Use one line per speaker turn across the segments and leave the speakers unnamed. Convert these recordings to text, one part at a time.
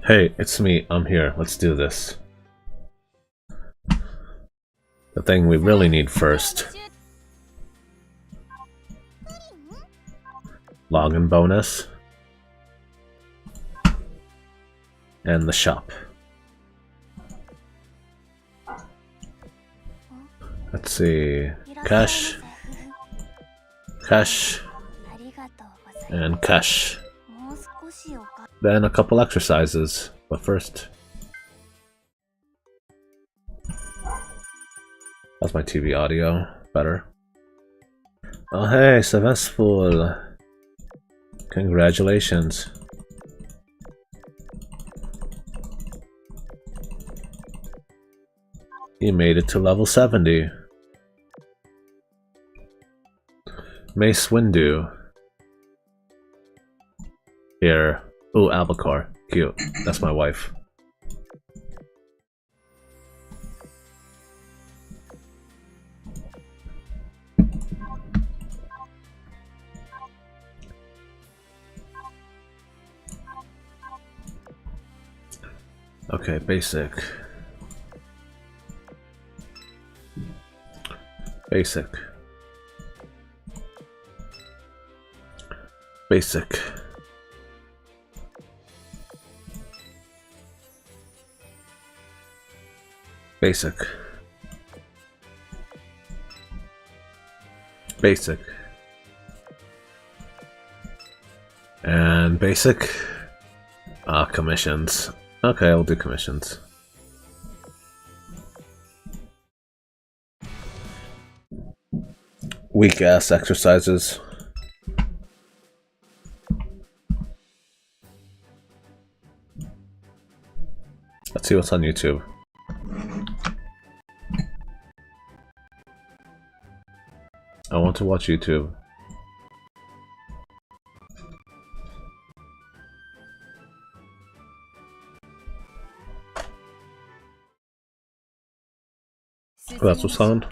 Hey, it's me. I'm here. Let's do this. The thing we really need first. Login bonus. And the shop. Let's see. Cash. Cash. And cash. Then a couple exercises. But first. That's my TV audio. Better. Oh hey, successful. Congratulations. You made it to level 70. Mace Windu. Here. Ooh, albacore. Cute. That's my wife. Okay, basic. Basic. Basic. Basic. Basic. And basic. Commissions. Okay, I'll do commissions. Weak ass exercises. Let's see what's on YouTube. I want to watch YouTube. That's what's on.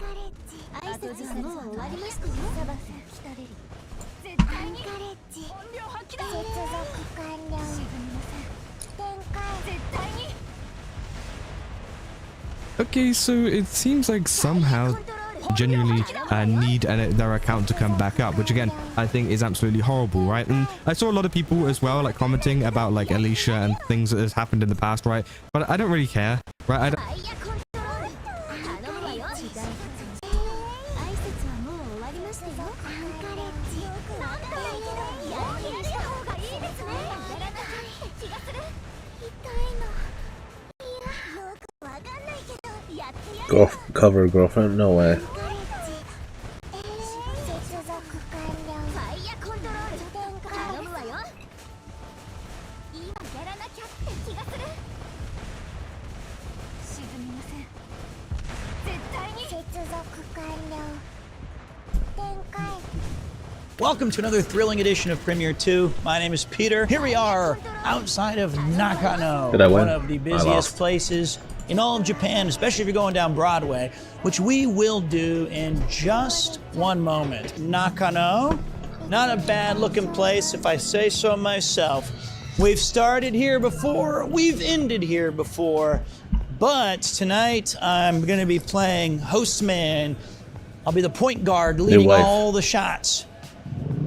Okay, so it seems like somehow genuinely need their account to come back up, which again I think is absolutely horrible, right? And I saw a lot of people as well like commenting about like Alicia and things that has happened in the past, right? But I don't really care, right? I don't.
Cover girlfriend? No way.
Welcome to another thrilling edition of Premiere 2. My name is Peter. Here we are outside of Nakano, one of the busiest places in all of Japan, especially if you're going down Broadway, which we will do in just one moment. Nakano, not a bad looking place if I say so myself. We've started here before, we've ended here before, but tonight I'm gonna be playing Hostman. I'll be the point guard leading all the shots.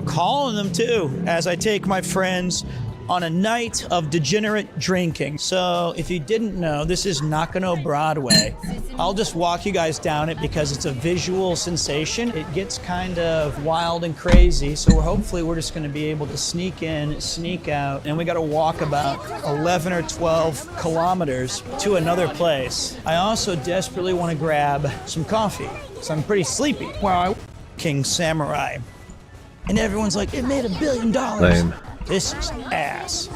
Calling them too, as I take my friends on a night of degenerate drinking. So if you didn't know, this is Nakano Broadway. I'll just walk you guys down it because it's a visual sensation. It gets kind of wild and crazy, so hopefully we're just gonna be able to sneak in, sneak out, and we gotta walk about 11 or 12 kilometers to another place. I also desperately wanna grab some coffee, so I'm pretty sleepy. While I King Samurai. And everyone's like, it made $1 billion.
Lame.
This is ass.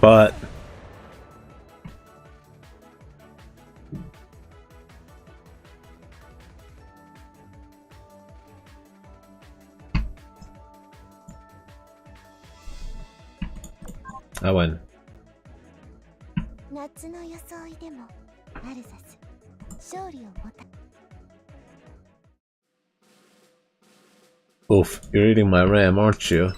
But I win. Oof, you're eating my RAM, aren't you?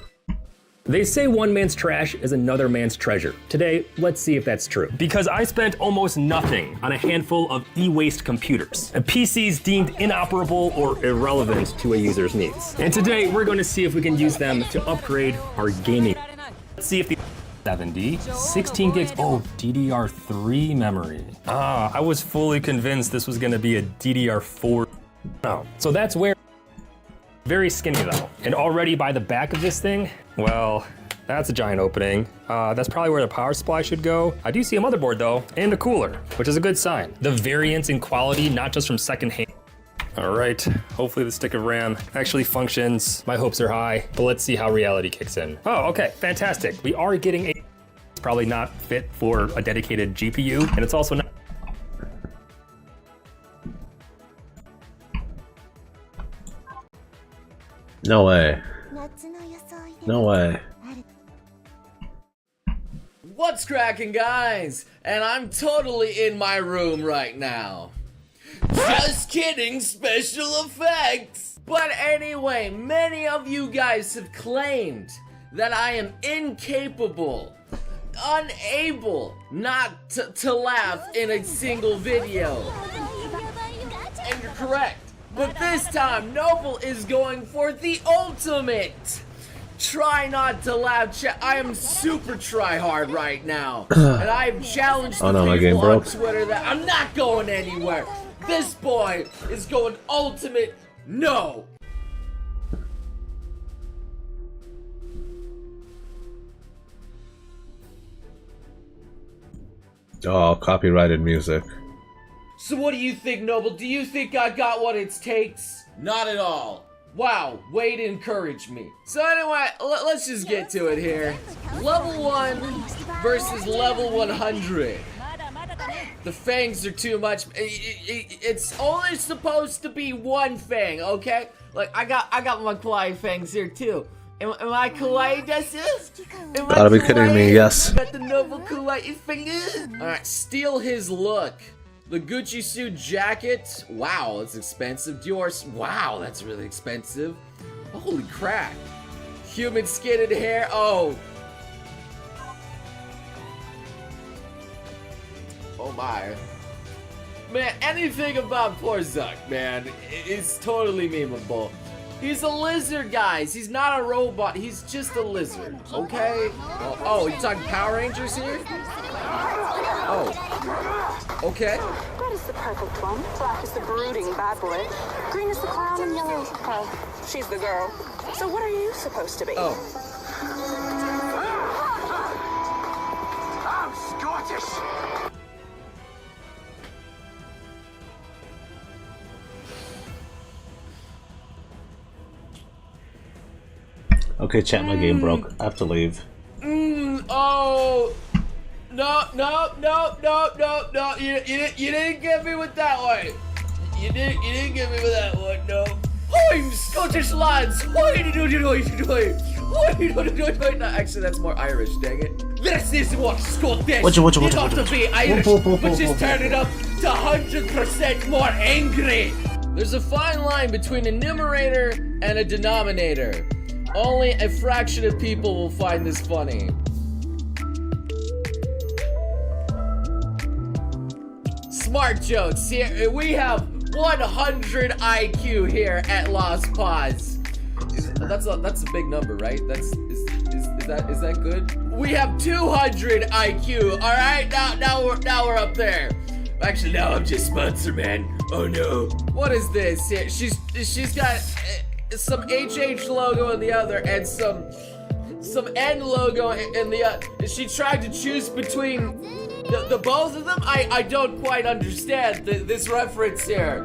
They say one man's trash is another man's treasure. Today, let's see if that's true. Because I spent almost nothing on a handful of e-waste computers, PCs deemed inoperable or irrelevant to a user's needs. And today, we're going to see if we can use them to upgrade our gaming. Let's see if the 70, 16 gigs, oh, DDR3 memory. I was fully convinced this was gonna be a DDR4. Oh, so that's where, very skinny though. And already by the back of this thing, well, that's a giant opening. That's probably where the power supply should go. I do see a motherboard though, and a cooler, which is a good sign. The variance in quality, not just from secondhand. All right, hopefully the stick of RAM actually functions. My hopes are high, but let's see how reality kicks in. Oh, okay, fantastic. We are getting a, it's probably not fit for a dedicated GPU, and it's also not.
No way. No way.
What's cracking, guys? And I'm totally in my room right now. Just kidding, special effects! But anyway, many of you guys have claimed that I am incapable, unable not to laugh in a single video. And you're correct. But this time, Noble is going for the ultimate try not to laugh. I am super try hard right now. And I've challenged the people on Twitter that I'm not going anywhere. This boy is going ultimate no.
Oh, copyrighted music.
So what do you think, Noble? Do you think I got what it takes? Not at all. Wow, way to encourage me. So anyway, let's just get to it here. Level 1 versus level 100. The fangs are too much. It's only supposed to be one fang, okay? Like I got my kawaii fangs here too. Am I kawaii, desu?
Gotta be kidding me, yes.
Got the Noble kawaii fingers. All right, steal his look. The Gucci suit jacket. Wow, that's expensive. Dior's. Wow, that's really expensive. Holy crap. Human skinned hair. Oh. Oh my. Man, anything about poor Zuck, man, is totally memeable. He's a lizard, guys. He's not a robot. He's just a lizard, okay? Oh, you talking Power Rangers here? Oh. Okay.
Red is the perfect one. Black is the brooding bad boy. Green is the clown, and yellow, she's the girl. So what are you supposed to be?
Oh.
I'm Scottish.
Okay, chat, my game broke. I have to leave.
Oh. No. You didn't get me with that one. You didn't get me with that one, no. I'm Scottish lads. What are you doing? What are you doing? No, actually, that's more Irish, dang it. This is what Scottish. You have to be Irish, but just turn it up to 100% more angry. There's a fine line between a numerator and a denominator. Only a fraction of people will find this funny. Smart jokes here. We have 100 IQ here at Lost Pause. That's a big number, right? Is that good? We have 200 IQ. All right, now we're up there. Actually, now I'm just Sponsor Man. Oh no. What is this here? She's got some HH logo in the other and some N logo in the other. She tried to choose between the both of them. I don't quite understand this reference here.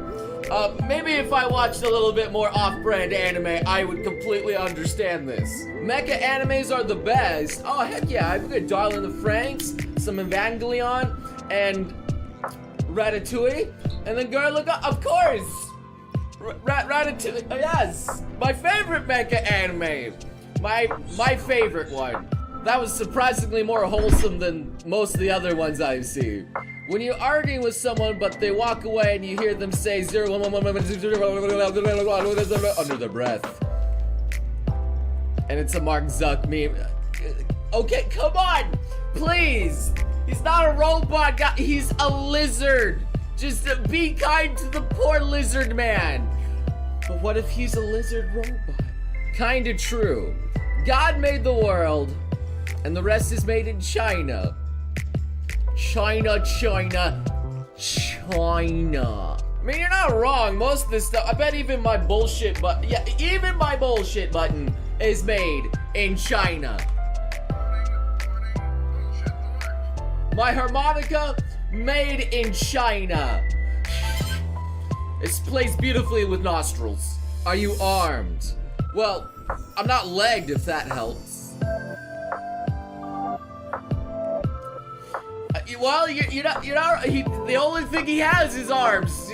Maybe if I watched a little bit more off-brand anime, I would completely understand this. Mecha animes are the best. Oh heck yeah, I've got Darling the Franxx, some Evangelion, and Ratatouille, and then Girl Look Up, of course. Ratatouille, yes, my favorite mecha anime, my favorite one. That was surprisingly more wholesome than most of the other ones I've seen. When you're arguing with someone, but they walk away and you hear them say 0 1 1 1 under their breath. And it's a Mark Zuck meme. Okay, come on, please. He's not a robot guy, he's a lizard. Just be kind to the poor lizard man. But what if he's a lizard robot? Kinda true. God made the world, and the rest is made in China. China, China, China. I mean, you're not wrong. Most of this stuff, I bet even my bullshit button, yeah, even my bullshit button is made in China. My harmonica, made in China. It plays beautifully with nostrils. Are you armed? Well, I'm not legged, if that helps. Well, you're not. The only thing he has is arms.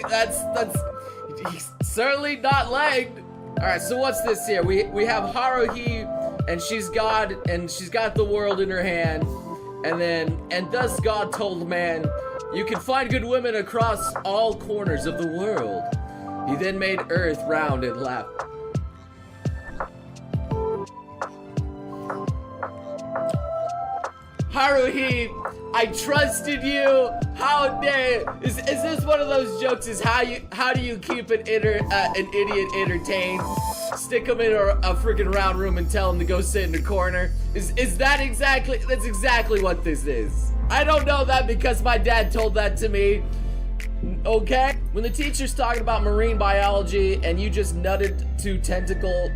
He's certainly not legged. All right. So what's this here? We have Haruhi, and she's God, and she's got the world in her hand. And thus God told man, you can find good women across all corners of the world. He then made earth round and laughed. Haruhi, I trusted you. How dare? Is this one of those jokes? Is how do you keep an idiot entertained? Stick him in a freaking round room and tell him to go sit in the corner. Is that exactly? That's exactly what this is. I don't know that because my dad told that to me. Okay? When the teacher's talking about marine biology and you just nutted to tentacle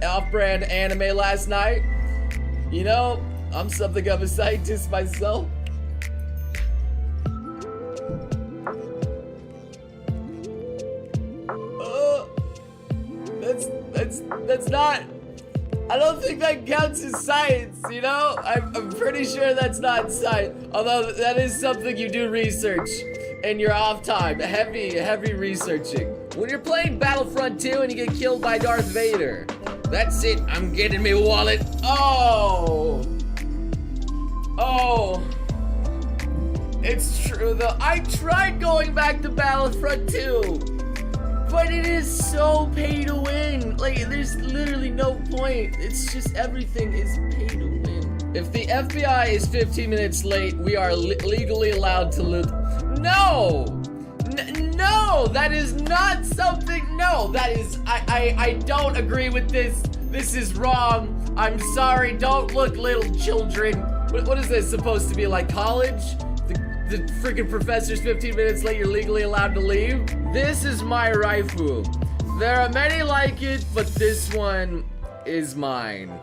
off-brand anime last night, you know, I'm something of a scientist myself. That's not, I don't think that counts as science, you know? I'm pretty sure that's not science, although that is something you do research in your off time, heavy researching. When you're playing Battlefront 2 and you get killed by Darth Vader, that's it, I'm getting me wallet. Oh, it's true though. I tried going back to Battlefront 2. But it is so pay to win. Like, there's literally no point. It's just everything is pay to win. If the FBI is 15 minutes late, we are legally allowed to loot. No! No! That is not something. No, that is. I don't agree with this. This is wrong. I'm sorry. Don't look, little children. What is this supposed to be, like college? The freaking professor's 15 minutes late, you're legally allowed to leave? This is my raifu. There are many like it, but this one is mine.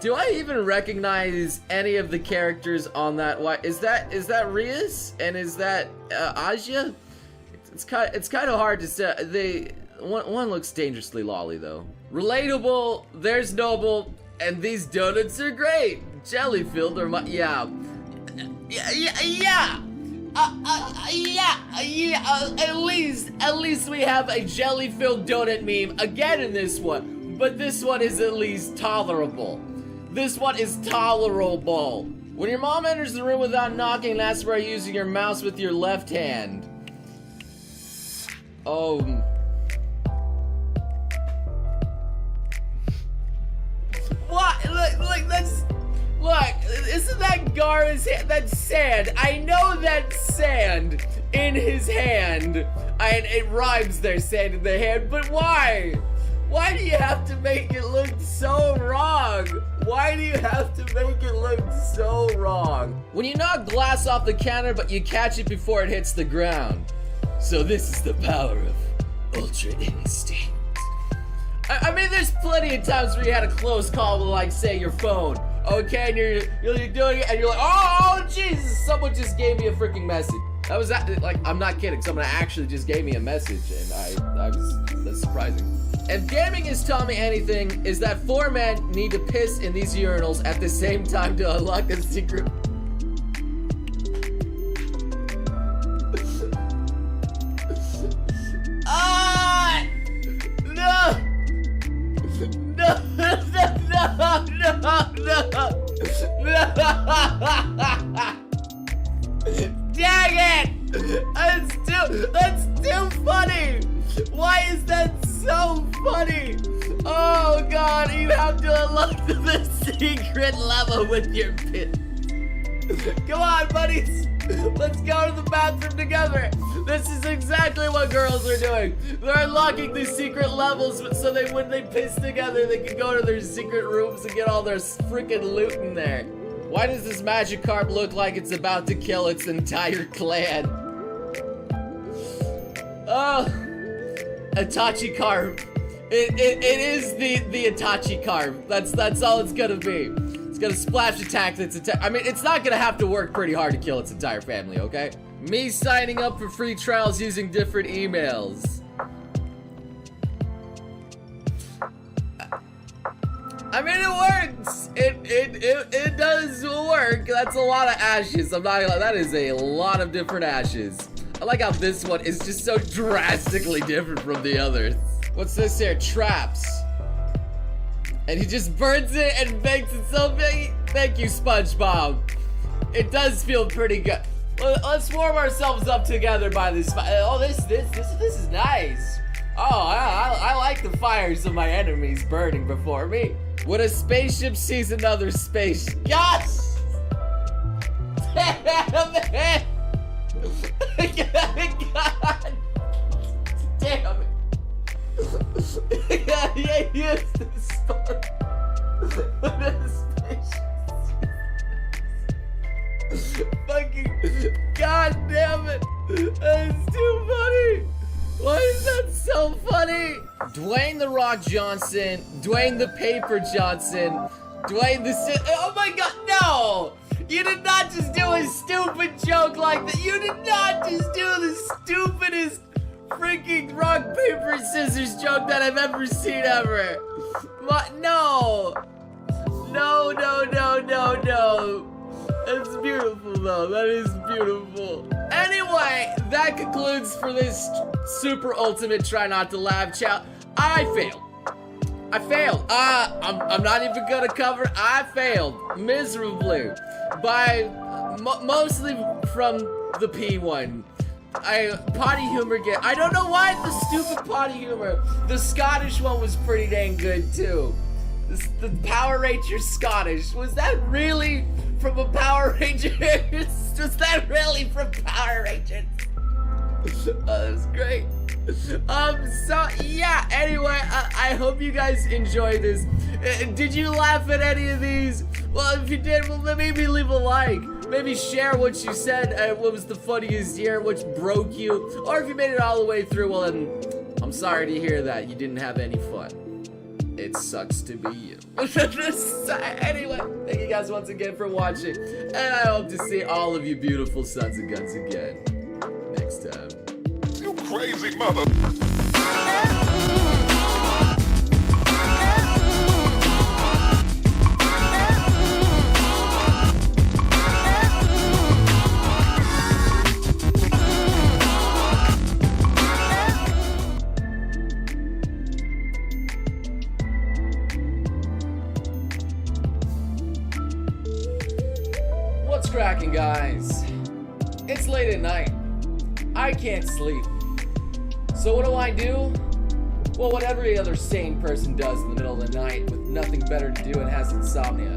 Do I even recognize any of the characters on that? Is that Rias? And is that Aja? It's kind of hard to say. One looks dangerously lolly though. Relatable, there's Noble, and these donuts are great. Jelly filled or yeah. At least we have a jelly-filled donut meme again in this one, but this one is at least tolerable. This one is tolerable. When your mom enters the room without knocking and asks for using your mouse with your left hand. What? Look, that's. Look, isn't that Gara's hand? That's sand. I know that's sand in his hand. And it rhymes there, sand in the hand, but why? Why do you have to make it look so wrong? Why do you have to make it look so wrong? When you knock glass off the counter, but you catch it before it hits the ground. So this is the power of Ultra Instinct. I mean, there's plenty of times where you had a close call with, like, say, your phone. Okay, and you're doing it, and you're like, oh, Jesus, someone just gave me a freaking message. That was, like, I'm not kidding. Someone actually just gave me a message, and that's surprising. If gaming has taught me anything, is that 4 men need to piss in these urinals at the same time to unlock a secret. come to unlock the secret level with your pit. Come on, buddies. Let's go to the bathroom together. This is exactly what girls are doing. They're unlocking these secret levels so that when they piss together, they can go to their secret rooms and get all their freaking loot in there. Why does this Magikarp look like it's about to kill its entire clan? Oh, Itachi Carp. It is the Itachi Carp. That's all it's gonna be. It's gonna splash attack its I mean, it's not gonna have to work pretty hard to kill its entire family, okay? Me signing up for free trials using different emails. I mean, it works. It does work. That's a lot of ashes. I'm not gonna lie, that is a lot of different ashes. I like how this one is just so drastically different from the others. What's this here? Traps. And he just burns it and makes it so big. Thank you, SpongeBob. It does feel pretty good. Let's warm ourselves up together by this fire. Oh, this is nice. Oh, I like the fires of my enemies burning before me. When a spaceship sees another space, yes! Damn it! God damn it! Yeah, use this spark. When a spaceship fucking God damn it! That's too funny! Why is that so funny? Dwayne The Rock Johnson, Dwayne The Paper Johnson, Dwayne the oh my god, no! You did not just do a stupid joke like that. You did not just do the stupidest freaking rock, paper, scissors joke that I've ever seen ever. What? No. No, no, no, no, no. That's beautiful though, that is beautiful. Anyway, that concludes for this super ultimate try not to laugh challenge. I failed. I'm not even gonna cover. I failed miserably by mostly from the P one. Potty humor I don't know why the stupid potty humor. The Scottish one was pretty dang good too. The Power Rangers Scottish. Was that really from a Power Rangers? Was that really from Power Rangers? Oh, that was great. So yeah, anyway, I hope you guys enjoyed this. Did you laugh at any of these? Well, if you did, well, maybe leave a like. Maybe share what you said, what was the funniest here, which broke you. Or if you made it all the way through, well then, I'm sorry to hear that you didn't have any fun. It sucks to be you. Anyway, thank you guys once again for watching. And I hope to see all of you beautiful sons of guns again next time.
You crazy mother.
What's cracking, guys? It's late at night. I can't sleep. So what do? Well, what every other sane person does in the middle of the night with nothing better to do and has insomnia.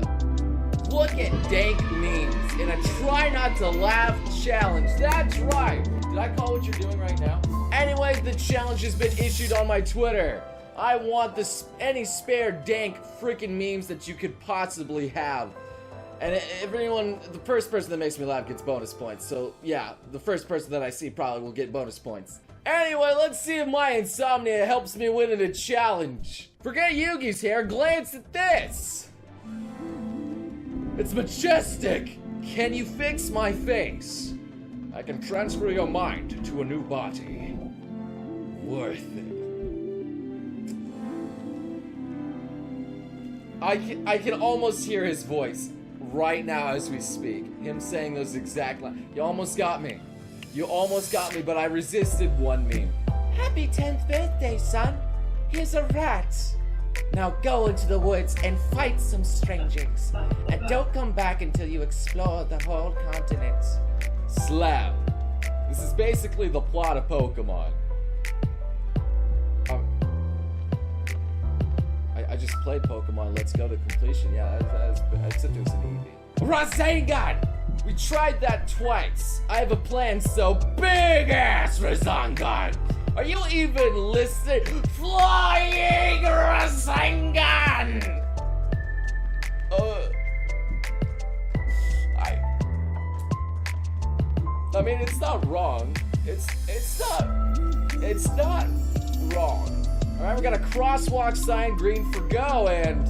Look at dank memes in a try not to laugh challenge. That's right. Did I call what you're doing right now? Anyway, the challenge has been issued on my Twitter. I want any spare dank freaking memes that you could possibly have. And if anyone, the first person that makes me laugh gets bonus points. So yeah, the first person that I see probably will get bonus points. Anyway, let's see if my insomnia helps me win in a challenge. Forget Yugi's hair, glance at this. It's majestic. Can you fix my face? I can transfer your mind to a new body. Worth it. I can almost hear his voice right now as we speak. Him saying those exact lines. You almost got me. You almost got me, but I resisted one meme. Happy 10th birthday, son. Here's a rat. Now go into the woods and fight some strangers. And don't come back until you explore the whole continent. Slam. This is basically the plot I just played Pokemon Let's Go to completion. Yeah, I said it was an easy. Rasengan! We tried that twice. I have a plan so big ass Rasengan. Are you even listening? Flying Rasengan! I mean, it's not wrong. It's not wrong. All right, we got a crosswalk sign, green for go, and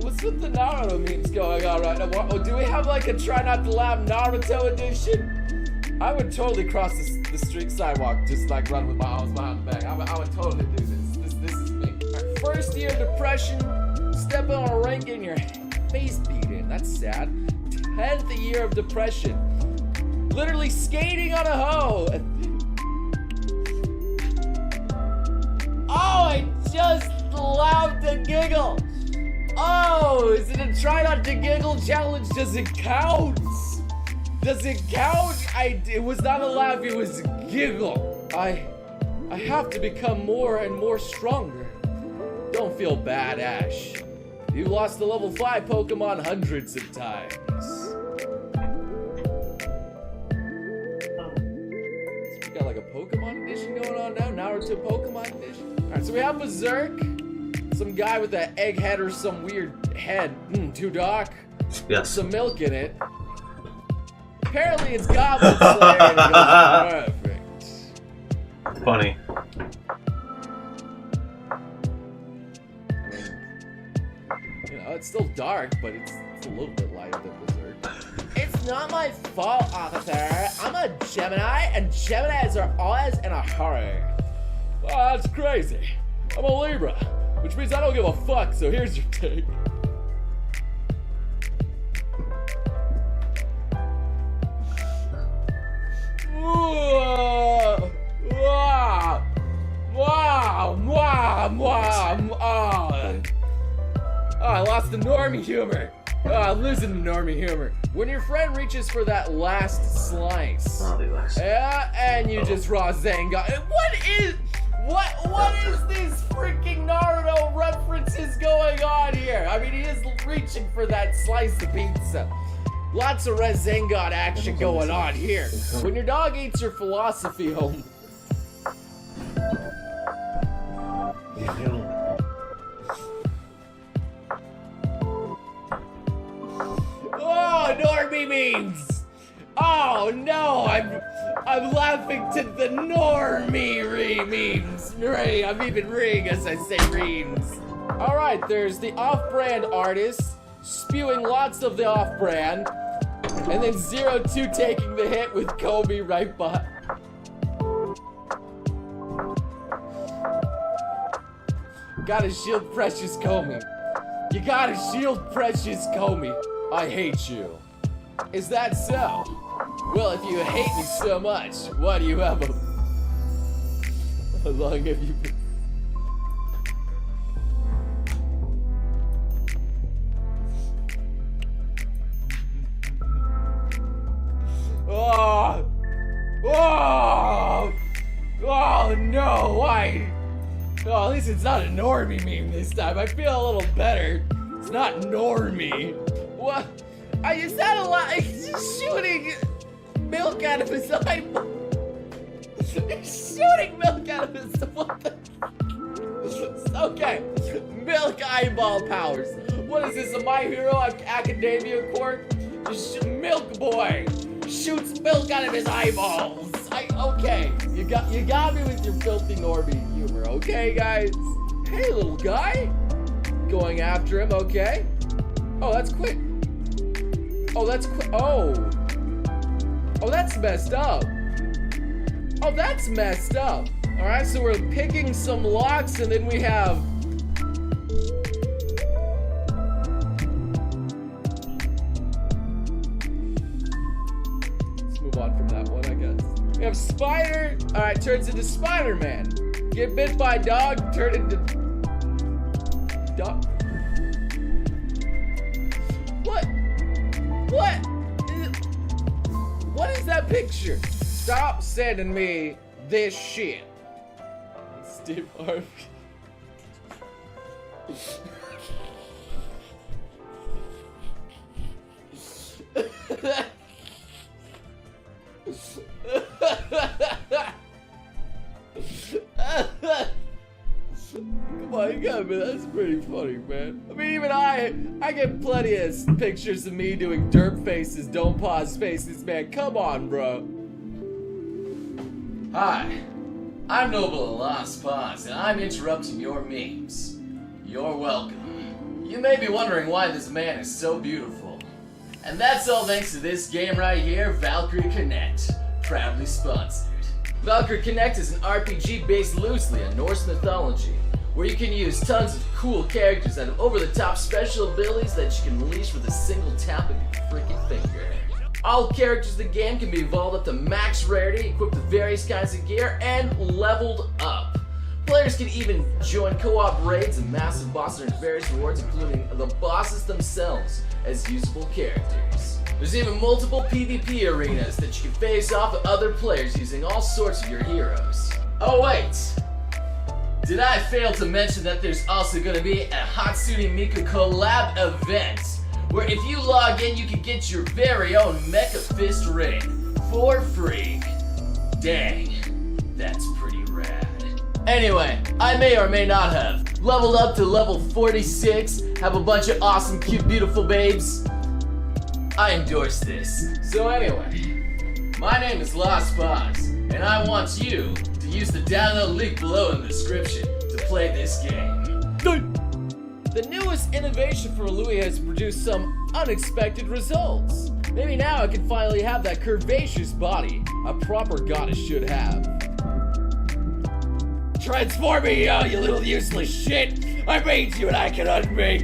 what's with the Naruto memes going on right now? Do we have like a try not to laugh Naruto edition? I would totally cross the street sidewalk, just like run with my arms behind the back. I would totally do this. This is me. Right, first year depression, stepping on a rink and your face beat in. That's sad. 10th year of depression. Literally skating on a hoe. Oh, I just laughed and giggled. Oh, is it a try not to giggle challenge? Does it count? Does it count? It was not a laugh, it was a giggle. I have to become more and more stronger. Don't feel bad, Ash. You lost the level 5 Pokemon hundreds of times. So we got like a Pokemon edition going on now. Naruto Pokemon edition. Alright, so we have Berserk. Some guy with an egg head or some weird head. Too dark.
Yes.
Some milk in it. Apparently it's Goblin Slayer and it goes perfect.
Funny.
You know, it's still dark, but it's a little bit lighter than Berserk. It's not my fault, officer. I'm a Gemini, and Geminis are always in a hurry. Well, that's crazy. I'm a Libra, which means I don't give a fuck, so here's your take. I lost the normie humor. I'm losing the normie humor. When your friend reaches for that last slice, yeah, and you just raw Zenga. What is this freaking Naruto references going on here? I mean, he is reaching for that slice of pizza. Lots of Rasengan action going on here. When your dog eats your philosophy home. Oh, normie memes! Oh no, I'm laughing to the normie memes. I'm even reading as I say reams. All right, there's the off-brand artist spewing lots of the off-brand, and then 02 taking the hit with Kobe right behind. Gotta shield Precious Comey. You gotta shield Precious Comey. I hate you. Is that so? Well, if you hate me so much, why do you have a... How long have you been... Oh! Oh! Oh no, why? Oh, at least it's not a normie meme this time. I feel a little better. It's not normie. What? I just had a lot. He's shooting milk out of his eyeball. He's shooting milk out of his. What the? Okay. Milk eyeball powers. What is this? A My Hero Academia court? Milk boy shoots milk out of his eyeballs. Okay. You got me with your filthy normie humor. Okay, guys. Hey, little guy. Going after him. Okay. Oh, that's quick. Oh, that's quick. Oh. Oh, that's messed up. Oh, that's messed up. All right, so we're picking some locks, and then we have. Let's move on from that one, I guess. We have Spider. All right, turns into Spider-Man. Get bit by dog, turn into dog. What is that picture? Stop sending me this shit. Steve Harvey. Come on, you got me. That's pretty funny, man. I mean, even I get plenty of pictures of me doing derp faces, don't pause faces, man. Come on, bro. Hi, I'm Noble of Lost Pause, and I'm interrupting your memes. You're welcome. You may be wondering why this man is so beautiful. And that's all thanks to this game right here, Valkyrie Connect, proudly sponsored. Valkyrie Connect is an RPG based loosely on Norse mythology, where you can use tons of cool characters and over-the-top special abilities that you can unleash with a single tap of your freaking finger. All characters in the game can be evolved up to max rarity, equipped with various kinds of gear, and leveled up. Players can even join co-op raids and massive bosses and various rewards, including the bosses themselves as usable characters. There's even multiple PvP arenas that you can face off with other players using all sorts of your heroes. Oh wait! Did I fail to mention that there's also going to be a Hatsune Miku collab event, where if you log in you can get your very own Mecha Fist ring for free. Dang, that's pretty rad. Anyway, I may or may not have leveled up to level 46, have a bunch of awesome, cute, beautiful babes. I endorse this. So anyway, my name is Lost Pause, and I want you to use the download link below in the description to play this game. The newest innovation for Louis has produced some unexpected results. Maybe now I can finally have that curvaceous body a proper goddess should have. Transform me, you little useless shit! I made you and I can unmake.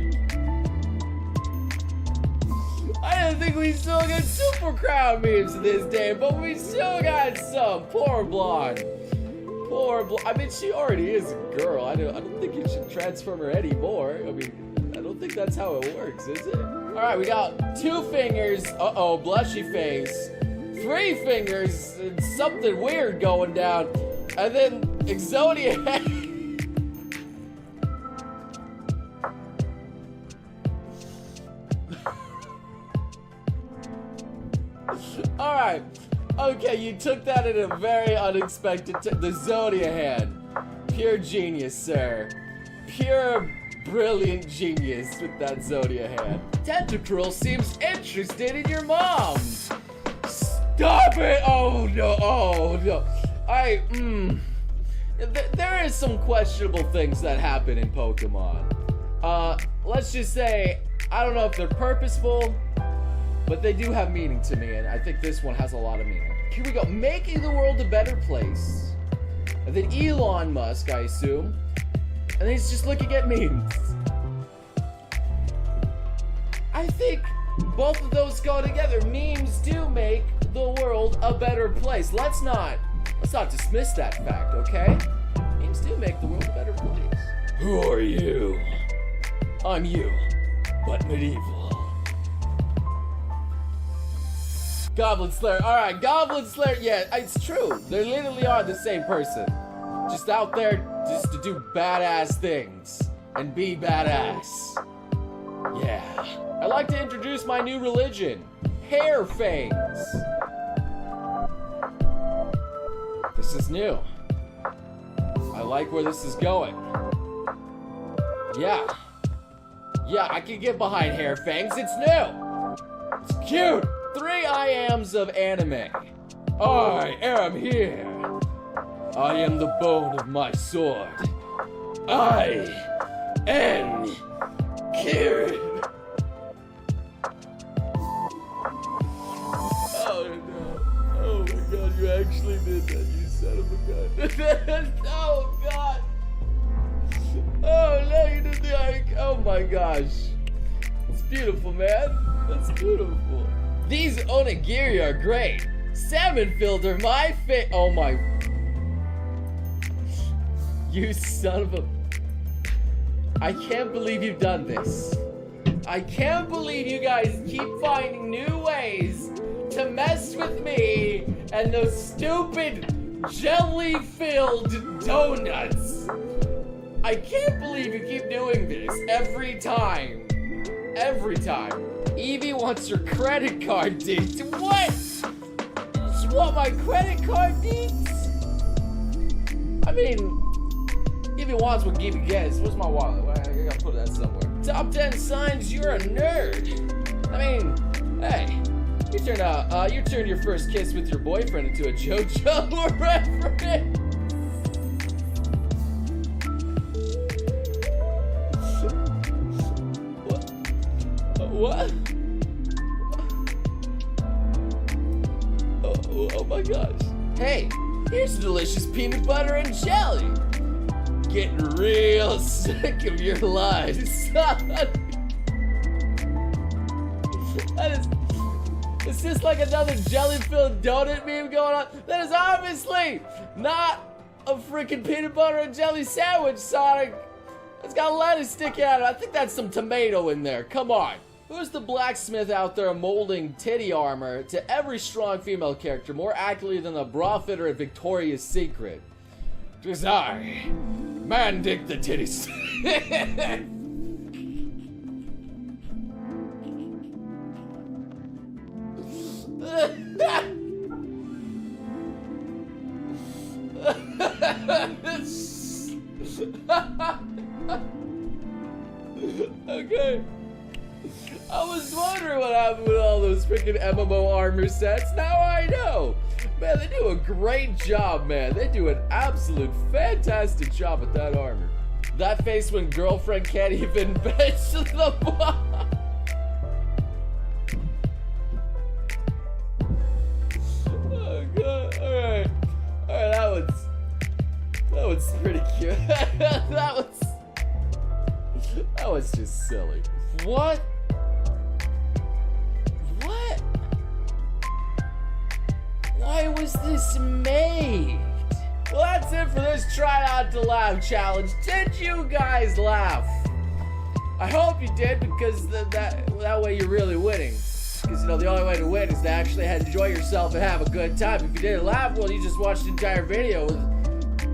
I didn't think we still got super crowd memes in this day, but we still got some. Poor blonde. Poor blonde. I mean, she already is a girl. I don't think you should transform her anymore. I mean, I don't think that's how it works, is it? Alright, we got 2 fingers. Uh-oh, blushy face. 3 fingers. And something weird going down. And then Exodia head. Alright. Okay, you took that in a very unexpected the Zodia hand. Pure genius, sir. Pure brilliant genius with that Zodia hand. Tentacruel seems interested in your mom. Stop it! Oh no, oh no. There is some questionable things that happen in Pokemon. Let's just say, I don't know if they're purposeful, but they do have meaning to me, and I think this one has a lot of meaning. Here we go, making the world a better place. And then Elon Musk, I assume. And then he's just looking at memes. I think both of those go together. Memes do make the world a better place. Let's not dismiss that fact, okay? Memes do make the world a better place. Who are you? I'm you, but medieval. Goblin Slayer. Alright, Goblin Slayer. Yeah, it's true. They literally are the same person. Just out there just to do badass things. And be badass. Yeah. I'd like to introduce my new religion. Hair fangs. This is new. I like where this is going. Yeah. Yeah, I can get behind hair fangs. It's new. It's cute. 3 I ams of anime. I am here. I am the bone of my sword. I am Kieran. Oh no. Oh my god, you actually did that, you son of a gun. Oh god. Oh no, you did the oh my gosh. It's beautiful, man. That's beautiful. These onigiri are great. Salmon filled are my oh my. You son of a. I can't believe you've done this. I can't believe you guys keep finding new ways to mess with me and those stupid jelly-filled donuts. I can't believe you keep doing this every time. Every time. Evie wants your credit card deets. What? You want my credit card deets? I mean, Evie wants what Evie gets. Where's my wallet? I gotta put that somewhere. Top 10 signs you're a nerd. I mean, hey, you turned your first kiss with your boyfriend into a JoJo reference. What? Oh my gosh. Hey, here's delicious peanut butter and jelly. Getting real sick of your lies. Is this like another jelly-filled donut meme going on? That is obviously not a freaking peanut butter and jelly sandwich, Sonic. It's got lettuce sticking out of it. I think that's some tomato in there. Come on. Who's the blacksmith out there molding titty armor to every strong female character more accurately than the bra fitter at Victoria's Secret? 'Twas I, man dig the titties. Okay. I was wondering what happened with all those freaking MMO armor sets. Now I know. Man, they do a great job, man. They do an absolute fantastic job at that armor. That face when girlfriend can't even bench the boss. Oh god. Alright, that one's pretty cute. that was just silly. What? Why was this made? Well, that's it for this Try Not to Laugh challenge. Did you guys laugh? I hope you did, because that way you're really winning. Because, you know, the only way to win is to actually enjoy yourself and have a good time. If you didn't laugh, well, you just watched the entire video with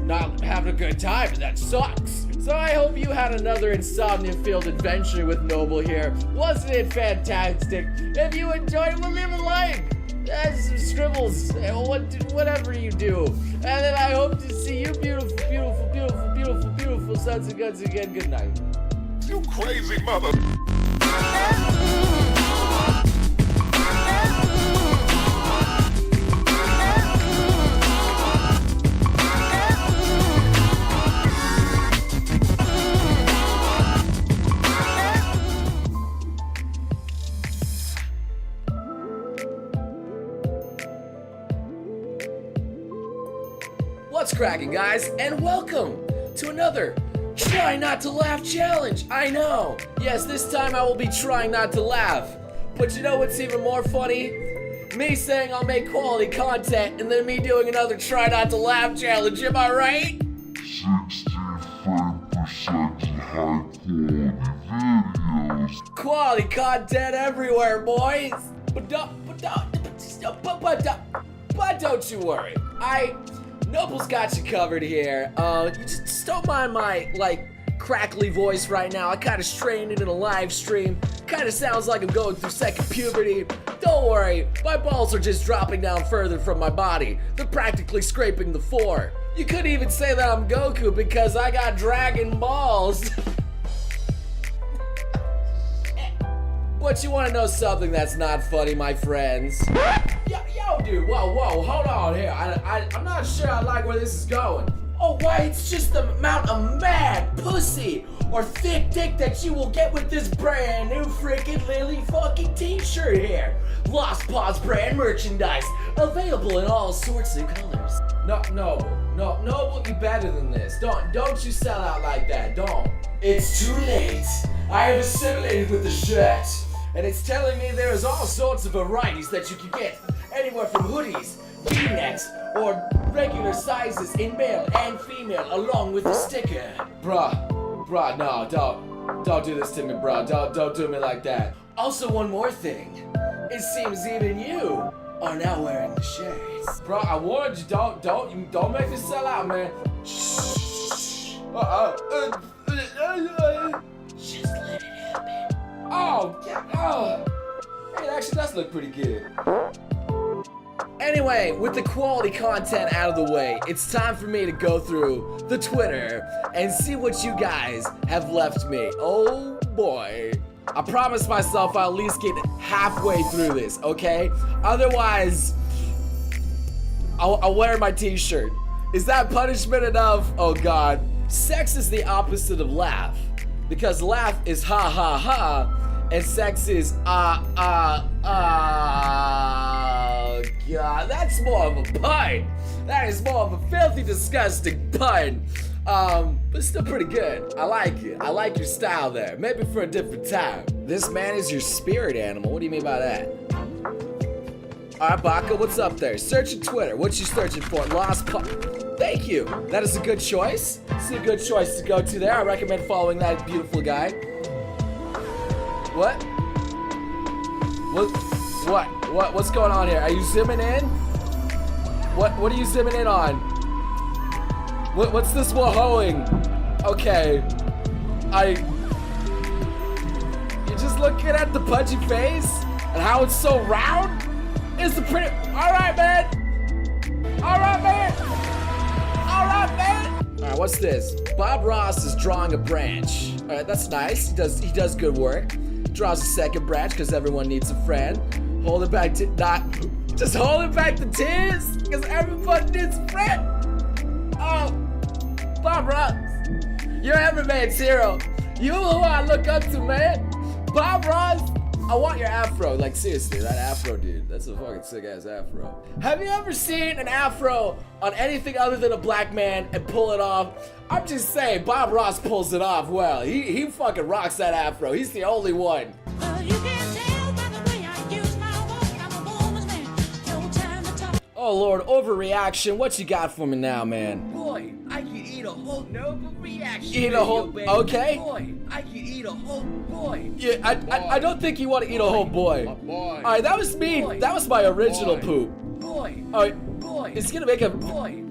not having a good time, and that sucks. So I hope you had another insomnia-filled adventure with Noble here. Wasn't it fantastic? If you enjoyed it, well, leave a like. Some scribbles, whatever you do. And then I hope to see you beautiful, beautiful, beautiful, beautiful, beautiful sons and guns again. Good night.
You crazy mother.
What's cracking, guys, and welcome to another Try Not to Laugh challenge. I know, yes, this time I will be trying not to laugh. But you know what's even more funny? Me saying I'll make quality content and then me doing another Try Not to Laugh challenge, am I right?
65% high quality videos.
Quality content everywhere, boys. But don't you worry. Noble's got you covered here. Just don't mind my, crackly voice right now. I kind of strained it in a live stream. Kind of sounds like I'm going through second puberty. Don't worry, my balls are just dropping down further from my body. They're practically scraping the floor. You could even say that I'm Goku because I got dragon balls. But you want to know something that's not funny, my friends? Yo, dude, whoa, hold on here. I'm not sure I like where this is going. Oh, why, it's just the amount of mad pussy or thick dick that you will get with this brand new freaking Lily fucking t-shirt here. Lost Paws brand merchandise, available in all sorts of colors. Noble, you better than this. Don't you sell out like that, don't. It's too late. I have assimilated with the shirt. And it's telling me there's all sorts of varieties that you can get. Anywhere from hoodies, v-necks, or regular sizes in male and female, along with a sticker. Bruh, no, don't do this to me, bro. Don't do me like that. Also, one more thing. It seems even you are now wearing the shirts. Bro, I warned you, don't make me sell out, man. Shh. Just let it happen. Oh, yeah. Oh. Hey, it actually does look pretty good. Anyway, with the quality content out of the way, it's time for me to go through the Twitter and see what you guys have left me. Oh boy. I promised myself I'll at least get halfway through this, okay? Otherwise, I'll wear my t-shirt. Is that punishment enough? Oh god. Sex is the opposite of laugh. Because laugh is ha ha ha, and sex is God, that's more of a pun. That is more of a filthy, disgusting pun. But still pretty good. I like it. I like your style there. Maybe for a different time. This man is your spirit animal. What do you mean by that? Alright, Baka, what's up there? Searching Twitter. What you searching for? Lost Pop. Thank you. That is a good choice. It's a good choice to go to there. I recommend following that beautiful guy. What? What's going on here? Are you zooming in? What are you zooming in on? What's this whoa-hoing? Okay. You're just looking at the pudgy face and how it's so round? It's the pretty. Alright, man. Alright, man. Alright, man. Alright, what's this? Bob Ross is drawing a branch. Alright, that's nice. He does good work. Draws a second branch because everyone needs a friend. Hold it back to just hold it back to tears because everyone needs a friend. Oh, Bob Ross, you're every man's hero. You who I look up to, man. Bob Ross, I want your afro. Like seriously, that afro, dude. That's a fucking sick ass afro. Have you ever seen an afro on anything other than a black man and pull it off? I'm just saying, Bob Ross pulls it off well. He fucking rocks that afro. He's the only one. Oh Lord, overreaction. What you got for me now, man?
Boy, I could eat a whole reaction.
Eat a whole,
baby.
okay?
Boy, I could eat a whole boy.
Yeah, I don't think you want to eat a whole boy. All right, that was me. That was my original poop.
Boy.
All right,
Boy.
it's gonna make a
Boy.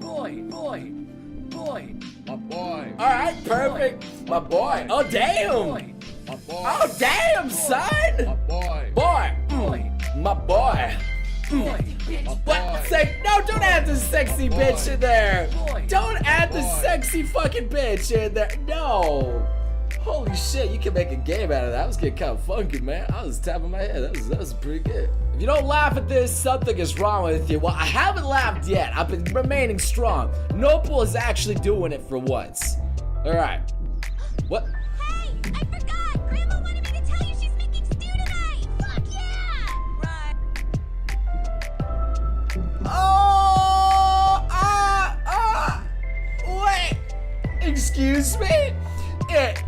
My boy.
All right, perfect. My boy. Oh damn.
Boy.
My boy.
Oh damn, son.
My boy.
Boy.
Boy.
My boy.
Boy.
What? Say no! Don't add the sexy bitch in there.
Boy.
Don't add the
Boy.
sexy fucking bitch in there. No. Holy shit! You can make a game out of that. I was getting kind of funky, man. I was tapping my head. That was pretty good. If you don't laugh at this, something is wrong with you. Well, I haven't laughed yet. I've been remaining strong. Nopal is actually doing it for once. All right. What?
Hey, I forgot! Grandma wanted me to tell you she's making stew tonight! Fuck yeah! Right.
Wait! Excuse me?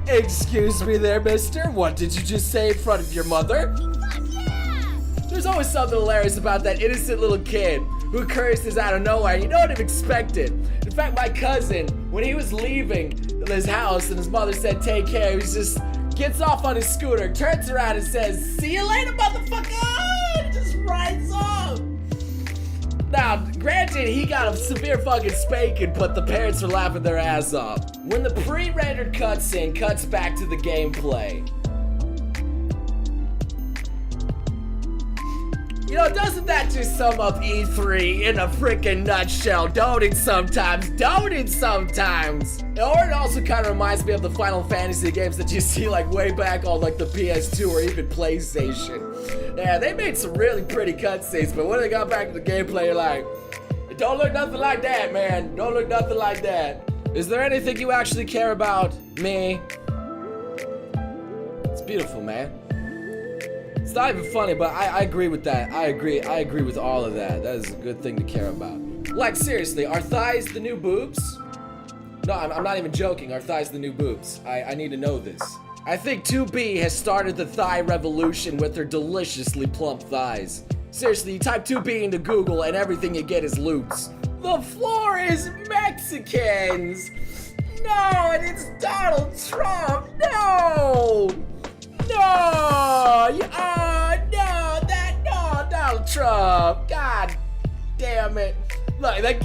Excuse me there, mister? What did you just say in front of your mother?
Fuck yeah!
There's always something hilarious about that innocent little kid who curses out of nowhere. You don't even expect it. In fact, my cousin, when he was leaving his house and his mother said, take care, he just gets off on his scooter, turns around and says, see you later, motherfucker! And just rides off. Now, granted, he got a severe fucking spanking, but the parents are laughing their ass off. When the pre-rendered cutscene cuts back to the gameplay. You know, doesn't that just sum up E3 in a freaking nutshell? Don't it sometimes? Don't it sometimes? Or it also kind of reminds me of the Final Fantasy games that you see like way back on like the PS2 or even PlayStation. Yeah, they made some really pretty cutscenes, but when they got back to the gameplay, you're like, it don't look nothing like that, man. Don't look nothing like that. Is there anything you actually care about? Me? It's beautiful, man. It's not even funny, but I agree with that. I agree with all of that. That is a good thing to care about. Like, seriously, are thighs the new boobs? No, I'm not even joking. Are thighs the new boobs? I need to know this. I think 2B has started the thigh revolution with her deliciously plump thighs. Seriously, you type 2B into Google and everything you get is loops. The floor is Mexicans! No, and it's Donald Trump! No! No! No, Donald Trump! God damn it. Look, that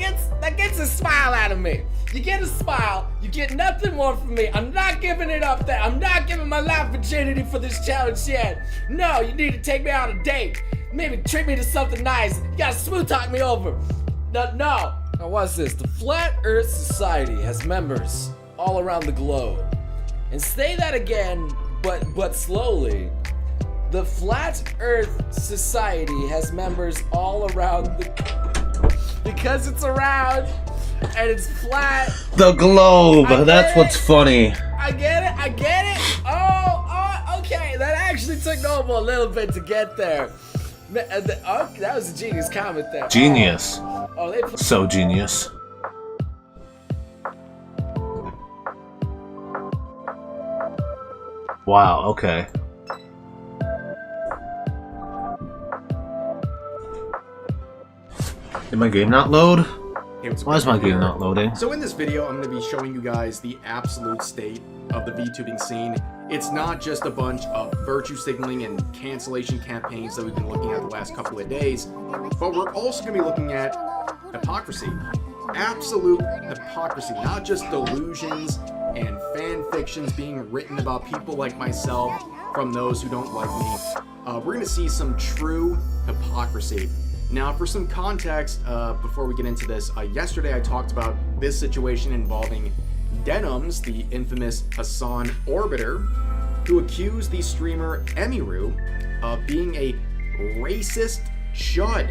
gets a smile out of me. You get a smile, you get nothing more from me. I'm not giving it up there. I'm not giving my life virginity for this challenge yet. No, you need to take me on a date. Maybe treat me to something nice. You gotta smooth talk me over. No. Now what's this? The Flat Earth Society has members all around the globe. And say that again, but slowly. The Flat Earth Society has members all around because it's around and it's flat.
The globe. That's what's funny.
I get it. Oh, okay. That actually took Noble a little bit to get there. That was a genius comment there.
Genius.
Oh,
so genius. Wow, okay. Did my game not load?
Hey,
why is my game not loading?
So in this video, I'm going to be showing you guys the absolute state of the VTubing scene. It's not just a bunch of virtue signaling and cancellation campaigns that we've been looking at the last couple of days, but we're also going to be looking at hypocrisy. Absolute hypocrisy, not just delusions and fan fictions being written about people like myself from those who don't like me. We're going to see some true hypocrisy. Now, for some context, before we get into this, yesterday I talked about this situation involving Denims, the infamous Hassan Orbiter, who accused the streamer Emiru of being a racist chud.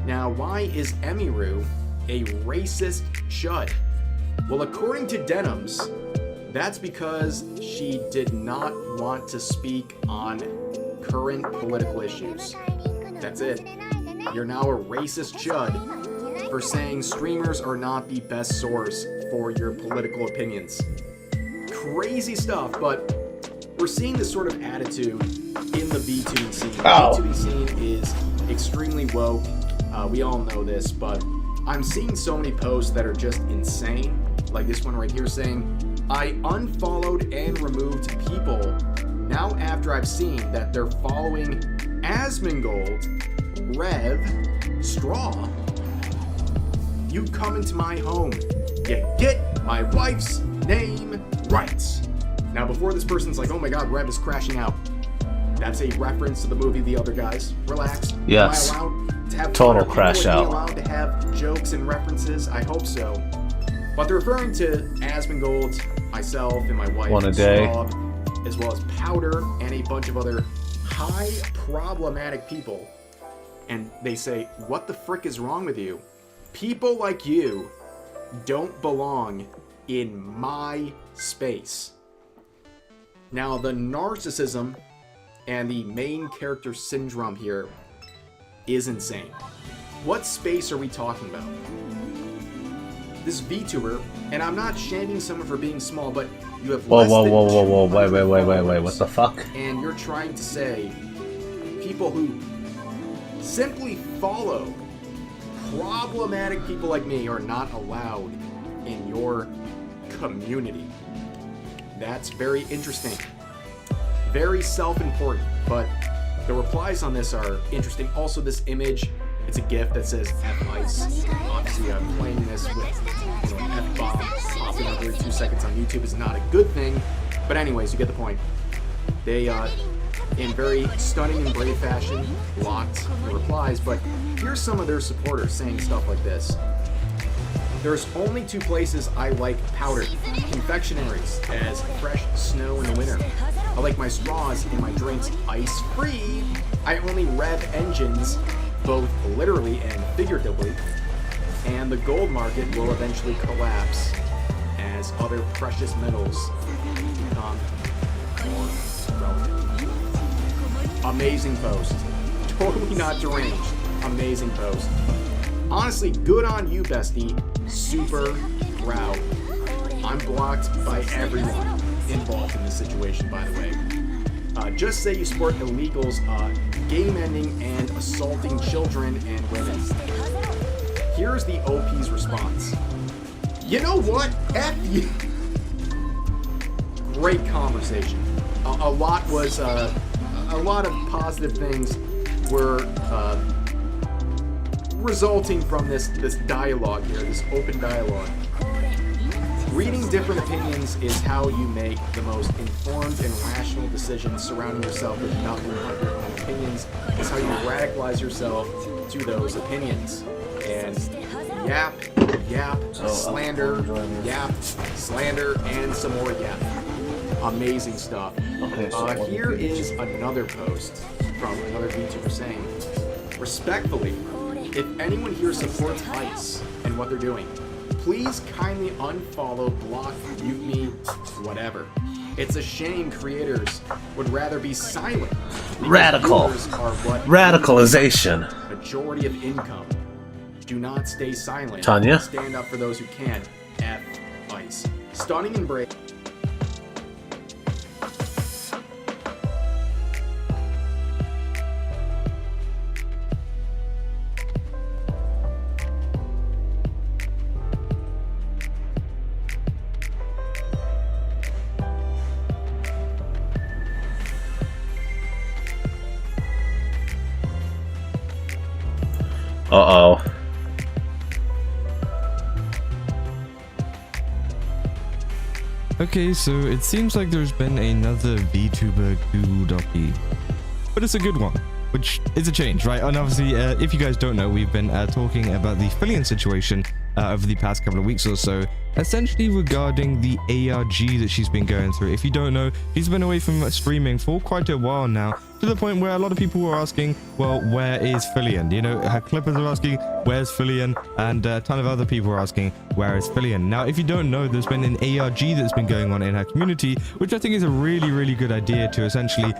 Now, why is Emiru a racist chud? Well, according to Denims, that's because she did not want to speak on current political issues. That's it. You're now a racist chud for saying streamers are not the best source for your political opinions. Crazy stuff, but we're seeing this sort of attitude in the VTubing scene. The VTubing scene is extremely woke. We all know this, but I'm seeing so many posts that are just insane. Like this one right here saying, I unfollowed and removed people now after I've seen that they're following Asmongold, Rev, Straw. You come into my home, you get my wife's name right. Now before this person's like, oh my god, Rev is crashing out. That's a reference to the movie The Other Guys. Relax.
Yes.
Am I allowed to have
total
fun?
crash out.
Am I allowed to have jokes and references? I hope so. But they're referring to Asmongold, myself, and my wife,
One a day.
Straw, as well as Powder and a bunch of other high problematic people. And they say, what the frick is wrong with you? People like you don't belong in my space. Now, the narcissism and the main character syndrome here is insane. What space are we talking about? This VTuber, and I'm not shaming someone for being small, but you have less than
wait, what the fuck?
And you're trying to say people who simply follow problematic people like me are not allowed in your community. That's very interesting. Very self-important, but the replies on this are interesting. Also, this image, it's a GIF that says F-Ice. Obviously, I'm playing this with an F-bomb popping up every 2 seconds on YouTube is not a good thing. But anyways, you get the point. They, in very stunning and brave fashion, blocked the replies, but here's some of their supporters saying stuff like this. There's only two places I like powder. Confectionaries, as fresh snow in the winter. I like my straws and my drinks ice-free. I only rev engines, both literally and figuratively. And the gold market will eventually collapse as other precious metals become more relevant. Amazing post. Totally not deranged. Amazing post. Honestly, good on you, bestie. Super proud. I'm blocked by everyone involved in this situation, by the way. Just say you support illegals, game ending and assaulting children and women. Here's the OP's response. You know what? F you. Great conversation. A lot of positive things were resulting from this dialogue here, this open dialogue. Reading different opinions is how you make the most informed and rational decisions. Surrounding yourself with nothing but your own opinions is how you radicalize yourself to those opinions. And yap, slander, and some more yap. Amazing stuff. Here is another post from another VTuber saying, respectfully, if anyone here supports ICE and what they're doing, please kindly unfollow, block, mute me, whatever. It's a shame creators would rather be silent.
Radical.
Viewers are what
Radicalization.
majority of income. Do not stay silent.
Tanya?
Stand up for those who can. F ICE. Stunning and brave.
Uh-oh.
Okay, so it seems like there's been another VTuber Google Docky, but it's a good one, which is a change, right? And obviously, if you guys don't know, we've been talking about the Fillion situation over the past couple of weeks or so, essentially regarding the ARG that she's been going through. If you don't know, she's been away from streaming for quite a while now, to the point where a lot of people were asking, well, where is Fillion? You know, her clippers are asking, where's Fillion? And a ton of other people are asking, where is Fillion? Now, if you don't know, there's been an ARG that's been going on in her community, which I think is a really, really good idea to essentially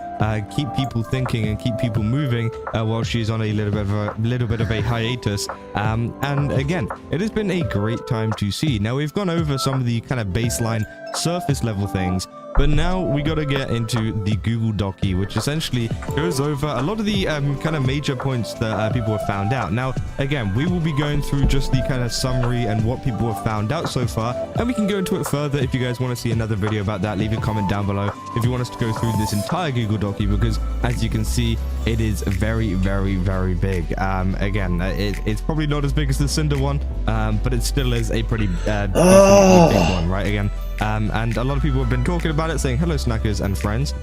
keep people thinking and keep people moving while she's on a little bit of a hiatus. And again, it has been a great time to see. Now, we've gone over some of the kind of baseline surface level things, but now we got to get into the Google Docky, which essentially goes over a lot of the kind of major points that people have found out. Now, again, we will be going through just the kind of summary and what people have found out so far, and we can go into it further. If you guys want to see another video about that, leave a comment down below if you want us to go through this entire Google Docky, because as you can see, it is very, very, very big. Again, it's probably not as big as the Cinder one, but it still is a pretty big one, right? Again, and a lot of people have been talking about it, saying hello snackers and friends,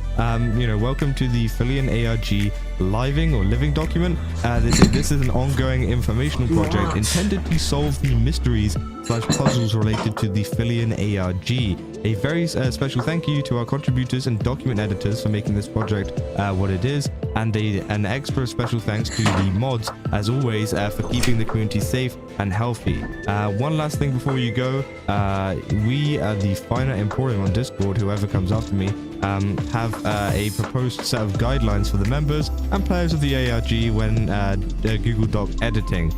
you know, welcome to the Fillion ARG living document. This is an ongoing informational project intended to solve the mysteries / puzzles related to the Fillion ARG. A very special thank you to our contributors and document editors for making this project what it is, and an extra special thanks to the mods, as always, for keeping the community safe and healthy. One last thing before you go, we the Finer Emporium on Discord, whoever comes after me, have a proposed set of guidelines for the members and players of the ARG when Google Doc editing.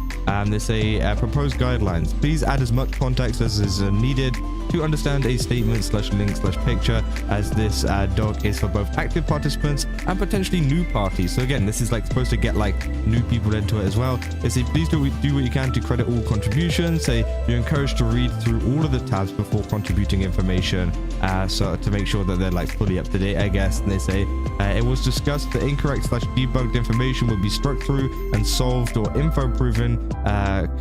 They say proposed guidelines. Please add as much context as is needed to understand a statement / link / picture, as this doc is for both active participants and potentially new parties. So again, this is like supposed to get like new people into it as well. They say please do what you can to credit all contributions. Say you're encouraged to read through all of the tabs before contributing information, so to make sure that they're like fully up to date, I guess. And they say it was discussed that incorrect / debugged information would be struck through and solved, or info proven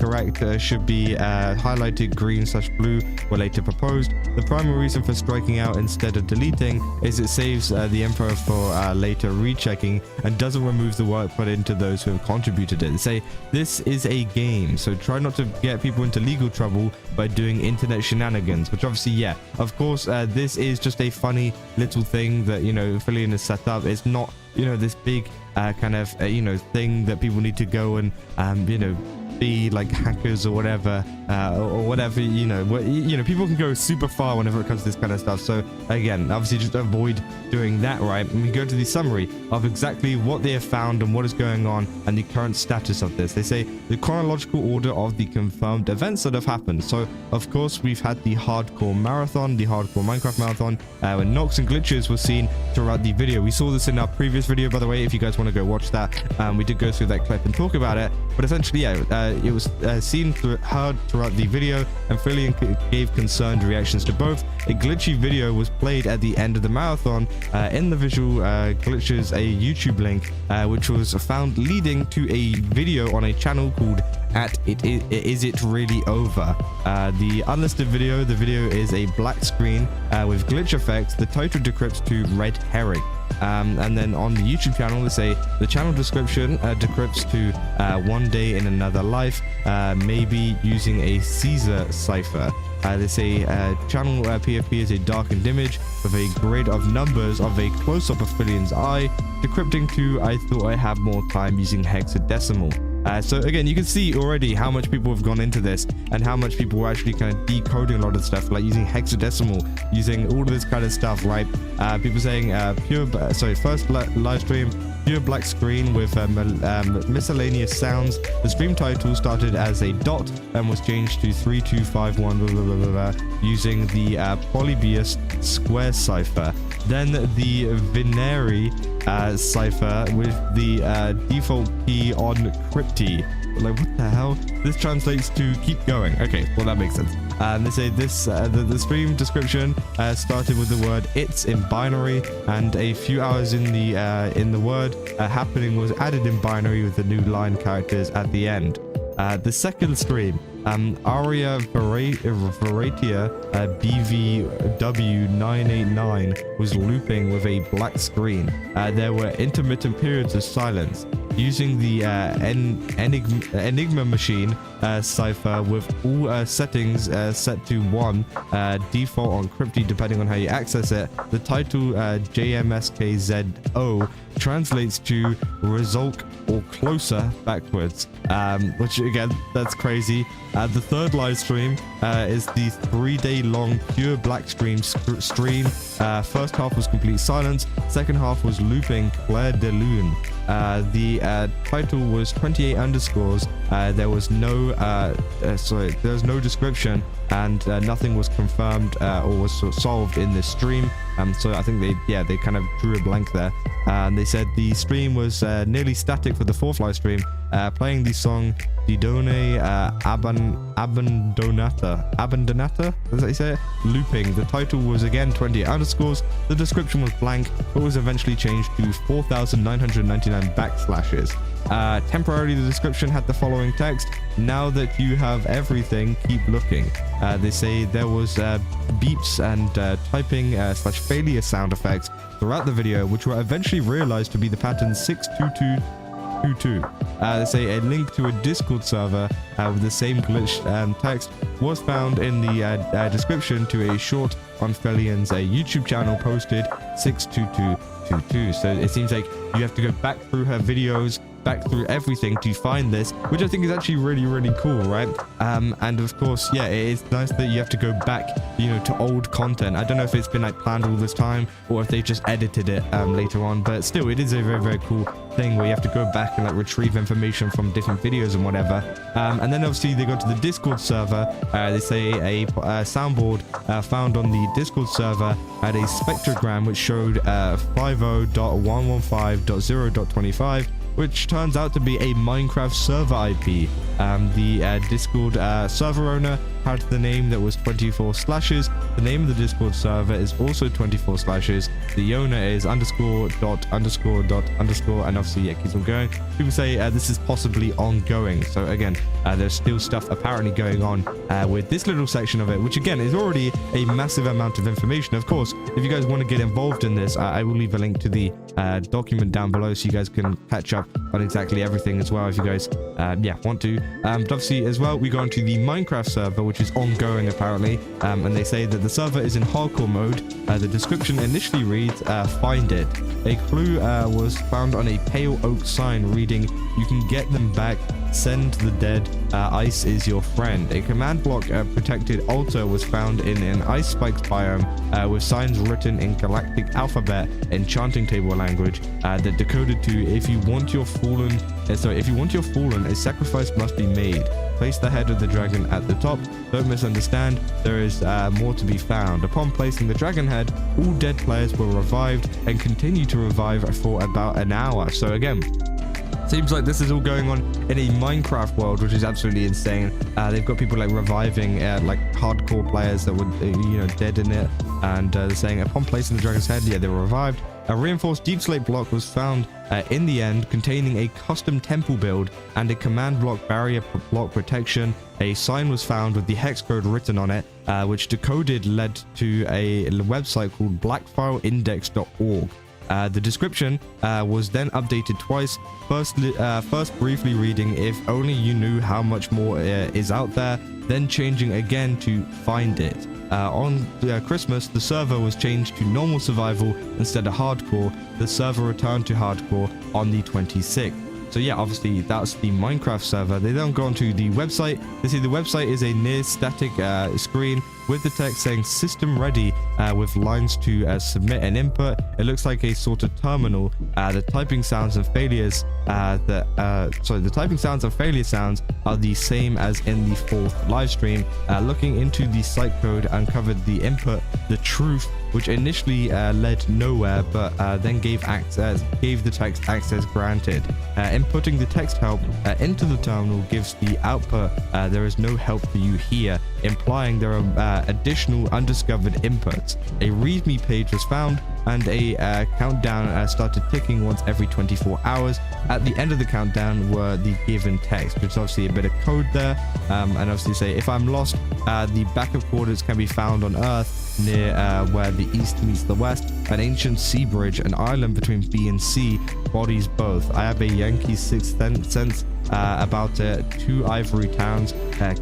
correct should be highlighted green / blue were later proposed. The primary reason for striking out instead of deleting is it saves the info for later rechecking and doesn't remove the work put into those who have contributed it. They say this is a game, so try not to get people into legal trouble by doing internet shenanigans, which obviously, yeah, of course, this is just a funny little thing that, you know, Fillion has set up. It's not, you know, this big kind of you know, thing that people need to go and you know, be like hackers or whatever, you know, people can go super far whenever it comes to this kind of stuff. So again, obviously just avoid doing that, right? And we go to the summary of exactly what they have found and what is going on and the current status of this. They say the chronological order of the confirmed events that have happened. So of course we've had the hardcore marathon, the hardcore Minecraft marathon, when knocks and glitches were seen throughout the video. We saw this in our previous video, by the way, if you guys want to go watch that. We did go through that clip and talk about it, but essentially, yeah, it was heard throughout the video, and Fillion gave concerned reactions to both. A glitchy video was played at the end of the marathon. In the visual glitches, a YouTube link which was found leading to a video on a channel called at Is It Really Over? The unlisted video, the video is a black screen with glitch effects. The title decrypts to red herring. And then on the YouTube channel, they say the channel description decrypts to one day in another life, maybe using a Caesar cipher. They say channel PFP is a darkened image with a grid of numbers of a close-up of Fillion's eye, decrypting to I thought I had more time using hexadecimal. So again, you can see already how much people have gone into this and how much people were actually kind of decoding a lot of stuff, like using hexadecimal, using all of this kind of stuff, right? People saying first live stream, pure black screen with miscellaneous sounds. The stream title started as a dot and was changed to 3251 blah, blah, blah, blah, blah, using the Polybius square cipher. Then the Vineri cipher with the default key on crypty. Like, what the hell? This translates to keep going. Okay, well, that makes sense. They say this the stream description started with the word "it's" in binary, and a few hours in the word happening was added in binary with the new line characters at the end. The second stream, Aria Veratia BVW989 was looping with a black screen. There were intermittent periods of silence. Using the Enigma machine cipher with all settings set to 1, default on crypty depending on how you access it. The title JMSKZO translates to result or closer backwards, which again, that's crazy. The third live stream is the 3-day long pure black stream. First half was complete silence, second half was looping Claire de Lune. The title was 28 underscores. There was no description, and nothing was confirmed or was solved in this stream. So I think they kind of drew a blank there. They said the stream was nearly static for the fourth live stream, playing the song Didone Abandonata, is that how you say it? Looping. The title was again 28 underscores. The description was blank, but was eventually changed to 4,999 backslashes. Temporarily, the description had the following text: now that you have everything, keep looking. They say there was beeps and typing / failure sound effects throughout the video, which were eventually realized to be the pattern 62222. They say a link to a Discord server with the same glitch text was found in the description to a short on Fellion's YouTube channel posted 62222. So it seems like you have to go back through her videos, back through everything to find this, which I think is actually really, really cool, right? And of course, yeah, it is nice that you have to go back, to old content. I don't know if it's been like planned all this time or if they just edited it later on, but still, it is a very, very cool thing where you have to go back and like retrieve information from different videos and whatever. And then obviously they go to the Discord server. They say a soundboard found on the Discord server had a spectrogram which showed 50.115.0.25, which turns out to be a Minecraft server IP. The Discord server owner had the name that was 24 slashes. The name of the Discord server is also 24 slashes. The owner is _. And obviously, it keeps on going. People say this is possibly ongoing. So again, there's still stuff apparently going on with this little section of it, which again is already a massive amount of information. Of course, if you guys want to get involved in this, I will leave a link to the document down below so you guys can catch up on exactly everything as well if you guys want to. But obviously as well, we go into the Minecraft server, which is ongoing apparently, and they say that the server is in hardcore mode. The description initially reads, find it. A clue was found on a pale oak sign reading, you can get them back, send the dead, ice is your friend. A command block protected altar was found in an ice spikes biome with signs written in galactic alphabet enchanting table language that decoded to if you want your fallen, a sacrifice must be made. Place the head of the dragon at the top. Don't misunderstand, there is more to be found. Upon placing the dragon head, all dead players were revived and continue to revive for about an hour. So again, seems like this is all going on in a Minecraft world, which is absolutely insane. They've got people like reviving like hardcore players that were dead in it, and they're saying upon placing the dragon's head, they were revived. A reinforced deep slate block was found in the end, containing a custom temple build and a command block barrier block protection. A sign was found with the hex code written on it, which decoded led to a website called blackfileindex.org. The description was then updated twice, first briefly reading "if only you knew how much more is out there," then changing again to "find it." On Christmas, the server was changed to normal survival instead of hardcore. The server returned to hardcore on the 26th. So yeah, obviously that's the Minecraft server. They then go onto the website. They see the website is a near static screen with the text saying "system ready" with lines to submit an input. It looks like a sort of terminal. The typing sounds and failures the typing sounds and failure sounds are the same as in the 4th live stream. Looking into the site code uncovered the input, the truth, which initially led nowhere, but then gave the text access granted. Inputting the text help into the terminal gives the output "there is no help for you here," implying there are additional undiscovered inputs. A README page was found, and a countdown started ticking once every 24 hours. At the end of the countdown were the given text, which is obviously a bit of code there, and obviously say "if I'm lost, the backup coordinates can be found on Earth near where the east meets the west. An ancient sea bridge, an island between B and C, bodies both. I have a Yankee sixth sense about 2 ivory towns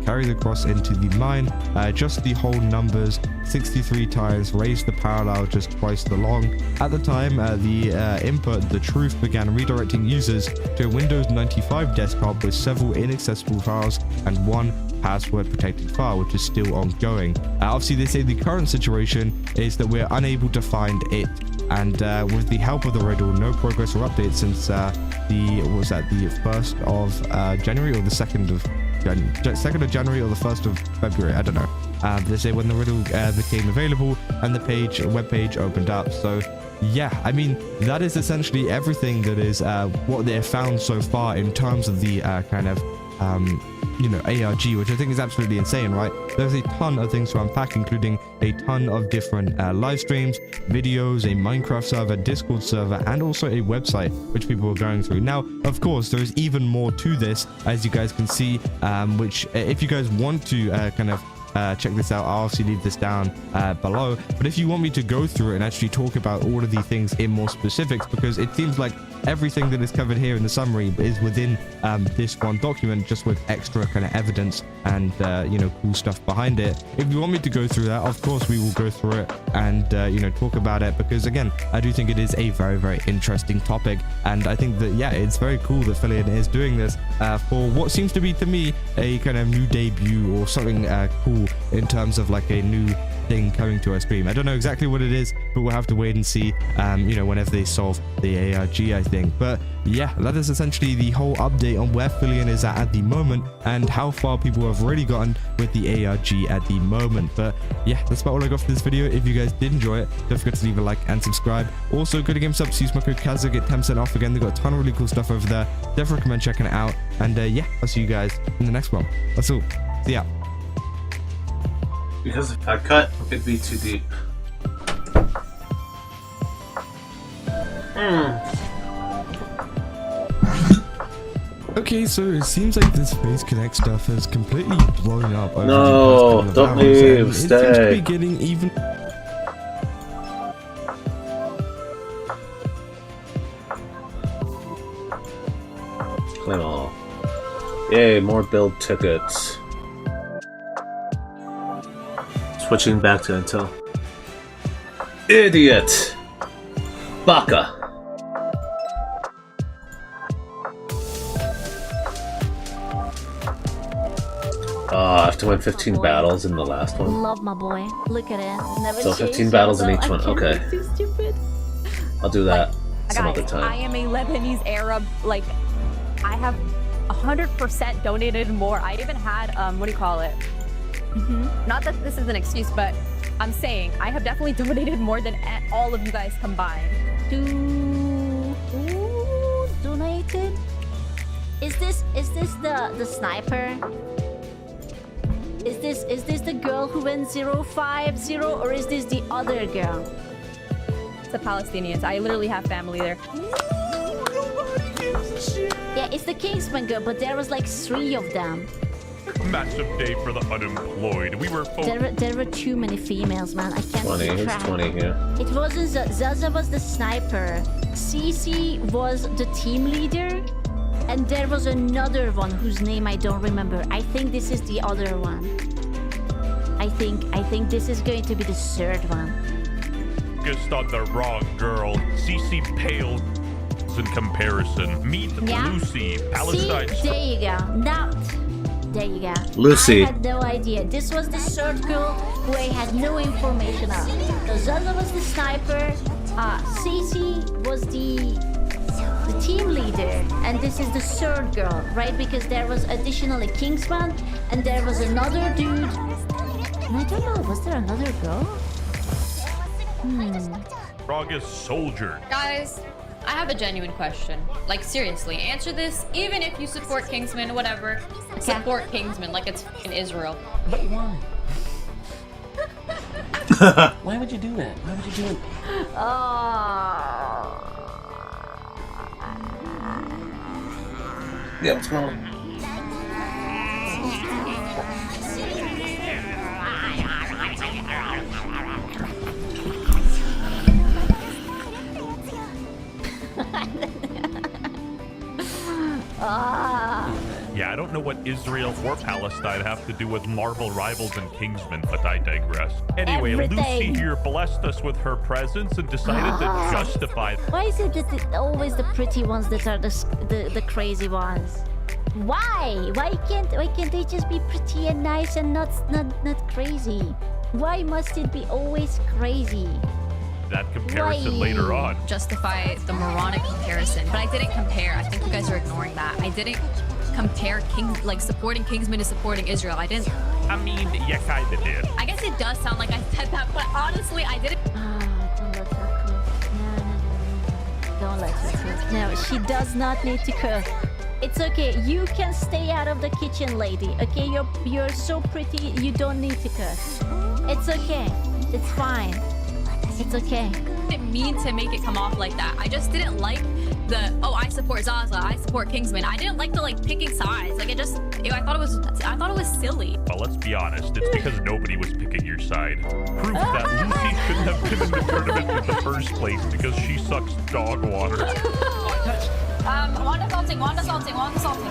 carry the cross into the mine. Just the whole numbers 63 times, raise the parallel just twice the long." At the time, the input, the truth, began redirecting users to a Windows 95 desktop with several inaccessible files and one password protected file, which is still ongoing. Obviously, they say the current situation is that we're unable to find it, and with the help of the riddle, no progress or updates since the 1st of January or the 2nd of January or the 1st of February, I don't know. They say when the riddle became available and the web page opened up. So yeah, I mean, that is essentially everything that is what they have found so far in terms of the kind of ARG, which I think is absolutely insane, right? There's a ton of things to unpack, including a ton of different live streams, videos, a Minecraft server, Discord server, and also a website which people are going through. Now, of course, there's even more to this, as you guys can see, which if you guys want to check this out, I'll obviously leave this down below. But if you want me to go through it and actually talk about all of the things in more specifics, because it seems like everything that is covered here in the summary is within this one document, just with extra kind of evidence and cool stuff behind it. If you want me to go through that, of course we will go through it and talk about it, because again, I do think it is a very, very interesting topic, and I think that it's very cool that Fillion is doing this for what seems to be, to me, a kind of new debut or something cool in terms of like a new thing coming to our stream. I don't know exactly what it is, but we'll have to wait and see whenever they solve the ARG, I think. But yeah, that is essentially the whole update on where Fillion is at the moment and how far people have really gotten with the ARG at the moment. But yeah, that's about all I got for this video. If you guys did enjoy it, don't forget to leave a like and subscribe. Also, go to GameStop, use my code Kazza, get 10% off. Again, they've got a ton of really cool stuff over there. Definitely recommend checking it out. And yeah, I'll see you guys in the next one. That's all. See ya.
Because if I cut, it'd be too deep.
Okay, so it seems like this Face Connect stuff has completely blown up over
no,
the past
don't leave, stay.
It seems to be getting even...
Claim all. Yay, more build tickets. Switching back to Intel. Idiot! Baka! I have to win 15 battles in the last one.
Love my boy. Look at it. Never
so 15 battles in each one. Okay.
Too stupid.
I'll do that some other time.
I am a Lebanese Arab. Like, I have 100% donated more. I even had what do you call it? Not that this is an excuse, but I'm saying I have definitely donated more than all of you guys combined.
Donated? Is this the sniper? Is this the girl who went 050, or is this the other girl?
the Palestinians. I literally have family there. Yeah, it's the Kingsman girl, but there was like 3 of them.
Massive day for the unemployed. We were
there were too many females, man. I can't
20,
keep
who's
track.
20 here?
It wasn't Zaza was the sniper. Cece was the team leader. And there was another one whose name I don't remember. I think this is the other one. I think this is going to be the 3rd one.
Focused on the wrong girl. CC pale in comparison. Meet Lucy, Palestine.
See, there you go. Now, there you go.
Lucy.
I had no idea. This was the 3rd girl who I had no information on. So Zaza was the sniper. Cece was the team leader, and this is the 3rd girl, right? Because there was additionally Kingsman, and there was another dude. And I don't know, was there another girl?
Strongest soldier.
Guys, I have a genuine question. Like, seriously, answer this. Even if you support Kingsman, whatever, support Kingsman like it's in Israel.
But why? Why would you do that? Why would you do it?
Yeah, what's wrong?
Yeah, I don't know what Israel or Palestine have to do with Marvel Rivals and Kingsman, but I digress. Anyway,
Everything.
Lucy here blessed us with her presence and decided to justify.
Why is it that always the pretty ones that are the crazy ones? Why? Why can't they just be pretty and nice and not crazy? Why must it be always crazy?
That comparison later on.
Justify the moronic comparison, but I didn't compare. I think you guys are ignoring that. I didn't compare supporting Kingsman to supporting Israel. I didn't.
I mean, you kinda did.
I guess it does sound like I said that, but honestly, I didn't.
Don't let her cook. No. Don't let her cook. No, she does not need to cook. It's okay. You can stay out of the kitchen, lady. Okay, you're so pretty. You don't need to cook. It's okay. It's fine. It's okay.
I didn't mean to make it come off like that. I just didn't like the, oh, I support Zaza, I support Kingsman. I didn't like the picking sides. I thought it was silly.
Well, let's be honest. It's because nobody was picking your side. Proof that Lucy shouldn't have been in the tournament in the first place because she sucks dog water.
Wanda salting.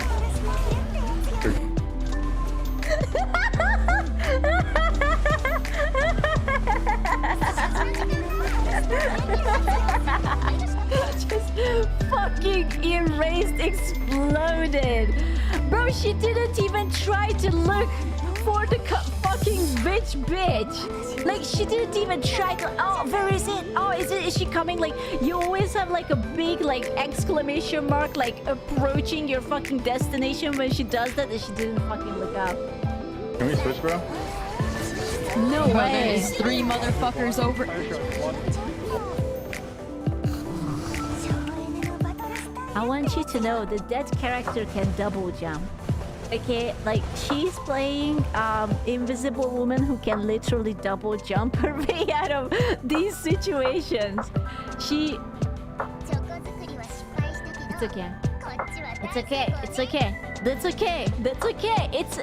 Just fucking erased, exploded. Bro, she didn't even try to look for the fucking bitch. Like, she didn't even try to, oh, where is it? Oh, is she coming? Like, you always have like a big exclamation mark, approaching your fucking destination when she does that, and she didn't fucking look up.
Can we switch, bro?
No way.
There's 3 motherfuckers over.
I want you to know that character can double jump. Okay, she's playing invisible woman who can literally double jump her way out of these situations. It's okay. It's okay. It's okay. That's okay. That's okay. It's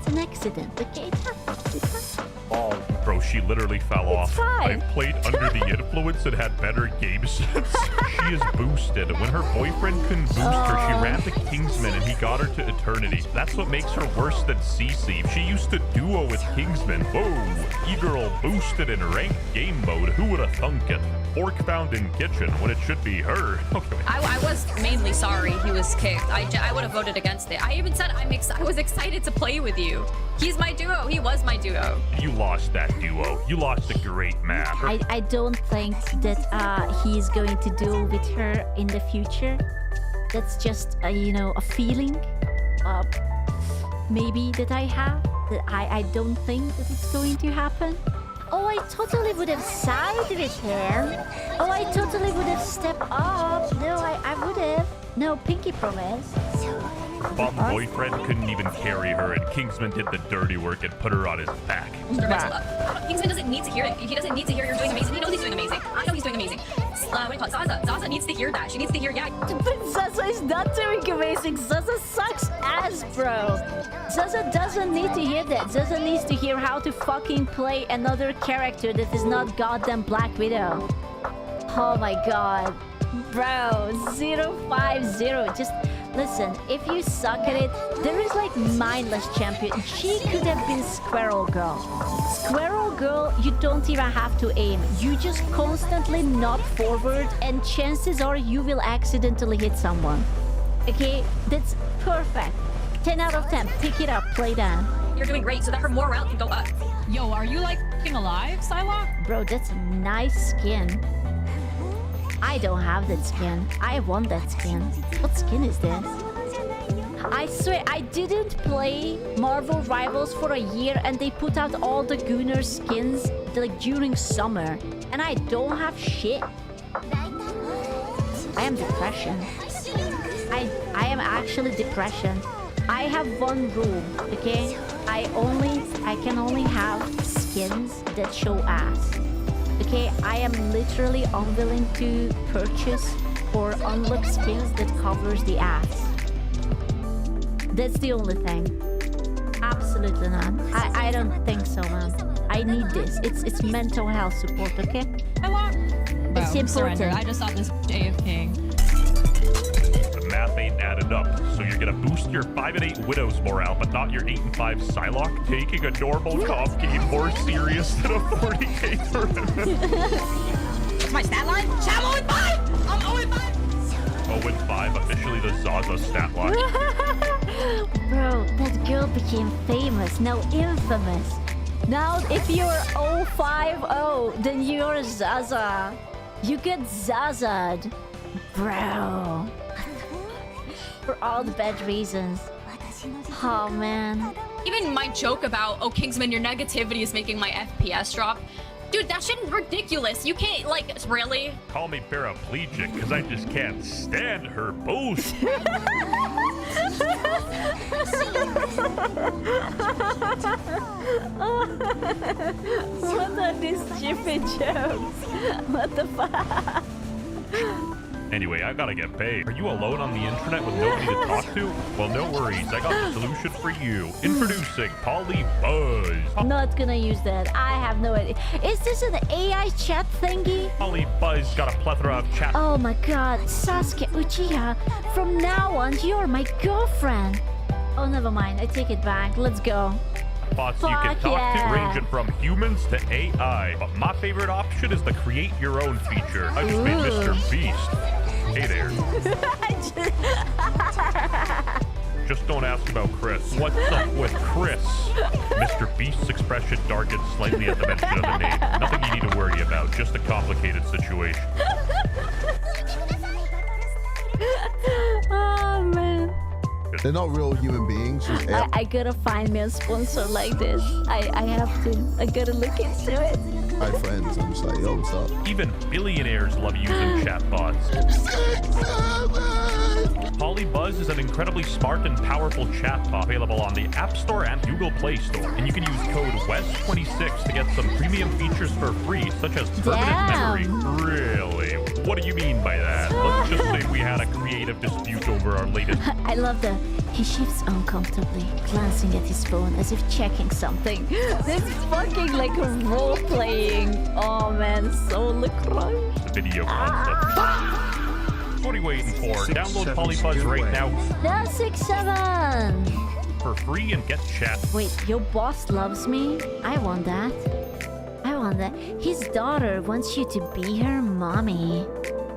an accident. Okay, it happens.
Oh, bro, she literally fell off. I played under the influence and had better game sense. She is boosted. When her boyfriend couldn't boost her, she ran to Kingsman and he got her to eternity. That's what makes her worse than Cece. She used to duo with Kingsman. Whoa, E-girl boosted in ranked game mode. Who would have thunk it? Fork found in kitchen when it should be her. Okay.
I was mainly sorry he was kicked. I would have voted against it. I even said I was excited to play with you. He's my duo. He was my duo.
You lost that duo. You lost a great match.
I don't think that he's going to duel with her in the future. That's just a feeling maybe that I have, that I don't think that it's going to happen. Oh, I totally would have sided with him. Oh, I totally would have stepped up. No, I would have. No, pinky promise.
Bum boyfriend couldn't even carry her, and Kingsman did the dirty work and put her on his back.
Kingsman doesn't need to hear it. He doesn't need to hear you're doing amazing. He knows he's doing amazing. I know he's doing amazing. What do you call it? Zaza needs to hear that. She needs to hear, yeah.
But Zaza is not doing amazing. Zaza sucks ass, bro. Zaza doesn't need to hear that. Zaza needs to hear how to fucking play another character that is not goddamn Black Widow. Oh my god. Bro, 050. Just listen, if you suck at it, there is like mindless champion. She could have been Squirrel Girl. Squirrel Girl, you don't even have to aim. You just constantly nod forward and chances are you will accidentally hit someone. Okay, that's perfect. 10 out of 10. Pick it up, play that.
You're doing great, so that her morale can go up.
Yo, are you like f***ing alive, Psylocke?
Bro, that's a nice skin. I don't have that skin. I want that skin. What skin is this? I swear, I didn't play Marvel Rivals for a year and they put out all the Gunner skins like during summer. And I don't have shit. I am depression. I am actually depression. I have one rule, okay? I can only have skins that show ass. Okay, I am literally unwilling to purchase or unlock skins that covers the ass. That's the only thing. Absolutely not. I don't think so, man. I need this. It's mental health support, okay? It's important.
I just thought this AFK.
The math ain't added up, so you're gonna boost your 5 and 8 Widow's morale, but not your 8 and 5 Psylocke, taking a normal comp game more serious than a 40k tournament.
What's my stat line? I'm 0-5! I'm 0-5!
0-5, officially the Zaza stat line.
Bro, that girl became famous, now infamous. Now if you're 050, then you're Zaza. You get Zaza'd. Bro. For all the bad reasons. Oh man.
Even my joke about, oh Kingsman, your negativity is making my FPS drop. Dude, that shit is ridiculous. You can't, like, really?
Call me paraplegic, because I just can't stand her boost.
What are these stupid jokes? What the fuck?
Anyway, I gotta get paid. Are you alone on the internet with nobody to talk to? Well, no worries. I got the solution for you. Introducing Polly Buzz.
I'm not gonna use that. I have no idea. Is this an AI chat thingy?
Polly Buzz got a plethora of chat.
Oh my god, Sasuke Uchiha. From now on, you're my girlfriend. Oh, never mind. I take it back. Let's go.
Bots you can talk to, ranging from humans to AI. But my favorite option is the create your own feature. I just made Mr. Beast. Hey there. Just don't ask about Chris. What's up with Chris? Mr. Beast's expression darkened slightly at the mention of the name. Nothing you need to worry about, just a complicated situation.
Oh man.
They're not real human beings.
I gotta find me a sponsor like this. I have to. I gotta look into it.
My friends, I'm just like, yo, what's up?
Even billionaires love using chatbots. Polly Buzz is an incredibly smart and powerful chatbot available on the App Store and Google Play Store. And you can use code WEST26 to get some premium features for free, such as permanent memory. Really? What do you mean by that? Let's just say we had a creative dispute over our latest...
I love the... He shifts uncomfortably, glancing at his phone as if checking something. This is fucking like role-playing. Oh man, so LaCroix.
The video concept. What are you waiting for? Download Polybuzz right now.
967.
For free and get chat.
Wait, your boss loves me? I want that. I want that. His daughter wants you to be her mommy.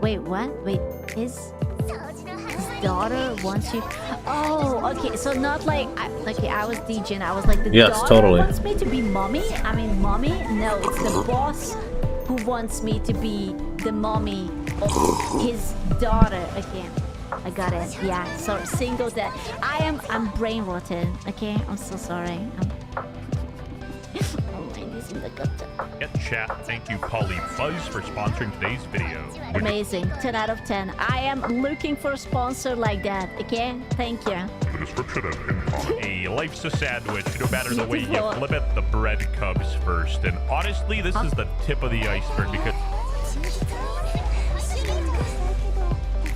Wait, what? Wait, his daughter wants you... Oh, okay, so not like... I was DJing. I was like, the daughter wants me to be mommy? I mean, mommy? No, it's the boss who wants me to be the mommy of his daughter. Okay, I got it. Yeah, so single dad. I'm brain rotted. Okay, I'm so sorry.
Get chat. Thank you, Polybuzz, for sponsoring today's video.
Amazing. 10 out of 10. I am looking for a sponsor like that. Okay, thank you.
description and pin comment. Hey, life's a sandwich. No matter the way you flip it, the bread comes first. And honestly, this is the tip of the iceberg because...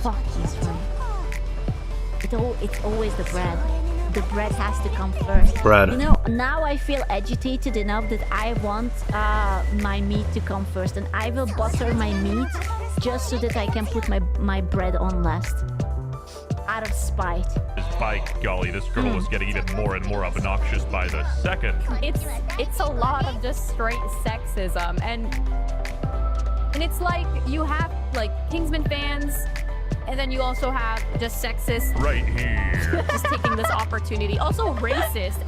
Fuck, he's right. It's always the bread. The bread has to come first.
Bread.
You know, now I feel agitated enough that I want my meat to come first, and I will butter my meat just so that I can put my bread on last. Out of spite.
By golly, this girl was getting even more and more obnoxious by the second.
It's a lot of just straight sexism, and it's like you have like Kingsman fans, and then you also have just sexist.
Right here.
Just taking this opportunity. Also racist.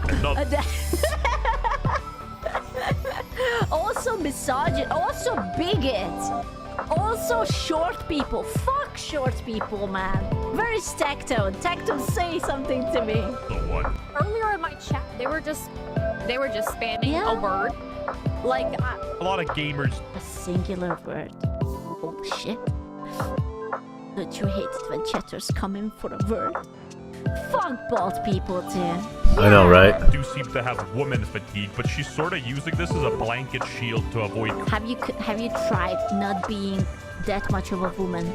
Also misogynist. Also bigot. Also short people. Fuck short people, man. Very Tectone. Tectone, say something to me.
The what?
Earlier in my chat, they were just spamming a word. Like
a lot of gamers.
A singular word. Oh shit. Don't you hate it when chatters come in for a word? Fuck bald people, too.
I know, right?
Do seem to have woman fatigue, but she's sort of using this as a blanket shield to avoid.
Have you tried not being that much of a woman?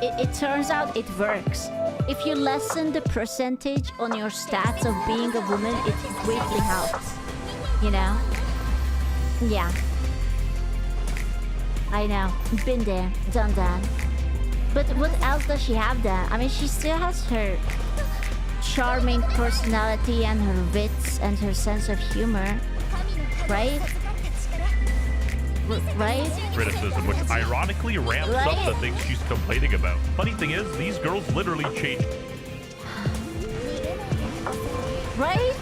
It turns out it works. If you lessen the percentage on your stats of being a woman, it greatly helps. You know? Yeah. I know. Been there, done that. But what else does she have then? I mean, she still has her charming personality and her wits and her sense of humor, right? Right?
Criticism, which ironically ramps up the things she's complaining about. Funny thing is, these girls literally changed.
Right?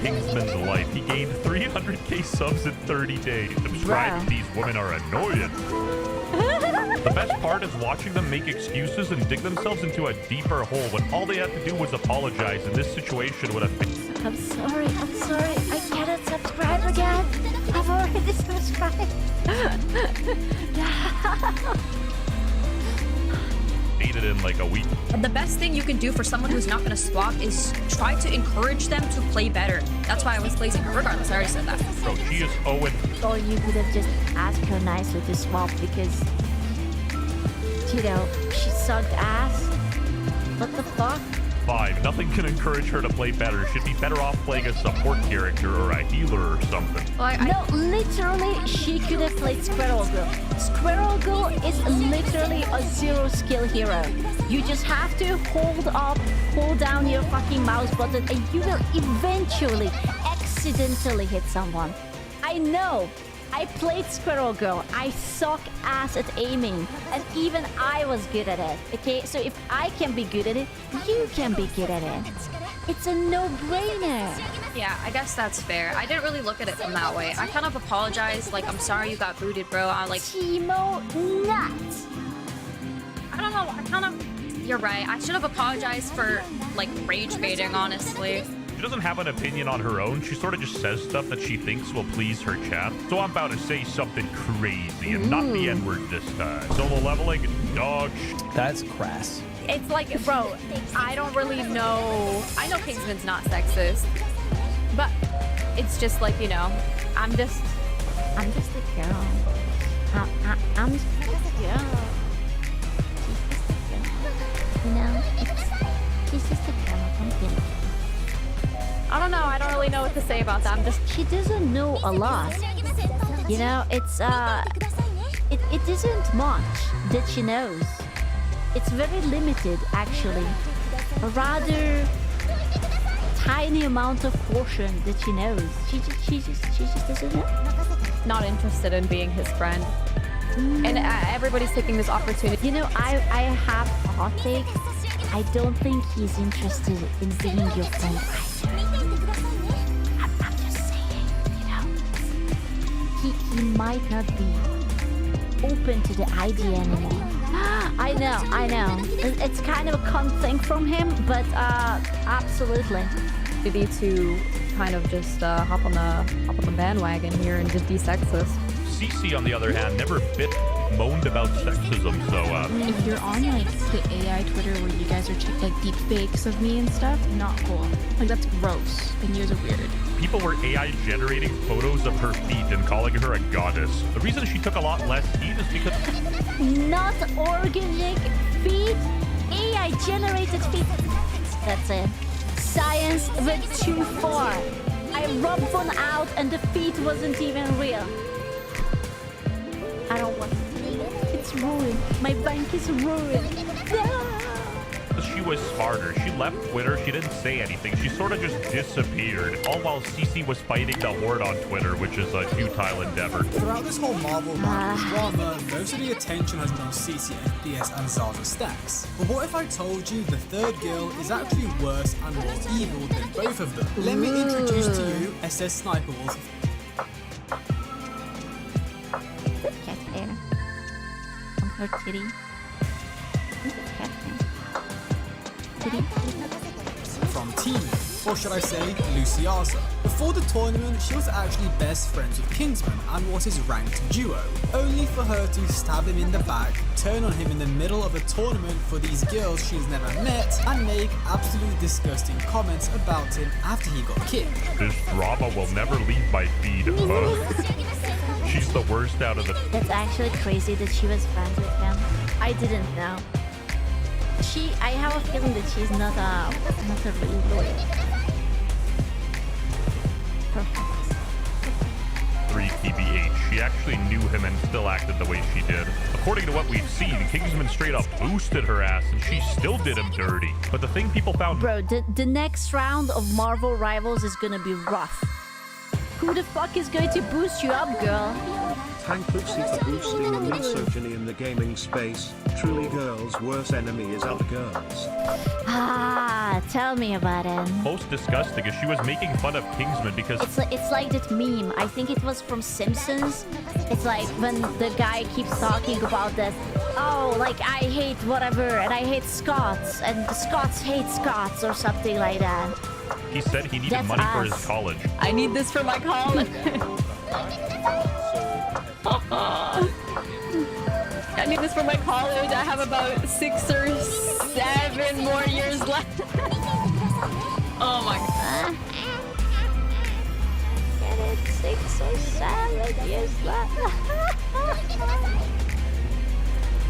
Kingsman's life. He gained 300k subs in 30 days. Subscribe. These women are annoying. The best part is watching them make excuses and dig themselves into a deeper hole when all they had to do was apologize, and this situation would have been...
I'm sorry. I cannot subscribe again. I've already subscribed.
Dated in like a week.
The best thing you can do for someone who's not going to swap is try to encourage them to play better. That's why I was placing her. Regardless, I already said that.
Bro, she is Owen.
Or you could have just asked her nicer to swap because, you know, she sucked ass. What the fuck?
5. Nothing can encourage her to play better. She'd be better off playing a support character or a healer or something.
Well, no, literally, she could have played Squirrel Girl. Squirrel Girl is literally a zero skill hero. You just have to hold down your fucking mouse button, and you will eventually accidentally hit someone. I know. I played Squirrel Girl. I suck ass at aiming, and even I was good at it. Okay, so if I can be good at it, you can be good at it. It's a no-brainer.
Yeah, I guess that's fair. I didn't really look at it from that way. I kind of apologized, like, I'm sorry you got booted, bro. I like...
Timo nuts.
I don't know, I kind of... You're right. I should have apologized for, like, rage baiting, honestly.
She doesn't have an opinion on her own. She sort of just says stuff that she thinks will please her chat. So I'm about to say something crazy and not the N-word this time. Solo leveling, dog shit.
That's crass.
It's like, bro, I don't really know. I know Kingsman's not sexist, but it's just like, you know, I'm just a girl. I'm just a girl.
You know, she's just a girl.
I don't know. I don't really know what to say about that.
She doesn't know a lot. You know, it isn't much that she knows. It's very limited, actually. A rather tiny amount of portion that she knows. She just doesn't know.
Not interested in being his friend. And everybody's taking this opportunity.
You know, I have a hot take. I don't think he's interested in being your friend either. I'm just saying, you know. He might not be open to the idea anymore. I know. It's kind of a cunt thing from him, but absolutely.
To kind of just hop on the bandwagon here and just be sexist.
Cece, on the other hand, never moaned about sexism, so
If you're on like the AI Twitter where you guys are like deep fakes of me and stuff, not cool. Like that's gross and you guys are weird.
people were AI generating photos of her feet and calling her a goddess. The reason she took a lot less heat is because...
Not organic feet, AI generated feet. That's it. Science went too far. I rubbed one out and the feet wasn't even real. I don't want it. It's ruined. My bank is ruined.
she was smarter. She left Twitter. She didn't say anything. She sort of just disappeared. All while Cece was fighting the Horde on Twitter, which is a futile endeavor.
Throughout this whole Marvel drama, most of the attention has been on CC, FPS, and Zaza stacks. But what if I told you the third girl is actually worse and more evil than both of them? Let me introduce to you SS Sniper Wolf.
Cat hair on her titty. Cat hair. Titty.
From Team, or should I say, Luciasa. Before the tournament, she was actually best friends with Kingsman and was his ranked duo, only for her to stab him in the back, turn on him in the middle of a tournament for these girls she's never met, and make absolutely disgusting comments about him after he got kicked.
This drama will never leave my feed. She's the worst out of the...
That's actually crazy that she was friends with him. I didn't know. I have a feeling that she's not a really loyal. Perhaps.
3 TBH. She actually knew him and still acted the way she did. According to what we've seen, Kingsman straight up boosted her ass and she still did him dirty. But the thing people found...
Bro, the next round of Marvel Rivals is gonna be rough. Who the fuck is going to boost you up, girl?
Thank Lucy for boosting the misogyny in the gaming space. Truly, girls' worst enemy is other girls.
Ah, tell me about it.
Most disgusting is she was making fun of Kingsman because...
It's like that meme. I think it was from Simpsons. It's like when the guy keeps talking about that. Oh, like I hate whatever and I hate Scots and the Scots hate Scots or something like that.
He said he needed money for his college.
I need this for my college. I need this for my college. I have about 6 or 7 more years left. Oh my god.
Get it? 6 or 7 years left.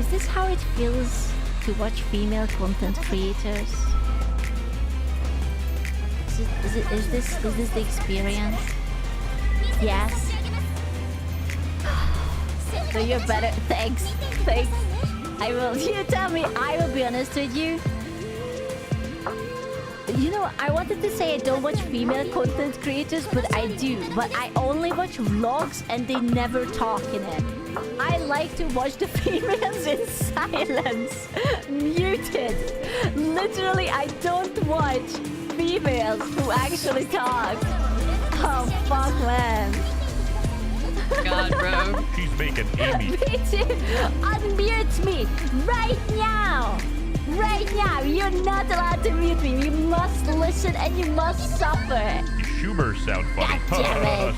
Is this how it feels to watch female content creators? Is this the experience? Yes. So you're better. Thanks. I will. You tell me. I will be honest with you. You know, I wanted to say I don't watch female content creators, but I do. But I only watch vlogs and they never talk in it. I like to watch the females in silence. Muted. Literally, I don't watch females who actually talk. Oh, fuck, man.
God, bro.
She's making Amy.
Me too. Unmute me right now. Right now. You're not allowed to mute me. You must listen and you must suffer.
Schumer sound funny.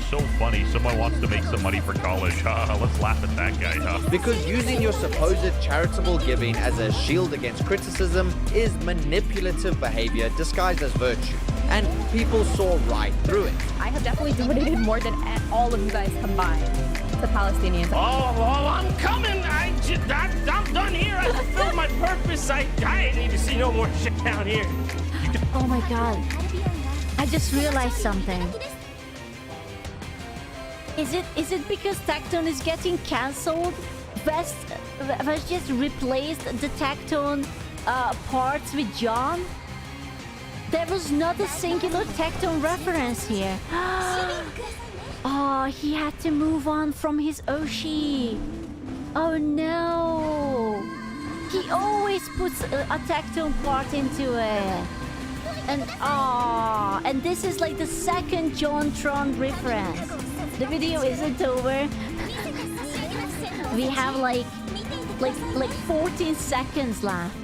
So funny. Someone wants to make some money for college. Let's laugh at that guy.
Because using your supposed charitable giving as a shield against criticism is manipulative behavior disguised as virtue. And people saw right through it.
I have definitely donated more than all of you guys combined. The Palestinians.
Oh, I'm coming. I'm done here. I fulfilled my purpose. I need to see no more shit down here.
Oh my god. I just realized something. Is it because Tactone is getting cancelled? Vest just replaced the Tactone parts with John? There was not a singular Tactone reference here. Oh, he had to move on from his Oshi. Oh no. He always puts a Tactone part into it. And this is like the second JonTron reference. The video isn't over. We have like 14 seconds left.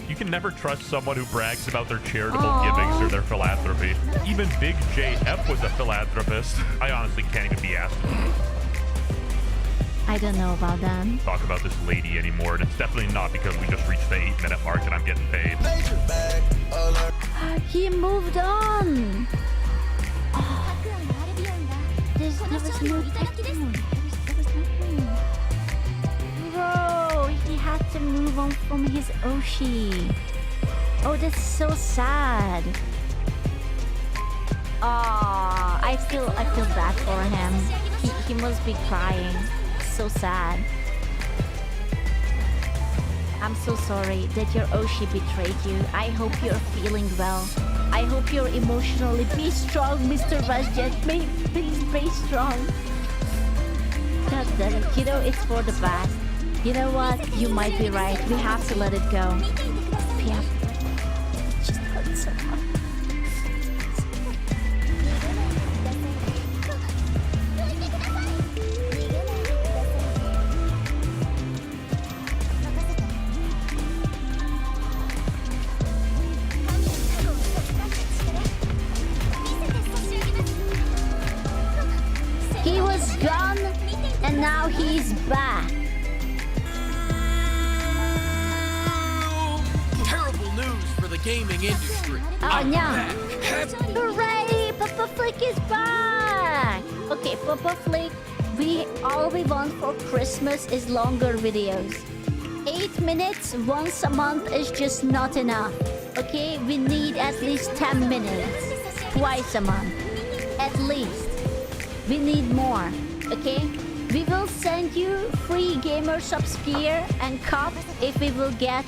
You can never trust someone who brags about their charitable givings or their philanthropy. Even Big JF was a philanthropist. I honestly can't even be asked.
don't know about that.
Talk about this lady anymore, and it's definitely not because we just reached the 8-minute mark and I'm getting paid.
He moved on. There was no techno. There was nothing. Bro, he had to move on from his Oshi. Oh, that's so sad. Ah, I feel bad for him. He must be crying. So sad. I'm so sorry that your Oshi betrayed you. I hope you're feeling well. I hope you're emotionally. Be strong, Mr. Vasjet. Please be strong. God damn it. You know, it's for the best. You know what? You might be right. We have to let it go. We have to let it go. It just hurts so much. He was gone, and now he's back.
Terrible news for the gaming industry.
Oh no! Hooray! Papa Flick is back! Okay, Papa Flick, all we want for Christmas is longer videos. 8 minutes once a month is just not enough. Okay, we need at least 10 minutes. Twice a month. At least. We need more, okay? We will send you free gamer subs gear and cup if we will get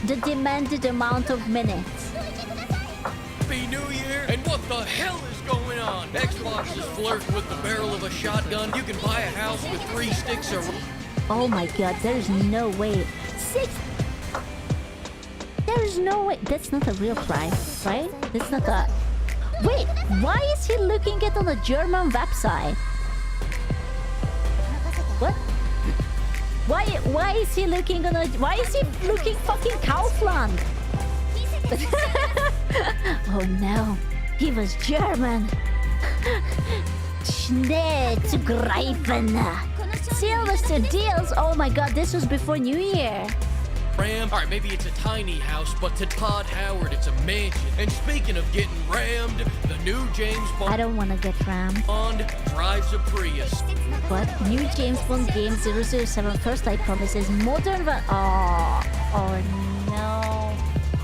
the demanded amount of minutes.
Happy New Year! And what the hell is going on? Xbox is flirting with the barrel of a shotgun. You can buy a house with 3 sticks of...
Oh my god, there's no way. 6... There's no way. That's not a real price, right? That's not a... Wait, why is he looking at on a German website? What? Why is he looking on a... Why is he looking fucking Kaufland? Oh no, he was German. Schnell zu greifen. Sylvester deals. Oh my god, this was before New Year.
Ram. Alright, maybe it's a tiny house, but to Todd Howard, it's a mansion. And speaking of getting rammed, the new James Bond...
I don't want to get rammed.
Bond drives a Prius.
What? New James Bond game 007 First Light promises modern... Oh no.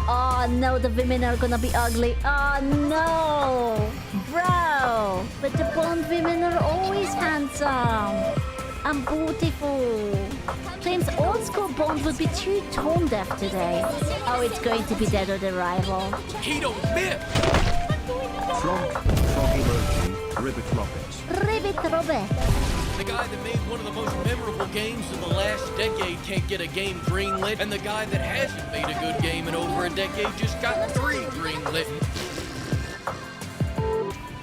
Oh no, the women are gonna be ugly. Oh no. Bro. But the Bond women are always handsome. I'm beautiful. Claims old school Bond would be too tone deaf today. Oh, it's going to be Dead or the Rival.
He don't miss.
Frog emoji, Ribbit Rocket.
Ribbit Robert.
The guy that made one of the most memorable games of the last decade can't get a game greenlit, and the guy that hasn't made a good game in over a decade just got 3 greenlit.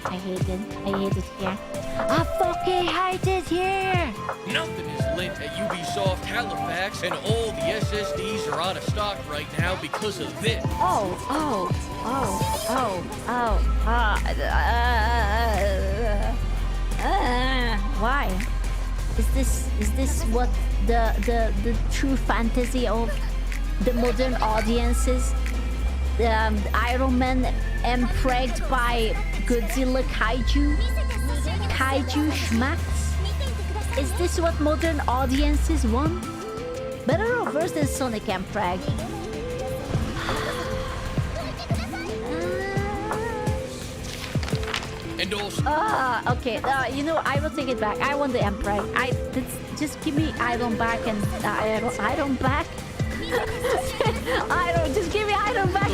I hate it here. I fucking hate it here!
Nothing is lit at Ubisoft Halifax, and all the SSDs are out of stock right now because of this.
Why? Is this what the true fantasy of the modern audiences? Iron Man impregned by Godzilla Kaiju schmacks? Is this what modern audiences want? Better or worse than Sonic Impreg?
And also...
Okay. You know, I will take it back. I want the Impreg. Just give me Iron back and Iron back. Just give me Iron back.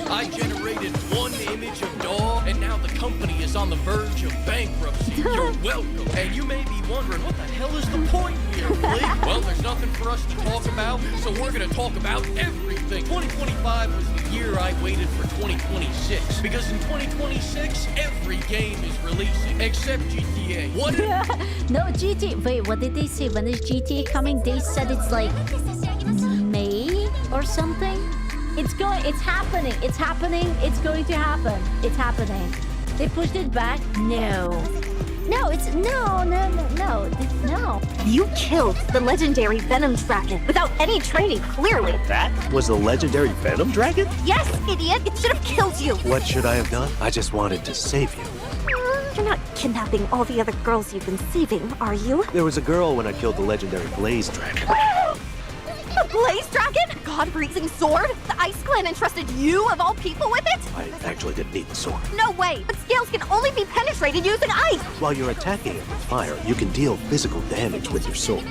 I generated 1 image of dog, and now the company is on the verge of bankruptcy. You're welcome. And you may be wondering, what the hell is the point here, Blake? Well, there's nothing for us to talk about, so we're gonna talk about everything. 2025 was the year I waited for 2026, because in 2026, every game is releasing, except GTA. What?
No, GTA. Wait, what did they say? When is GTA coming? They said it's like May or something. It's happening. It's happening. It's going to happen. It's happening. They pushed it back. No. No.
You killed the legendary Venom Dragon without any training, clearly.
That was the legendary Venom Dragon?
Yes, idiot! It should have killed you!
What should I have done? I just wanted to save you.
You're not kidnapping all the other girls you've been saving, are you?
There was a girl when I killed the legendary Blaze Dragon.
The Blaze Dragon? God-breathing sword? The Ice Clan entrusted you, of all people, with it?
I actually didn't need the sword.
No way! But scales can only be penetrated using ice!
While you're attacking it with fire, you can deal physical damage with your sword.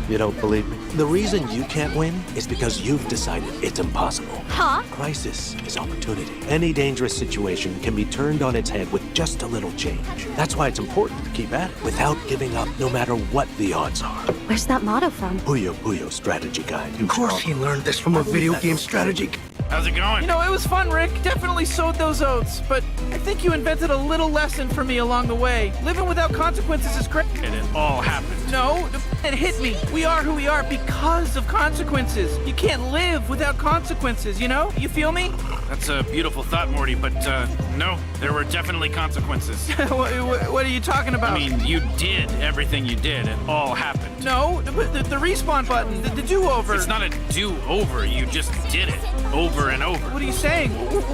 You don't believe me? The reason you can't win is because you've decided it's impossible.
Huh?
Crisis is opportunity. Any dangerous situation can be turned on its head with just a little change. That's why it's important to keep at it without giving up, no matter what the odds are.
Where's that motto from?
Puyo Puyo Strategy Guide. Of course he learned this from a video game strategy.
How's it going?
You know, it was fun, Rick. Definitely sowed those oats, but I think you invented a little lesson for me along the way. Living without consequences is great.
And it all happened.
No, it hit me. We are who we are because of consequences. You can't live without consequences, you know? You feel me?
That's a beautiful thought, Morty, but no, there were definitely consequences.
What are you talking about?
I mean, you did everything you did. It all happened.
No, the respawn button, the do-over.
It's not a do-over. You just did it over and over.
What are you saying?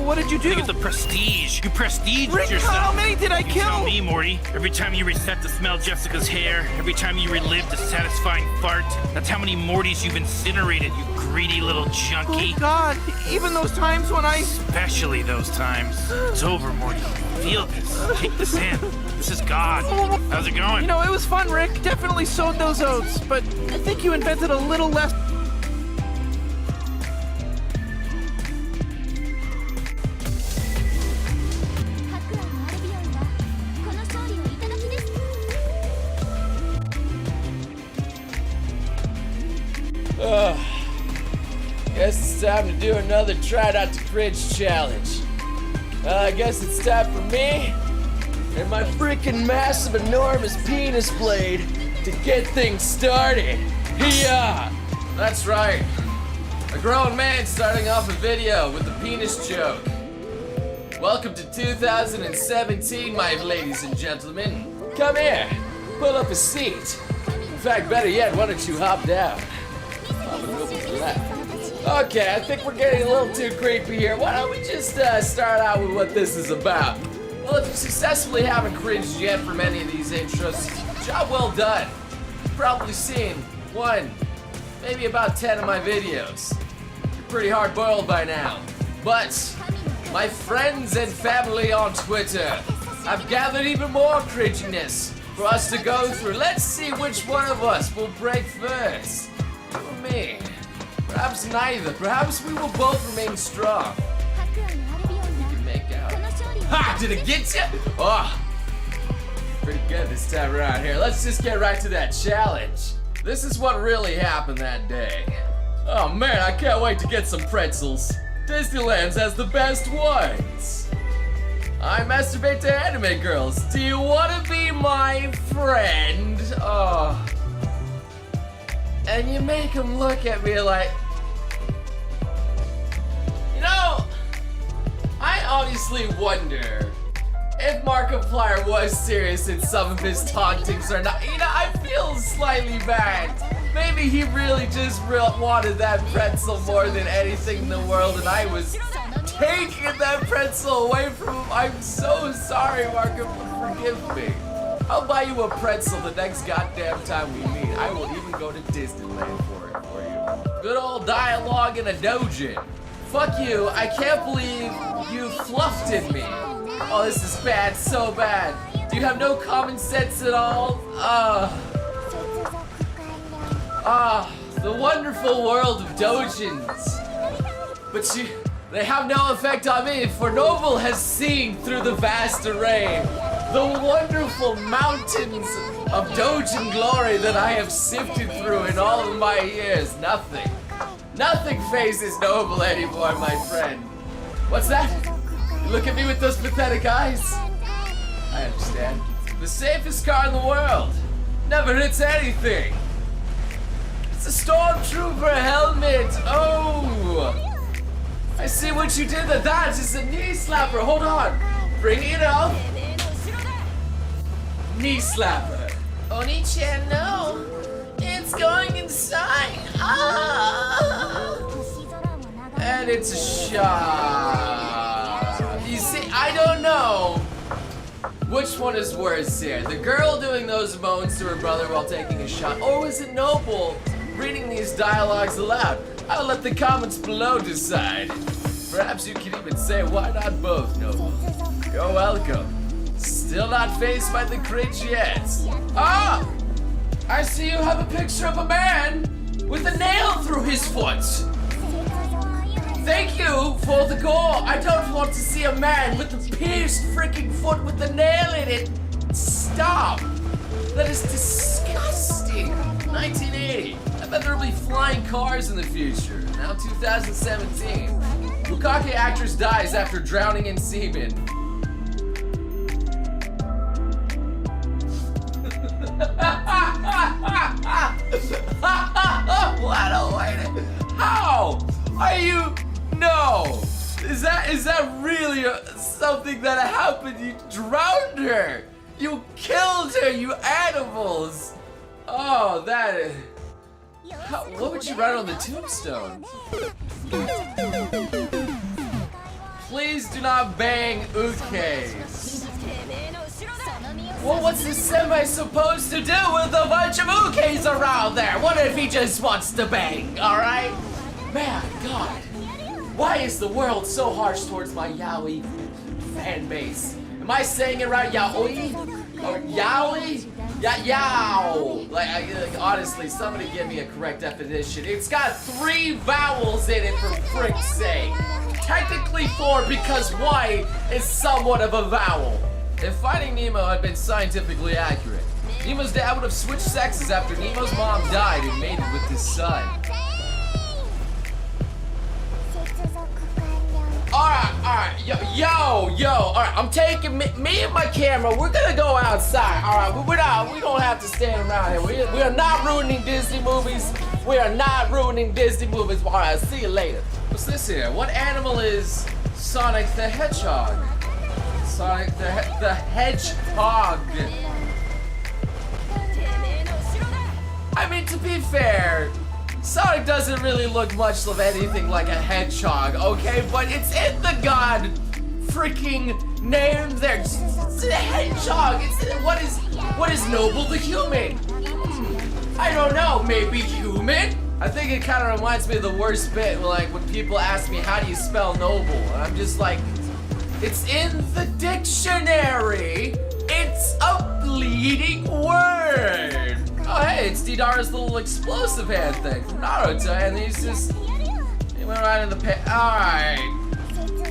What did you do?
Think of the prestige. You prestiged
Rick,
yourself.
how many did I
You
kill?
tell me, Morty. Every time you reset to smell Jessica's hair, every time you relived a satisfying fart, that's how many Mortys you've incinerated, you greedy little junkie.
Oh, God. Even those times when I...
Especially those times. It's over, Morty. Feel this. Take this in. This is God. How's it going?
You know, it was fun, Rick. Definitely sowed those oats, but I think you invented a little less...
Guess it's time to do another try not to cringe challenge. I guess it's time for me and my freaking massive, enormous penis blade to get things started. Yeah, that's right. A grown man starting off a video with a penis joke. Welcome to 2017, my ladies and gentlemen. Come here, pull up a seat. In fact, better yet, why don't you hop down? I'm gonna go to the left. Okay, I think we're getting a little too creepy here. Why don't we just start out with what this is about? Well, if you successfully haven't cringed yet from any of these intros, job well done. You've probably seen 1, maybe about 10 of my videos. You're pretty hard-boiled by now. But my friends and family on Twitter, I've gathered even more cringiness for us to go through. Let's see which one of us will break first. You or me? Perhaps neither. Perhaps we will both remain strong. We can make out. Ha! Did it get you? Oh, pretty good this time around here. Let's just get right to that challenge. This is what really happened that day. Oh man, I can't wait to get some pretzels. Disneyland's has the best ones. I masturbate to anime girls. Do you want to be my friend? Oh. And you make them look at me like, you know, I honestly wonder if Markiplier was serious in some of his tauntings or not. You know, I feel slightly bad. Maybe he really just wanted that pretzel more than anything in the world, and I was taking that pretzel away from him. I'm so sorry, Markiplier, forgive me. I'll buy you a pretzel the next goddamn time we meet. I will even go to Disneyland for it for you. Good old dialogue in a doujin. Fuck you, I can't believe you fluffed in me. Oh, this is bad, so bad. Do you have no common sense at all? The wonderful world of doujins. But they have no effect on me, for Noble has seen through the vast array the wonderful mountains of doujin glory that I have sifted through in all of my years. Nothing phases Noble anymore, my friend. What's that? You look at me with those pathetic eyes? I understand. The safest car in the world never hits anything. It's a stormtrooper helmet. Oh, I see what you did there. That is a knee slapper. Hold on. Bring it up. Knee slapper. Oni-chan, no! It's going inside! Ah! And it's a shot. You see, I don't know which one is worse here. The girl doing those moans to her brother while taking a shot, or was it Noble reading these dialogues aloud? I'll let the comments below decide. Perhaps you can even say, why not both, Noble? You're welcome. Still not faced by the cringe yet. Ah! I see you have a picture of a man with a nail through his foot. Thank you for the goal. I don't want to see a man with a pierced freaking foot with a nail in it. Stop. That is disgusting. 1980. I bet there'll be flying cars in the future. Now 2017. Bukake actress dies after drowning in semen. What a way to... How are you... No! Is that really something that happened? You drowned her! You killed her, you animals! Oh, that is... What would you write on the tombstone? Please do not bang ukes. Well, what's this semi supposed to do with a bunch of ukes around there? What if he just wants to bang, alright? Man, God. Why is the world so harsh towards my yaoi fan base? Am I saying it right? Yaoi? Or yaoi? Yao. Like, honestly, somebody give me a correct definition. It's got 3 vowels in it, for frick's sake. Technically 4 because Y is somewhat of a vowel. If Finding Nemo had been scientifically accurate, Nemo's dad would have switched sexes after Nemo's mom died and mated with his son. Alright, yo, alright, I'm taking me and my camera, we're gonna go outside, alright, we don't have to stand around here, we are not ruining Disney movies, alright, see you later. What's this here? What animal is Sonic the Hedgehog? Sonic the Hedgehog. I mean, to be fair, Sonic doesn't really look much of anything like a hedgehog, okay? But it's in the god freaking name there. It's a hedgehog. What is Noble the human? I don't know, maybe human? I think it kind of reminds me of the worst bit, like when people ask me, how do you spell Noble? And I'm just like, it's in the dictionary. It's a bleeding word. Oh hey, it's Didara's little explosive hand thing from Naruto, and he went right in the pit.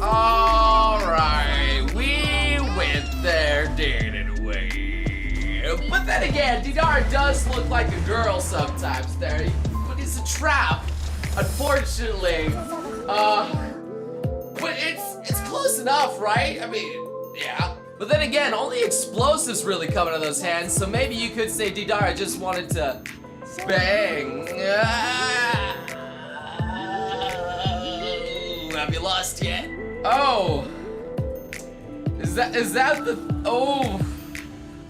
Alright, we went there, didn't we? But then again, Didara does look like a girl sometimes there, but it's a trap, unfortunately. But it's close enough, right? I mean, yeah. But then again, only explosives really come out of those hands, so maybe you could say Didara just wanted to bang. Have you lost yet? Oh. Is that the, oh.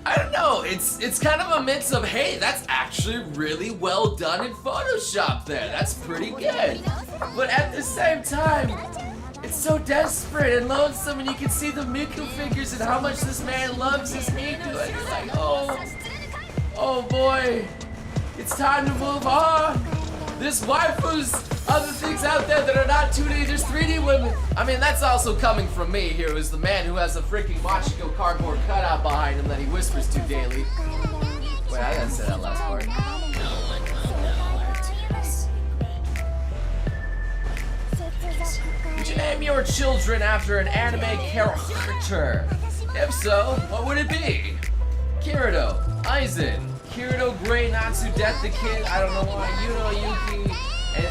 I don't know, it's kind of a mix of, hey, that's actually really well done in Photoshop there. That's pretty good. But at the same time, it's so desperate and lonesome, and you can see the Miku figures and how much this man loves his Miku, and you're like, oh boy, it's time to move on. There's waifus, other things out there that are not 2D, there's 3D women. I mean, that's also coming from me here, who's the man who has a freaking Machiko cardboard cutout behind him that he whispers to daily. Wait, I didn't say that last part. Would you name your children after an anime character? If so, what would it be? Kirito, Aizen, Kirito, Grey, Natsu, Death the Kid, I don't know why, Yuno, Yuki,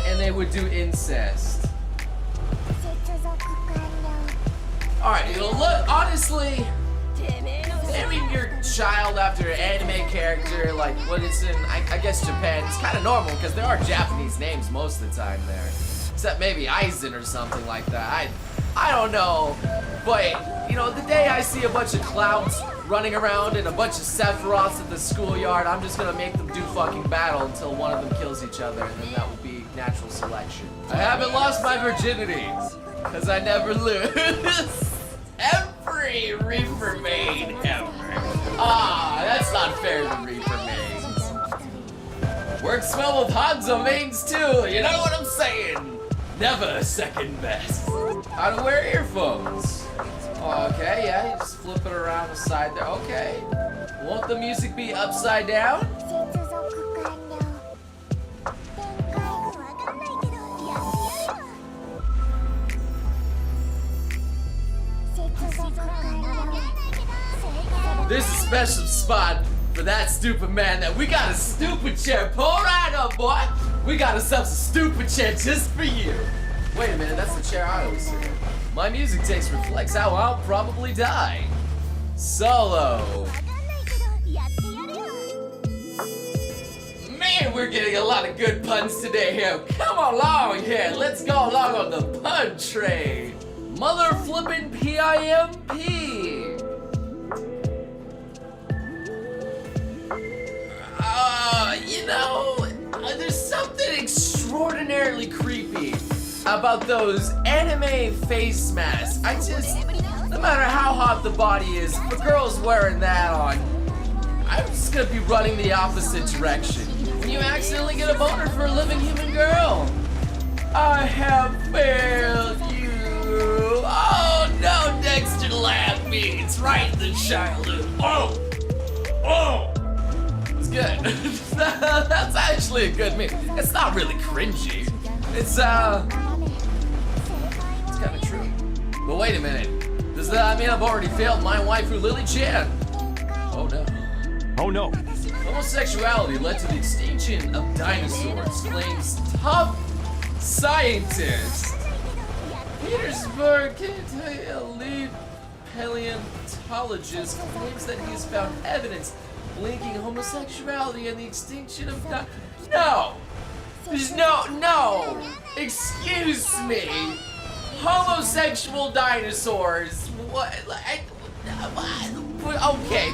and they would do incest. Alright, you know, look, honestly, naming your child after an anime character, like what is in, I guess Japan, it's kind of normal, because there are Japanese names most of the time there. Except maybe Aizen or something like that. I don't know. But, you know, the day I see a bunch of clowns running around in a bunch of Sephiroths at the schoolyard. I'm just gonna make them do fucking battle until one of them kills each other, and then that will be natural selection. I haven't lost my virginity, because I never lose. Every Reaper maid ever. Ah, that's not fair to Reaper maids. Works well with Hanzo mains too, you know what I'm saying? Never second best. How to wear earphones. Okay, yeah, you just flip it around the side there. Okay. Won't the music be upside down? There's a special spot for that stupid man that we got a stupid chair. Pull right up, boy. We got ourselves a stupid chair just for you. Wait a minute, that's the chair I always sit in. My music taste reflects how I'll probably die. Solo. Man, we're getting a lot of good puns today here. Come along here. Let's go along on the pun train. Mother flippin' PIMP. You know, there's something extraordinarily creepy about those anime face masks. No matter how hot the body is, if a girl's wearing that on, I'm just gonna be running the opposite direction. When you accidentally get a boner for a living human girl. I have failed you. Oh no, Dexter laughed me. It's right in the childhood. Oh! It's good. That's actually a good meme. It's not really cringy. It's kind of true. But wait a minute. Does that mean I've already failed my waifu Lily Chan? Oh no.
Oh no.
Homosexuality led to the extinction of dinosaurs, claims top scientist. Petersburg, elite paleontologist claims that he has found evidence linking homosexuality and the extinction of No! There's no! Excuse me! Homosexual dinosaurs! What? Okay,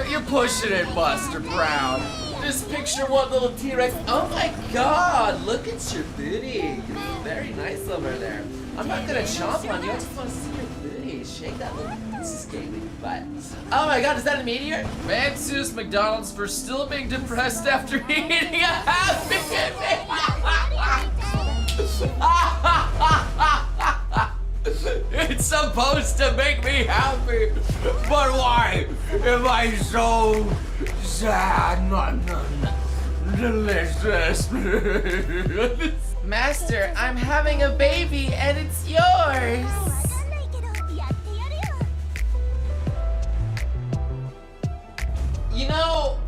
you're pushing it, Buster Brown. Just picture one little T-Rex. Oh my god, look at your booty. It's very nice over there. I'm not gonna chomp on you, I just wanna see your booty. Shake that little scaly butt. Oh my god, is that a meteor? Man sues McDonald's for still being depressed after eating a Happy Meal. It's supposed to make me happy, but why am I so sad? Delicious. Master, I'm having a baby and it's yours. You know,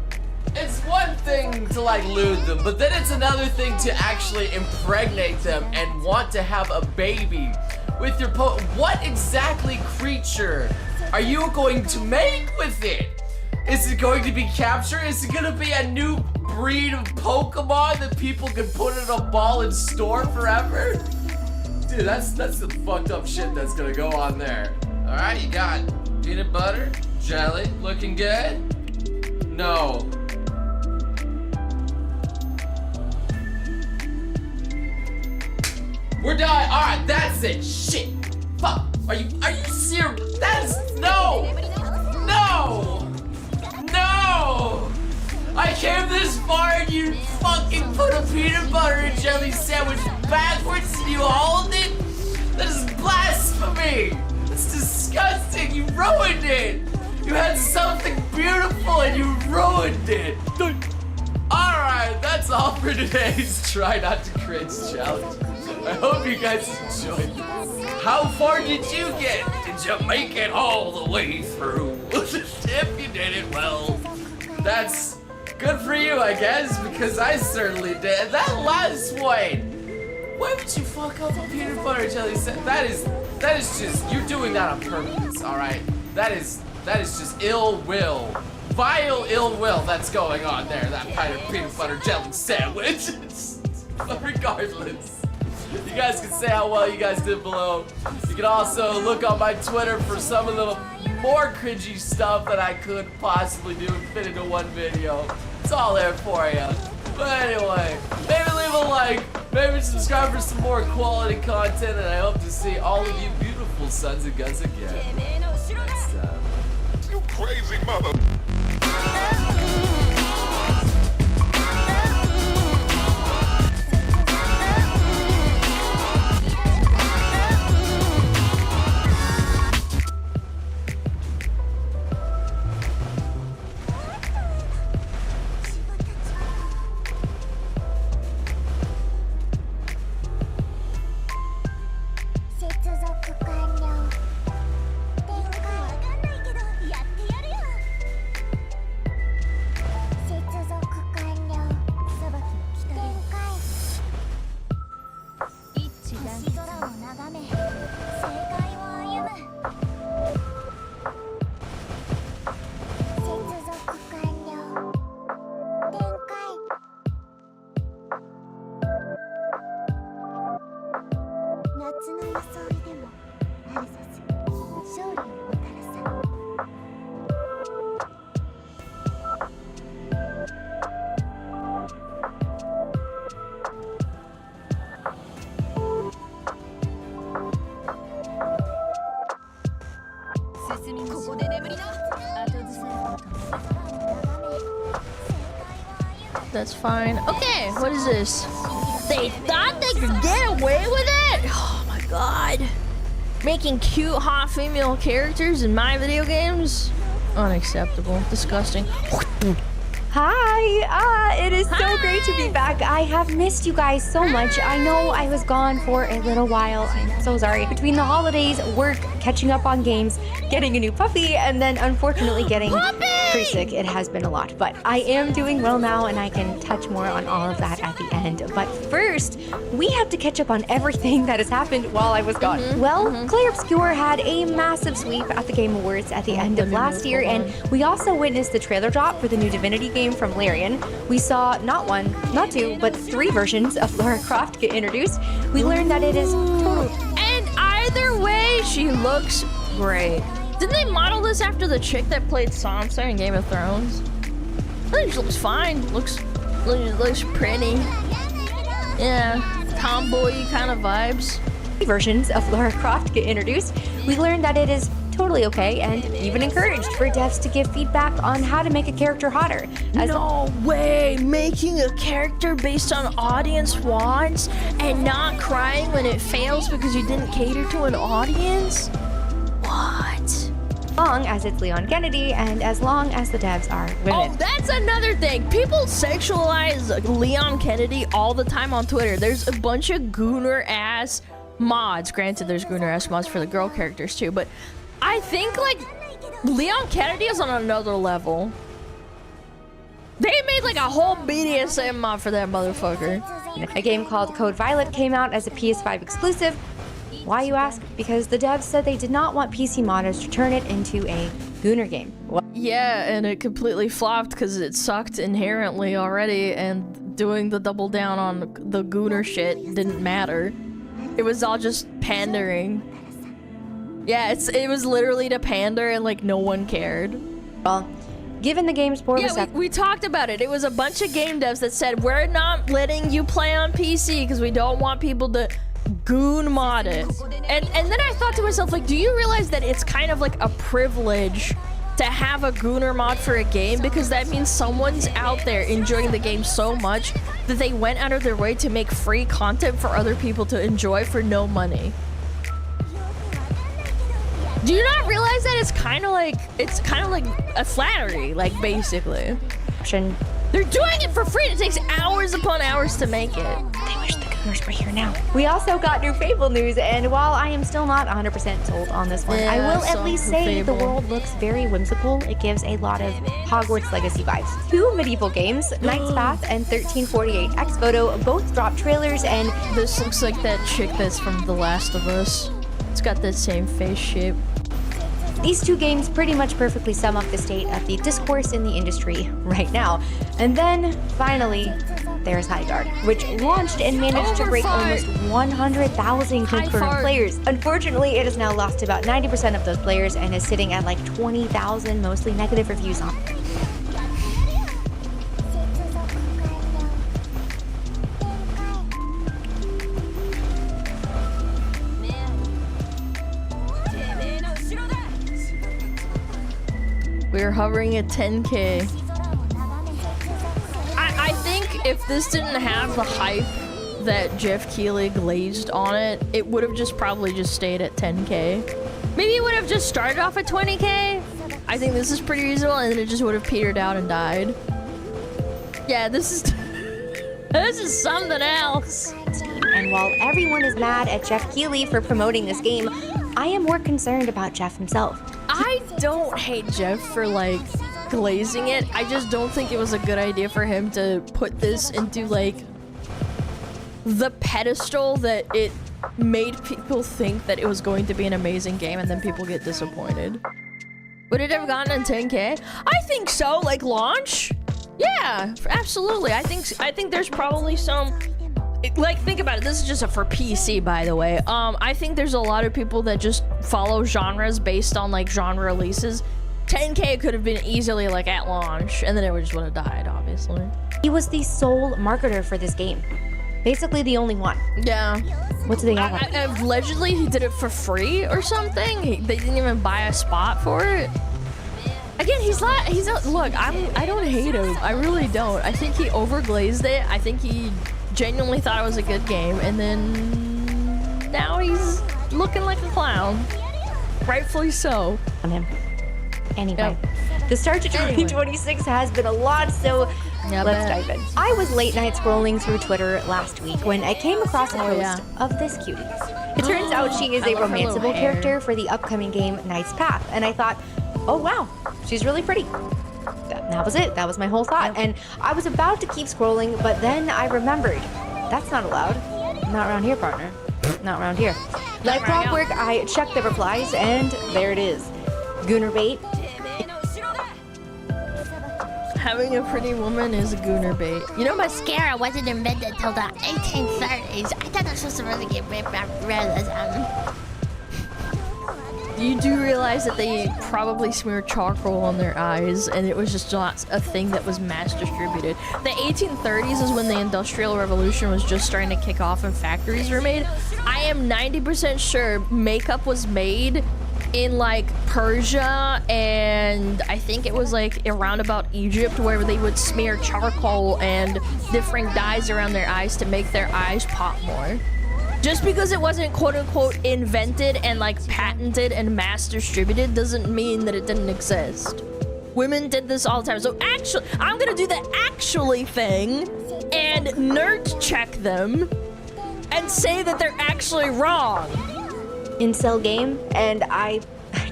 it's one thing to like lewd them, but then it's another thing to actually impregnate them and want to have a baby with your what exactly creature are you going to make with it? Is it going to be captured? Is it gonna be a new breed of Pokemon that people can put in a ball and store forever? Dude, that's the fucked up shit that's gonna go on there. Alright, you got peanut butter, jelly, looking good? No. We're done. Alright, that's it. Shit. Fuck. Are you serious? That's no! No! No! I came this far and you fucking put a peanut butter and jelly sandwich backwards and you hold it? That is blasphemy! That's disgusting! You ruined it! You had something beautiful and you ruined it! Alright, that's all for today's Try Not to Cringe challenge. I hope you guys enjoyed this. How far did you get? Did you make it all the way through? If you did it, well, that's good for you, I guess, because I certainly did. That last one! Why would you fuck up a peanut butter jelly sandwich? That is just, you're doing that on purpose, alright? That is just ill will. Vile ill will that's going on there, that peanut butter jelly sandwich. But regardless, You guys can say how well you guys did below. You can also look on my Twitter for some of the more cringy stuff that I could possibly do and fit into one video. It's all there for you. But anyway, maybe leave a like, maybe subscribe for some more quality content, and I hope to see all of you beautiful sons and guns again next time.
You crazy mother.
That's fine. Okay, what is this? They thought they could get away with it? Oh my god. Making cute, hot female characters in my video games? Unacceptable. Disgusting.
Hi, it is so great to be back. I have missed you guys so much. I know I was gone for a little while. I'm so sorry. Between the holidays, work, catching up on games, getting a new puppy, and then unfortunately getting pretty sick, it has been a lot. But I am doing well now, and I can touch more on all of that at the end. But first, we have to catch up on everything that has happened while I was gone. Well, Claire Obscure had a massive sweep at the Game Awards at the end of last year, and we also witnessed the trailer drop for the new Divinity game from Larian. We saw not one, not two, but 3 versions of Lara Croft get introduced. We learned that it is total.
And either way, she looks great. Didn't they model this after the chick that played Sansa in Game of Thrones? I think she looks fine. Looks pretty. Yeah, tomboy kind of vibes.
Versions of Lara Croft get introduced. We learned that it is totally okay and even encouraged for devs to give feedback on how to make a character hotter.
No way! Making a character based on audience wants and not crying when it fails because you didn't cater to an audience? What?
As long as it's Leon Kennedy and as long as the devs are women.
Oh, that's another thing. People sexualize Leon Kennedy all the time on Twitter. There's a bunch of gooner-ass mods. Granted, there's gooner-ass mods for the girl characters too, but I think, like, Leon Kennedy is on another level. They made, like, a whole BDSM mod for that motherfucker.
A game called Code Violet came out as a PS5 exclusive. Why, you ask? Because the devs said they did not want PC modders to turn it into a gooner game.
Yeah, and it completely flopped because it sucked inherently already, and doing the double down on the gooner shit didn't matter. It was all just pandering. Yeah, it was literally to pander and like no one cared.
Well, given the game's poor
reception, we talked about it. It was a bunch of game devs that said we're not letting you play on PC because we don't want people to goon mod it. And then I thought to myself, like, do you realize that it's kind of like a privilege to have a gooner mod for a game, because that means someone's out there enjoying the game so much that they went out of their way to make free content for other people to enjoy for no money. Do you not realize that it's kind of like a flattery, like, basically? They're doing it for free. It takes hours upon hours to make it.
I wish the gooners were here now. We also got new Fable news, and while I am still not 100% sold on this one, I will at least say the world looks very whimsical. It gives a lot of Hogwarts Legacy vibes. 2 medieval games, Knight's Path and 1348 X Photo, both dropped trailers, and
this looks like that chick that's from The Last of Us. It's got that same face shape.
These two games pretty much perfectly sum up the state of the discourse in the industry right now. And then, finally, there's Highguard, which launched and managed to break almost 100,000 concurrent players. Unfortunately, it has now lost about 90% of those players and is sitting at like 20,000 mostly negative reviews on it.
We're hovering at 10K. I think if this didn't have the hype that Jeff Keighley glazed on it, it would have just probably just stayed at 10K. Maybe it would have just started off at 20K. I think this is pretty reasonable, and then it just would have petered out and died. Yeah, this is this is something else.
And while everyone is mad at Jeff Keighley for promoting this game, I am more concerned about Jeff himself.
I don't hate Jeff for like glazing it. I just don't think it was a good idea for him to put this into like the pedestal that it made people think that it was going to be an amazing game, and then people get disappointed. Would it have gotten on 10K? I think so. Like launch? Yeah, absolutely. I think there's probably some. Like, think about it. This is just for PC, by the way. I think there's a lot of people that just follow genres based on like genre releases. 10K could have been easily like at launch, and then it just would have died, obviously.
He was the sole marketer for this game. Basically the only one.
Yeah.
What do they have?
Allegedly, he did it for free or something. They didn't even buy a spot for it. Again, he's not, look, I don't hate him. I really don't. I think he overglazed it. I think he genuinely thought it was a good game, and then now he's looking like a clown. Rightfully so.
On him. Anyway, the start to 2026 has been a lot, so let's dive in. I was late night scrolling through Twitter last week when I came across a post of this cutie. It turns out she is a romanceable character for the upcoming game Knight's Path, and I thought, oh wow, she's really pretty. That was it. That was my whole thought. And I was about to keep scrolling, but then I remembered, that's not allowed. Not around here, partner. Not around here. Like clockwork, I checked the replies, and there it is. Gooner bait.
Having a pretty woman is a gooner bait.
You know, mascara wasn't invented till the 1830s. I thought this was really get realism.
You do realize that they probably smeared charcoal on their eyes, and it was just not a thing that was mass distributed. The 1830s is when the Industrial Revolution was just starting to kick off and factories were made. I am 90% sure makeup was made in like Persia, and I think it was like around about Egypt, where they would smear charcoal and different dyes around their eyes to make their eyes pop more. Just because it wasn't quote-unquote invented and like patented and mass distributed doesn't mean that it didn't exist. Women did this all the time. So actually, I'm gonna do the actually thing and nerd check them and say that they're actually wrong.
Incel game, and I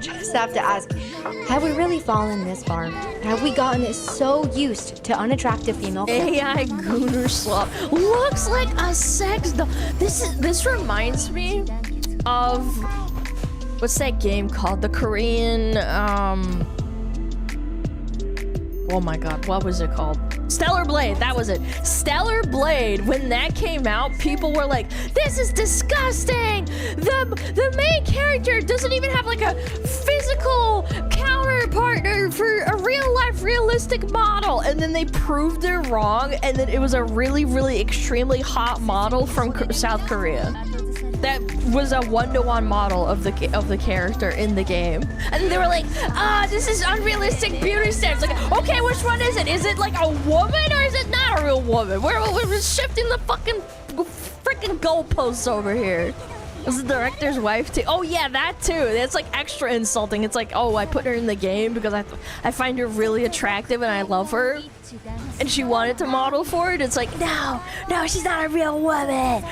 just have to ask, have we really fallen this far? Have we gotten so used to unattractive female
AI gooner slop looks like a sex doll. This reminds me of what's that game called? The Korean oh my god, what was it called? Stellar Blade, that was it. Stellar Blade, when that came out, people were like, this is disgusting! The main character doesn't even have like a physical counterpart for a real-life realistic model. And then they proved it wrong, and then it was a really, really extremely hot model from South Korea. That was a one-to-one model of the character in the game, and they were like, this is unrealistic beauty standards. Like, okay, which one is it? Is it like a woman or is it not a real woman? We're shifting the freaking goalposts over here. Was the director's wife too? Oh yeah, that too. That's like extra insulting. It's like, oh, I put her in the game because I find her really attractive and I love her, and she wanted to model for it. It's like, no, she's not a real woman.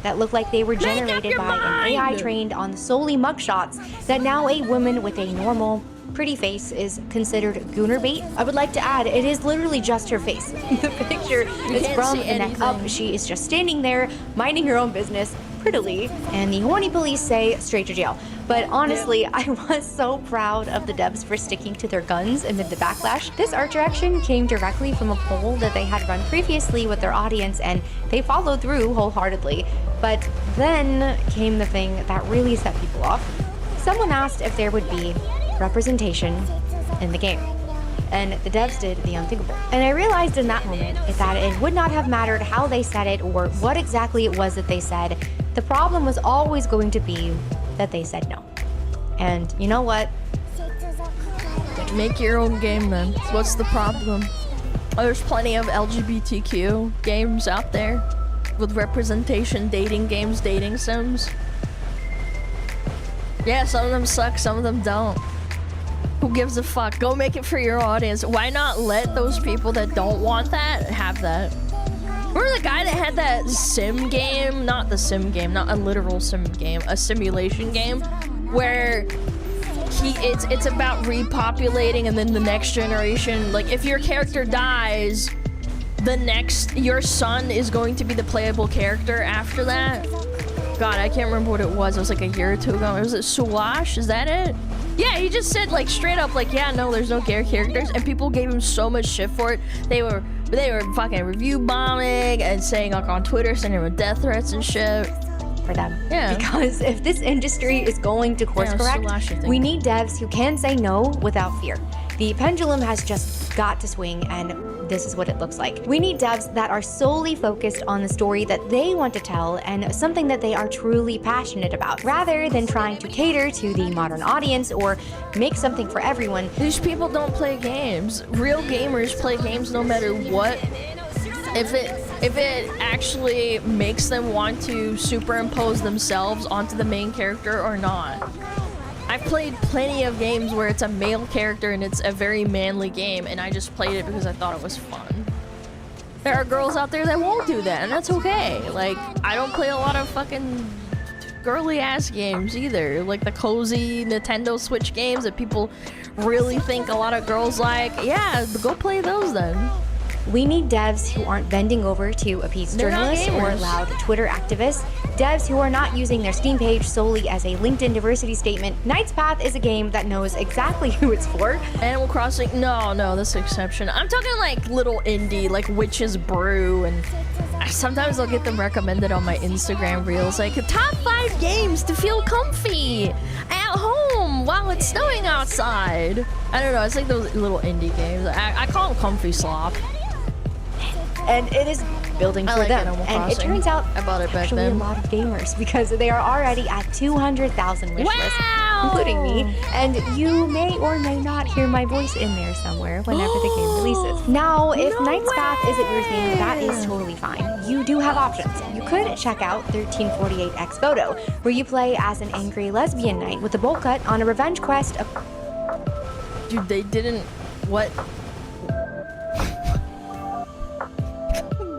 That look like they were generated by an AI trained on solely mugshots, that now a woman with a normal, pretty face is considered gooner bait. I would like to add, it is literally just her face. The picture is from the neck up. She is just standing there, minding her own business, prettily, and the horny police say straight to jail. But honestly, I was so proud of the devs for sticking to their guns amid the backlash. This art direction came directly from a poll that they had run previously with their audience, and they followed through wholeheartedly. But then came the thing that really set people off. Someone asked if there would be representation in the game, and the devs did the unthinkable. And I realized in that moment that it would not have mattered how they said it or what exactly it was that they said. The problem was always going to be that they said no. And you know what?
Make your own game then. What's the problem? There's plenty of LGBTQ games out there with representation, dating games, dating sims. Yeah, some of them suck, some of them don't. Who gives a fuck? Go make it for your audience. Why not let those people that don't want that have that? Remember the guy that had that sim game? Not the sim game, not a literal sim game, a simulation game where it's about repopulating, and then the next generation, like if your character dies, your son is going to be the playable character after that. God, I can't remember what it was. It was like a year or two ago. Was it Suwash? Is that it? Yeah, he just said like straight up like, yeah, no, there's no gay characters, and people gave him so much shit for it. They were fucking review bombing and saying like on Twitter, sending him death threats and shit.
For them. Yeah. Because if this industry is going to course correct, we need devs who can say no without fear. The pendulum has just got to swing, and this is what it looks like. We need devs that are solely focused on the story that they want to tell and something that they are truly passionate about, rather than trying to cater to the modern audience or make something for everyone.
These people don't play games. Real gamers play games no matter what. If it actually makes them want to superimpose themselves onto the main character or not. I've played plenty of games where it's a male character and it's a very manly game, and I just played it because I thought it was fun. There are girls out there that won't do that, and that's okay. Like, I don't play a lot of fucking girly ass games either. Like the cozy Nintendo Switch games that people really think a lot of girls like. Yeah, go play those then.
We need devs who aren't bending over to appease journalists or loud Twitter activists. Devs who are not using their Steam page solely as a LinkedIn diversity statement. Knight's Path is a game that knows exactly who it's for.
Animal Crossing, no, that's an exception. I'm talking like little indie, like Witch's Brew, and sometimes I'll get them recommended on my Instagram reels, like top 5 games to feel comfy at home while it's snowing outside. I don't know, it's like those little indie games. I call them comfy slop.
And it is building for them. And it turns out
I bought it back
actually
then.
A lot of gamers, because they are already at 200,000 wish lists, including me. And you may or may not hear my voice in there somewhere whenever the game releases. Now, if Knight's Path isn't your thing, that is totally fine. You do have options. You could check out 1348X Photo, where you play as an angry lesbian knight with a bowl cut on a revenge quest.
Dude, they didn't... What?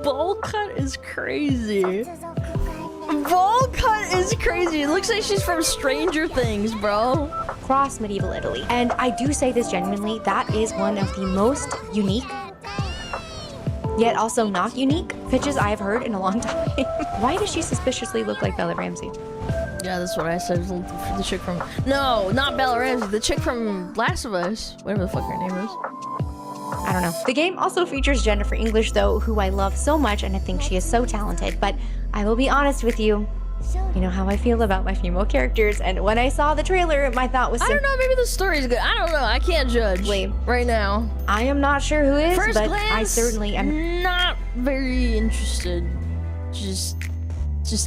Bowl cut is crazy. Bowl cut is crazy. It looks like she's from Stranger Things, bro.
Across medieval Italy. And I do say this genuinely, that is one of the most unique, yet also not unique, pitches I have heard in a long time. Why does she suspiciously look like Bella Ramsey?
Yeah, that's what I said. The chick from... No, not Bella Ramsey. The chick from Last of Us. Whatever the fuck her name is.
I don't know. The game also features Jennifer English, though, who I love so much, and I think she is so talented. But I will be honest with you. You know how I feel about my female characters, and when I saw the trailer, my thought was...
I don't know, maybe the story's good. I don't know. I can't judge right now.
I am not sure who is,
First
but
glance,
I certainly am
not very interested. Just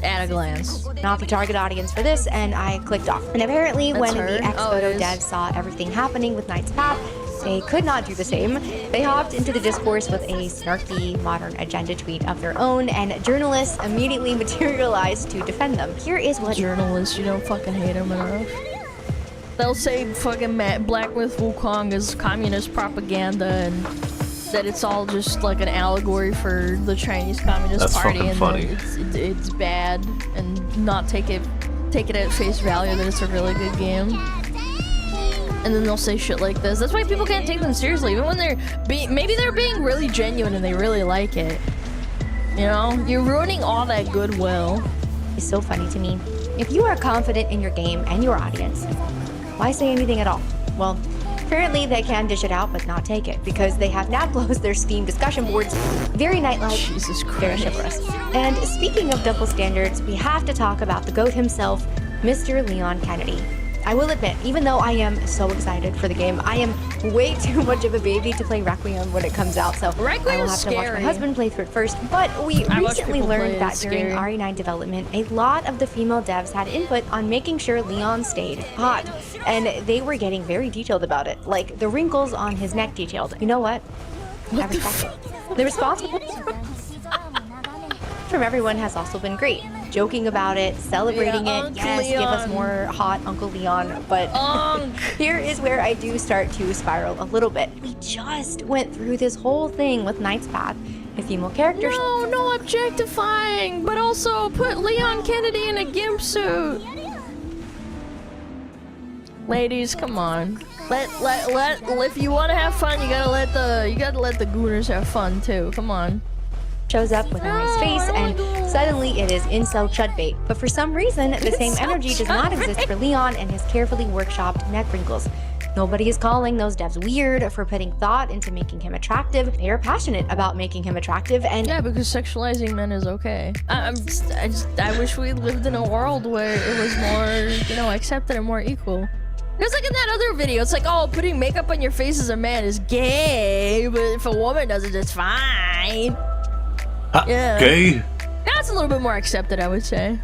at a glance.
Not the target audience for this, and I clicked off. And apparently when the X-Photo devs saw everything happening with Knight's Path, they could not do the same. They hopped into the discourse with a snarky modern agenda tweet of their own, and journalists immediately materialized to defend them. Here is what...
Journalists, you don't fucking hate them enough. They'll say fucking Black Myth Wukong is communist propaganda, and that it's all just like an allegory for the Chinese Communist Party, and
funny.
It's bad, and not take it at face value that it's a really good game. And then they'll say shit like this. That's why people can't take them seriously, even when maybe they're being really genuine and they really like it. You know, you're ruining all that goodwill.
It's so funny to me If you are confident in your game and your audience, why say anything at all? Well, apparently they can dish it out but not take it, because they have now closed their Steam discussion boards. Very night-like, very chivalrous. And speaking of double standards, we have to talk about the GOAT himself, Mr. Leon Kennedy. I will admit, even though I am so excited for the game, I am way too much of a baby to play Requiem when it comes out, so I will have to watch my husband play through it first. But we recently learned that during RE9 development, a lot of the female devs had input on making sure Leon stayed hot, and they were getting very detailed about it, like the wrinkles on his neck detailed. You know what? I respect it. The response from everyone has also been great. Joking about it, celebrating it, yes, Leon. Give us more hot Uncle Leon, but here is where I do start to spiral a little bit. We just went through this whole thing with Knight's Path, a female character.
No objectifying, but also put Leon Kennedy in a gimp suit. Ladies, come on. If you want to have fun, you gotta let the gooners have fun too. Come on.
Shows up with a nice face, and suddenly it is incel chud bait. But for some reason, the same energy does not exist for Leon and his carefully workshopped neck wrinkles. Nobody is calling those devs weird for putting thought into making him attractive. They are passionate about making him attractive, and
yeah, because sexualizing men is okay. I wish we lived in a world where it was more, accepted and more equal. It's like in that other video, it's like, oh, putting makeup on your face as a man is gay, but if a woman does it, it's fine. Yeah.
Gay?
That's a little bit more accepted, I would say.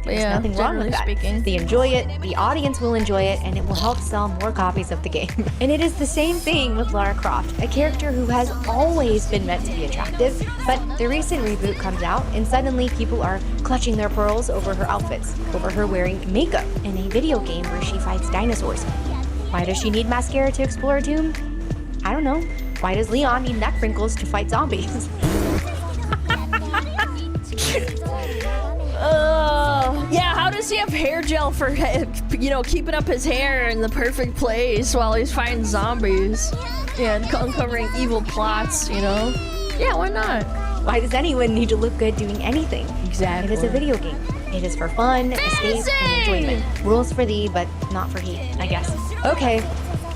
There's nothing wrong with that. They enjoy it, the audience will enjoy it, and it will help sell more copies of the game. And it is the same thing with Lara Croft, a character who has always been meant to be attractive, but the recent reboot comes out, and suddenly people are clutching their pearls over her outfits, over her wearing makeup in a video game where she fights dinosaurs. Why does she need mascara to explore a tomb? I don't know. Why does Leon need neck wrinkles to fight zombies?
Yeah, how does he have hair gel for, keeping up his hair in the perfect place while he's fighting zombies? Yeah, and uncovering evil plots, Yeah, why not?
Why does anyone need to look good doing anything?
Exactly.
It is a video game. It is for fun, escape, and enjoyment. Rules for thee, but not for he, I guess. Okay,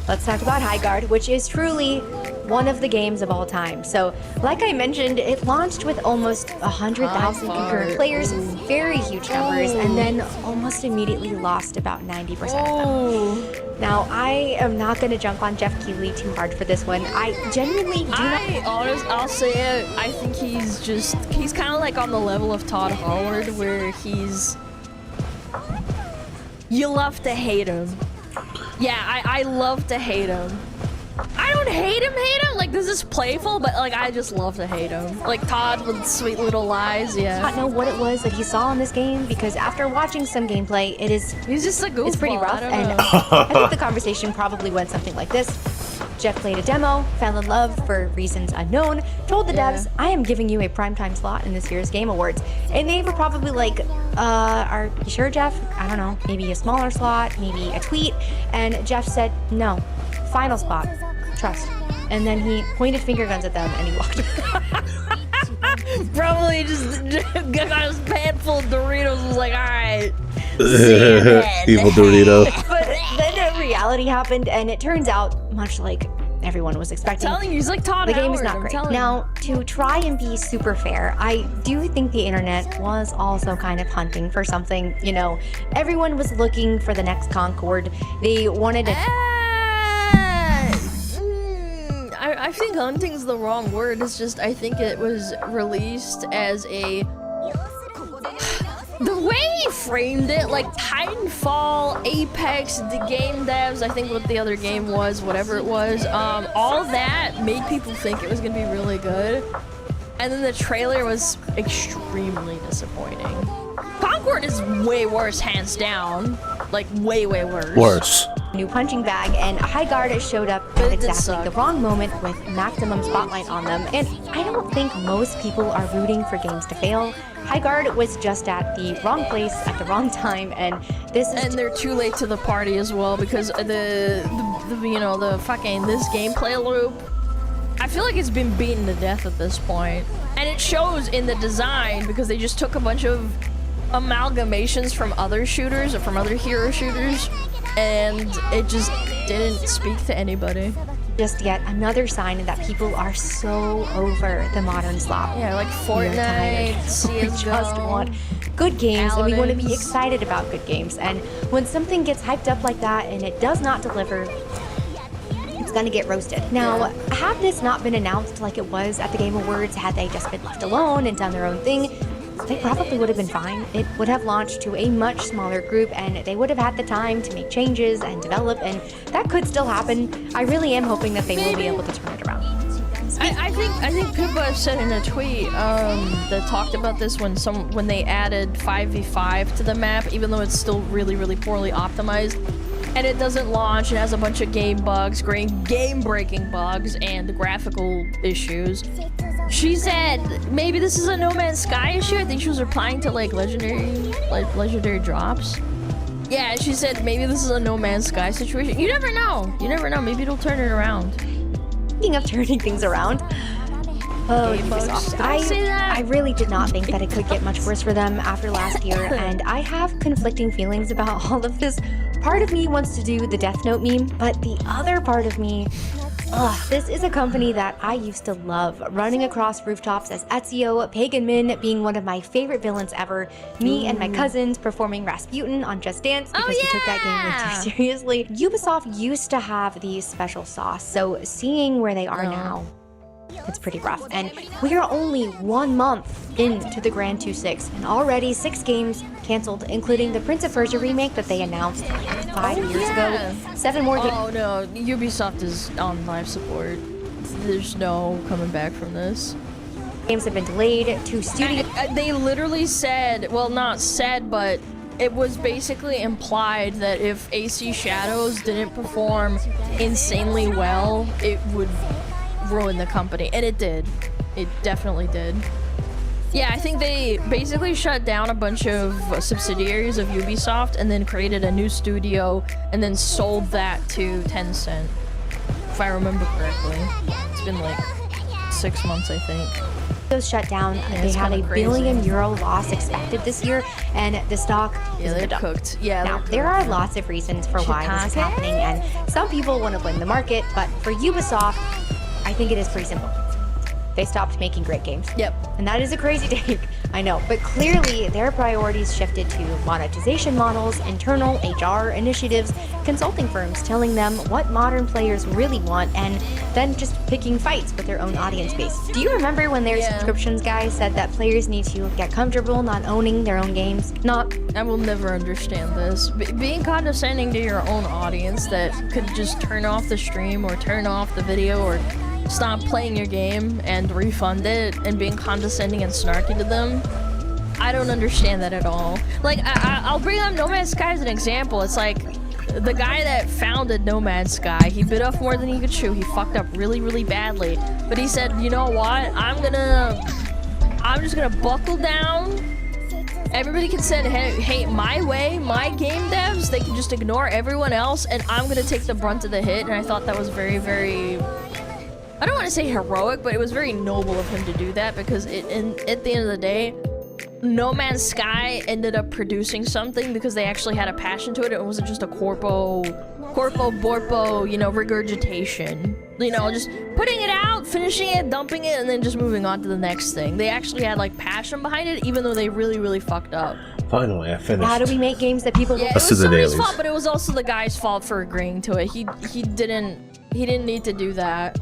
let's talk about Highguard, which is truly one of the games of all time. So, like I mentioned, it launched with almost 100,000 concurrent players, very huge numbers, and then almost immediately lost about 90% of them. Now, I am not going to jump on Jeff Keighley too hard for this one. I genuinely do not...
I'll say it, I think he's kind of like on the level of Todd Howard, where you love to hate him. Yeah, I love to hate him. I don't hate him, like this is playful, but like I just love to hate him. Like Todd with sweet little lies, yeah.
I don't know what it was that he saw in this game, because after watching some gameplay, he's
just a goofball.
It's pretty rough, and I think the conversation probably went something like this. Jeff played a demo, fell in love for reasons unknown, told the devs, I am giving you a primetime slot in this year's Game Awards. And they were probably like, are you sure, Jeff? I don't know, maybe a smaller slot, maybe a tweet. And Jeff said, no, final spot, trust. And then he pointed finger guns at them and he walked away.
Probably just got his pan full of Doritos and was like, alright.
Evil Dorito.
But then reality happened, and it turns out, much like everyone was expecting,
I'm telling you, he's like Todd
the game
Howard,
is not
I'm
great.
telling
Now, to try and be super fair, I do think the internet was also kind of hunting for something, everyone was looking for the next Concord. They wanted to...
I think hunting's the wrong word. It's just, I think it was released as a... The way he framed it, like Titanfall, Apex, the game devs, I think what the other game was, whatever it was, all that made people think it was gonna be really good. And then the trailer was extremely disappointing. Concord is way worse, hands down. Like, way, way worse.
Worse.
New punching bag, and Highguard showed up at exactly the wrong moment with maximum spotlight on them. And I don't think most people are rooting for games to fail. Highguard was just at the wrong place at the wrong time, and
and they're too late to the party as well, because the fucking this gameplay loop, I feel like it's been beaten to death at this point. And it shows in the design, because they just took a bunch of amalgamations from other shooters or from other hero shooters, and it just didn't speak to anybody.
Just yet another sign that people are so over the modern slop.
Yeah, like Fortnite, CSGO.
We just want good games, and we want to be excited about good games. And when something gets hyped up like that and it does not deliver, it's gonna get roasted. Now, had this not been announced like it was at the Game Awards, had they just been left alone and done their own thing, they probably would have been fine. It would have launched to a much smaller group, and they would have had the time to make changes and develop, and that could still happen. I really am hoping that they will be able to turn it around.
I think Koopa said in a tweet that talked about this when they added 5v5 to the map, even though it's still really, really poorly optimized, and it doesn't launch. It has a bunch of game bugs, game-breaking bugs, and graphical issues. She said maybe this is a No Man's Sky issue. I think she was replying to like legendary drops. Yeah, she said maybe this is a No Man's Sky situation. You never know. You never know. Maybe it'll turn it around.
Speaking of turning things around, oh, Ubisoft. I really did not think that it could get much worse for them after last year, and I have conflicting feelings about all of this. Part of me wants to do the Death Note meme, but the other part of me, this is a company that I used to love, running across rooftops as Ezio, Pagan Min being one of my favorite villains ever, me and my cousins performing Rasputin on Just Dance because we took that game way too seriously. Ubisoft used to have the special sauce, so seeing where they are now, it's pretty rough. And we are only 1 month into the Grand 2.6, and already 6 games canceled, including the Prince of Persia remake that they announced like 5 years ago. 7 more games.
Oh no, Ubisoft is on live support. There's no coming back from this.
Games have been delayed to studio.
They literally said, well, not said, but it was basically implied that if AC Shadows didn't perform insanely well, it would ruin the company, and it did. It definitely did. Yeah, I think they basically shut down a bunch of subsidiaries of Ubisoft and then created a new studio and then sold that to Tencent, if I remember correctly. It's been like 6 months, I think.
Those shut down. They have a €1 billion loss expected this year, and the stock is
they're cooked. Yeah,
now there are lots of reasons for why this is happening, and some people want to blame the market, but for Ubisoft, I think it is pretty simple. They stopped making great games.
Yep.
And that is a crazy take, I know. But clearly, their priorities shifted to monetization models, internal HR initiatives, consulting firms telling them what modern players really want, and then just picking fights with their own audience base. Do you remember when their subscriptions guy said that players need to get comfortable not owning their own games?
I will never understand this. Being condescending to your own audience that could just turn off the stream or turn off the video or stop playing your game and refund it, and being condescending and snarky to them. I don't understand that at all. Like, I'll bring up No Man's Sky as an example. It's like, the guy that founded No Man's Sky, he bit off more than he could chew. He fucked up really, really badly. But he said, you know what? I'm just gonna buckle down. Everybody can send hate my way, my game devs. They can just ignore everyone else, and I'm gonna take the brunt of the hit. And I thought that was very, very... I don't want to say heroic, but it was very noble of him to do that, because at the end of the day, No Man's Sky ended up producing something because they actually had a passion to it. It wasn't just a corpo borpo, you know, regurgitation. You know, just putting it out, finishing it, dumping it, and then just moving on to the next thing. They actually had like passion behind it, even though they really, really fucked up.
Finally, I finished.
How do we make games that people?
Yeah, it was somebody's fault, but it was also the guy's fault for agreeing to it. He didn't need to do that.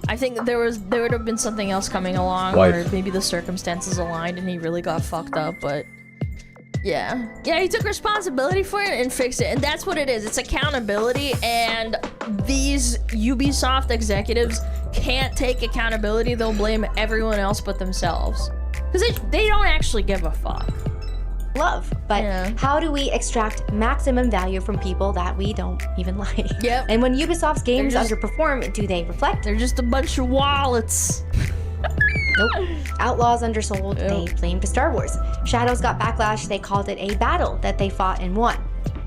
I think there would have been something else coming along, or maybe the circumstances aligned and he really got fucked up, but yeah, he took responsibility for it and fixed it, and that's what it is. It's accountability, and these Ubisoft executives can't take accountability. They'll blame everyone else but themselves, because they don't actually give a fuck.
Love, but how do we extract maximum value from people that we don't even like?
Yep.
And when Ubisoft's games underperform, do they reflect?
They're just a bunch of wallets.
Nope. Outlaws undersold, they blamed Star Wars. Shadows got backlash, they called it a battle that they fought and won.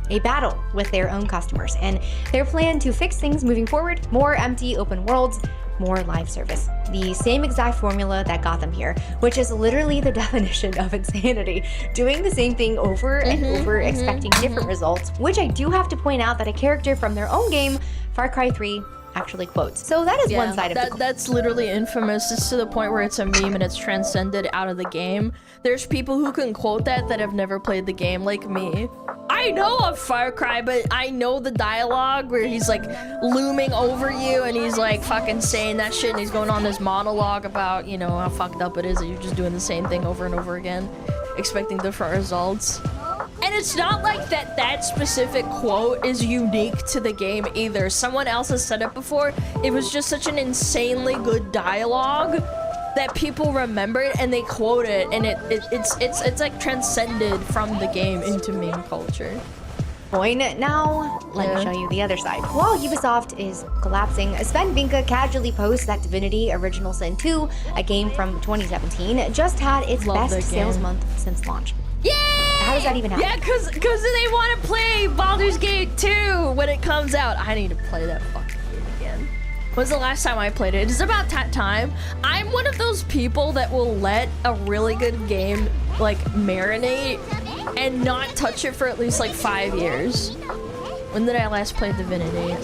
A battle with their own customers. And their plan to fix things moving forward: more empty open worlds, more live service. the same exact formula that got them here, which is literally the definition of insanity. Doing the same thing over and over, expecting different results, which I do have to point out that a character from their own game, Far Cry 3, actually quotes. So that is one side of the
that's literally infamous. It's to the point where it's a meme and it's transcended out of the game. There's people who can quote that have never played the game, like me. I know of Far Cry, but I know the dialogue where he's like looming over you and he's like fucking saying that shit and he's going on this monologue about, you know, how fucked up it is that you're just doing the same thing over and over again, expecting different results. And it's not like that specific quote is unique to the game either. Someone else has said it before. It was just such an insanely good dialogue that people remembered and they quote it, and it's like transcended from the game into meme culture.
Now, let me show you the other side. While Ubisoft is collapsing, Sven Vinka casually posts that Divinity Original Sin 2, a game from 2017, just had its best sales month since launch.
Yay!
How does that even happen?
Yeah, cause they want to play Baldur's Gate 2 when it comes out. I need to play that fucking game again. When's the last time I played it? It's about time. I'm one of those people that will let a really good game like marinate and not touch it for at least like 5 years. When did I last play Divinity?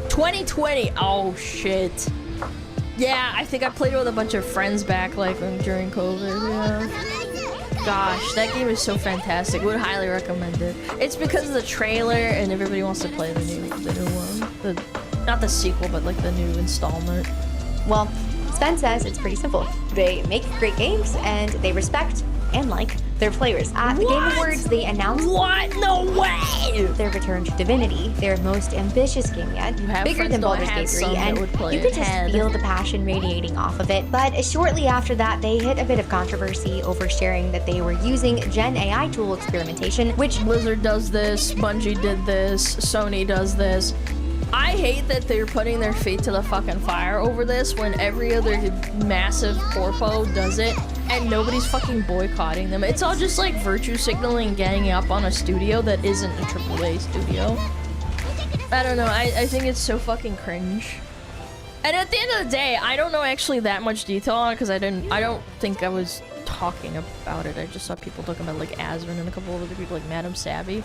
2020. Oh shit. Yeah, I think I played it with a bunch of friends back like during COVID. Yeah. Gosh, that game is so fantastic. Would highly recommend it. It's because of the trailer and everybody wants to play the new one. Not the sequel, but like the new installment.
Well, Sven says it's pretty simple. They make great games and they respect and like their players. At the Game Awards, they announced
No way!
Their return to Divinity, their most ambitious game yet, bigger than Baldur's Gate 3, and you could just feel the passion radiating off of it. But shortly after that, they hit a bit of controversy over sharing that they were using Gen AI tool experimentation, which
Blizzard does this, Bungie did this, Sony does this. I hate that they're putting their feet to the fucking fire over this when every other massive corpo does it and nobody's fucking boycotting them. It's all just like virtue signaling and getting up on a studio that isn't a AAA studio. I don't know, I think it's so fucking cringe. And at the end of the day, I don't know actually that much detail on it because I don't think I was talking about it. I just saw people talking about like Azur and a couple of other people like Madam Savvy.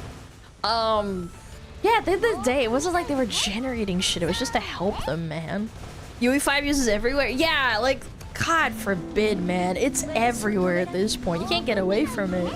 Yeah, at the end of the day, it wasn't like they were generating shit. It was just to help them, man. UE5 uses everywhere. Yeah, like, God forbid, man. It's everywhere at this point. You can't get away from it.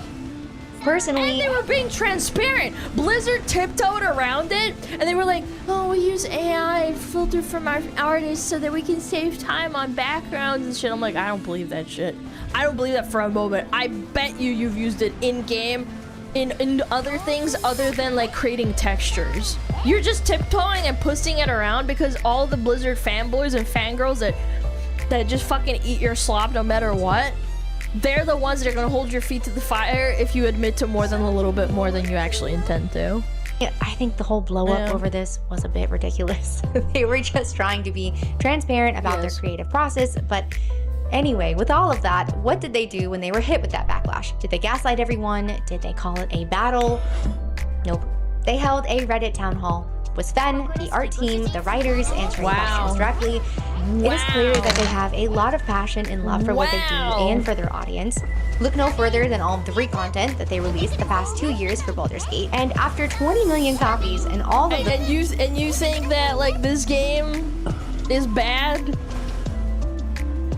Personally,
and they were being transparent. Blizzard tiptoed around it, and they were like, oh, we use AI filter from our artists so that we can save time on backgrounds and shit. I'm like, I don't believe that shit. I don't believe that for a moment. I bet you've used it in-game in other things other than like creating textures. You're just tiptoeing and pushing it around because all the Blizzard fanboys and fangirls that just fucking eat your slop no matter what, they're the ones that are gonna hold your feet to the fire if you admit to more than a little bit more than you actually intend to.
Yeah, I think the whole blow up over this was a bit ridiculous. They were just trying to be transparent about their creative process, but anyway, with all of that, what did they do when they were hit with that backlash? Did they gaslight everyone? Did they call it a battle? Nope. They held a Reddit town hall with Sven, the art team, the writers, answering questions directly. It is clear that they have a lot of passion and love for what they do and for their audience. Look no further than all of the re-content that they released the past 2 years for Baldur's Gate, and after 20 million copies and all of the-
And you think that like this game is bad?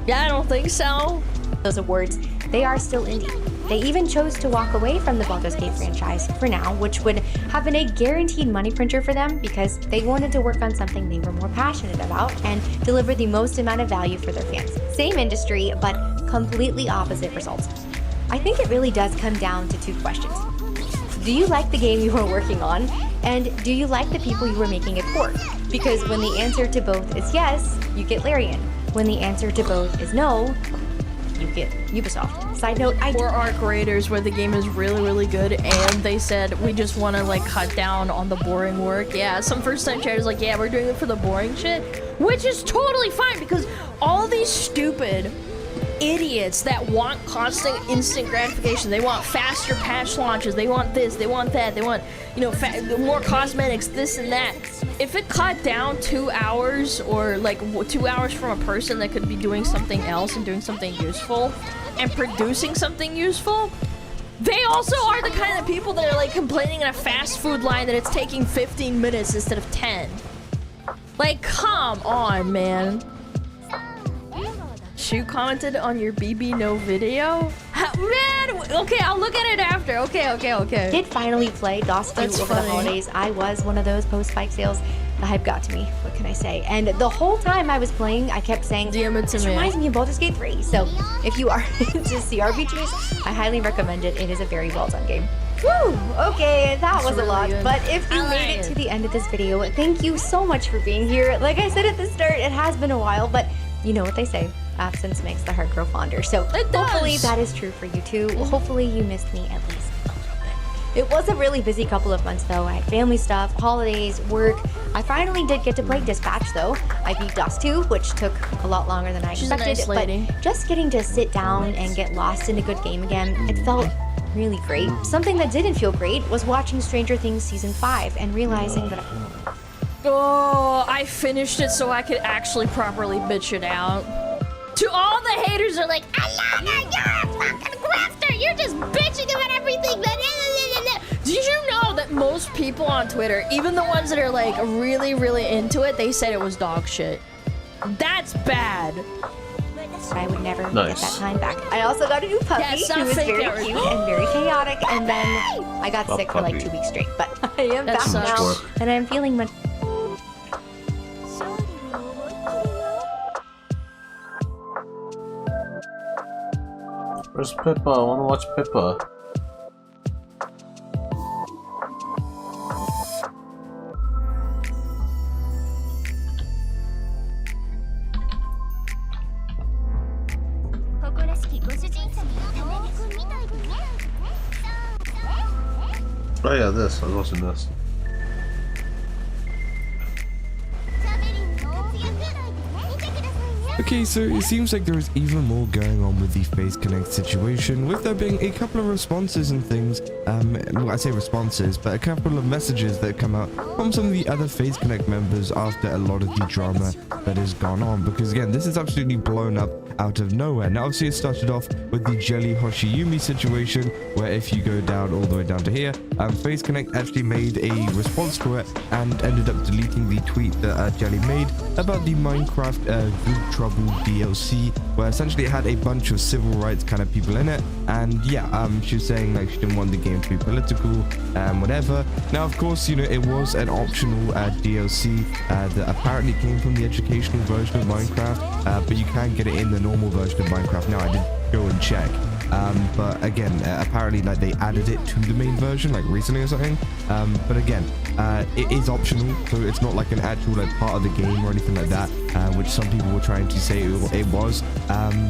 Yeah, I don't think so.
Those awards, they are still indie. They even chose to walk away from the Baldur's Gate franchise for now, which would have been a guaranteed money printer for them because they wanted to work on something they were more passionate about and deliver the most amount of value for their fans. Same industry, but completely opposite results. I think it really does come down to two questions. Do you like the game you were working on? And do you like the people you were making it for? Because when the answer to both is yes, you get Larian. When the answer to both is no, you get Ubisoft. Side note,
or Arc Raiders, where the game is really, really good, and they said, we just want to, like, cut down on the boring work. Yeah, some first-time traders like, yeah, we're doing it for the boring shit, which is totally fine, because all these stupid idiots that want constant instant gratification, they want faster patch launches, they want this, they want that, they want, you know, more cosmetics, this and that. if it cut down 2 hours or like 2 hours from a person that could be doing something else and doing something useful and producing something useful, they also are the kind of people that are like complaining in a fast food line that it's taking 15 minutes instead of 10. Like, come on, man. Shu commented on your BB no video? Man, okay, I'll look at it after. Okay.
Did finally play DOS 2 over the holidays. I was one of those post-spike sales. The hype got to me. What can I say? And the whole time I was playing, I kept saying, this reminds me of Baldur's Gate 3. So if you are into CRPGs, I highly recommend it. It is a very well done game. Woo! Okay, that was a lot. But if you made it to the end of this video, thank you so much for being here. Like I said at the start, it has been a while, but you know what they say. Absence makes the heart grow fonder. So hopefully that is true for you too. Hopefully you missed me at least a little bit. It was a really busy couple of months though. I had family stuff, holidays, work. I finally did get to play Dispatch though. I beat DOS 2, which took a lot longer than I expected.
She's a nice lady.
But just getting to sit down and get lost in a good game again, it felt really great. Something that didn't feel great was watching Stranger Things Season 5 and realizing that
Oh, I finished it so I could actually properly bitch it out. To all the haters are like, Alana, you're a fucking grafter. You're just bitching about everything. Did you know that most people on Twitter, even the ones that are like really, really into it, they said it was dog shit. That's bad.
I would never get that time back. I also got a new puppy who was very cute and very chaotic, and then I got sick for like 2 weeks straight. But I am back now, and I'm feeling much.
Where's Pippa? I wanna watch Pippa. Oh yeah, this. I was watching this.
Okay, so it seems like there is even more going on with the Face Connect situation, with there being a couple of responses and things, well, I say responses, but a couple of messages that come out from some of the other Face Connect members after a lot of the drama that has gone on, because again, this is absolutely blown up out of nowhere. Now, obviously it started off with the Jelly Hoshiyumi situation, where if you go down all the way down to here, Face Connect actually made a response to it and ended up deleting the tweet that Jelly made about the Minecraft Good Trouble DLC, where essentially it had a bunch of civil rights kind of people in it, and yeah, she was saying like she didn't want the game to be political, whatever. Now, of course, you know, it was an optional DLC that apparently came from the educational version of Minecraft, but you can get it in the normal version of Minecraft. Now, I did go and check, but again, apparently like they added it to the main version like recently or something, but again, it is optional, so it's not like an actual like part of the game or anything like that, which some people were trying to say it was.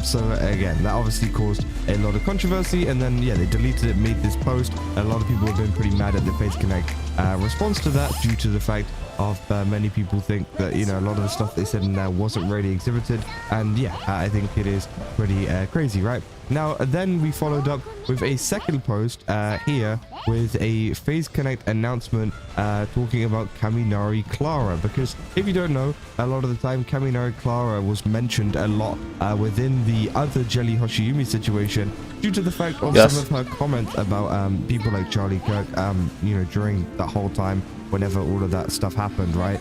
So again, that obviously caused a lot of controversy, and then yeah, they deleted it, made this post. A lot of people have been pretty mad at the Face Connect response to that, due to the fact of many people think that, you know, a lot of the stuff they said in there wasn't really exhibited, and yeah, I think it is pretty crazy, right? Now, then we followed up with a second post here with a Face Connect announcement talking about Kaminari Clara, because if you don't know, a lot of the time Kaminari Clara was mentioned a lot within the other Jelly Hoshiyumi situation, due to the fact of some of her comments about people like Charlie Kirk, you know, during that whole time whenever all of that stuff happened, right?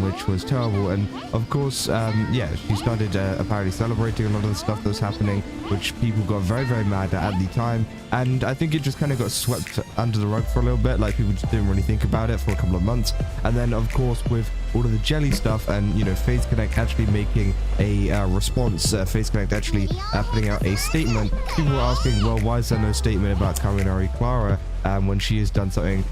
Which was terrible. And of course, yeah, she started apparently celebrating a lot of the stuff that was happening, which people got very, very mad at the time. And I think it just kind of got swept under the rug for a little bit. Like, people just didn't really think about it for a couple of months. And then, of course, with all of the Jelly stuff and, you know, Face Connect actually making a response, Face Connect actually putting out a statement, people were asking, well, why is there no statement about Kaminari Clara when she has done something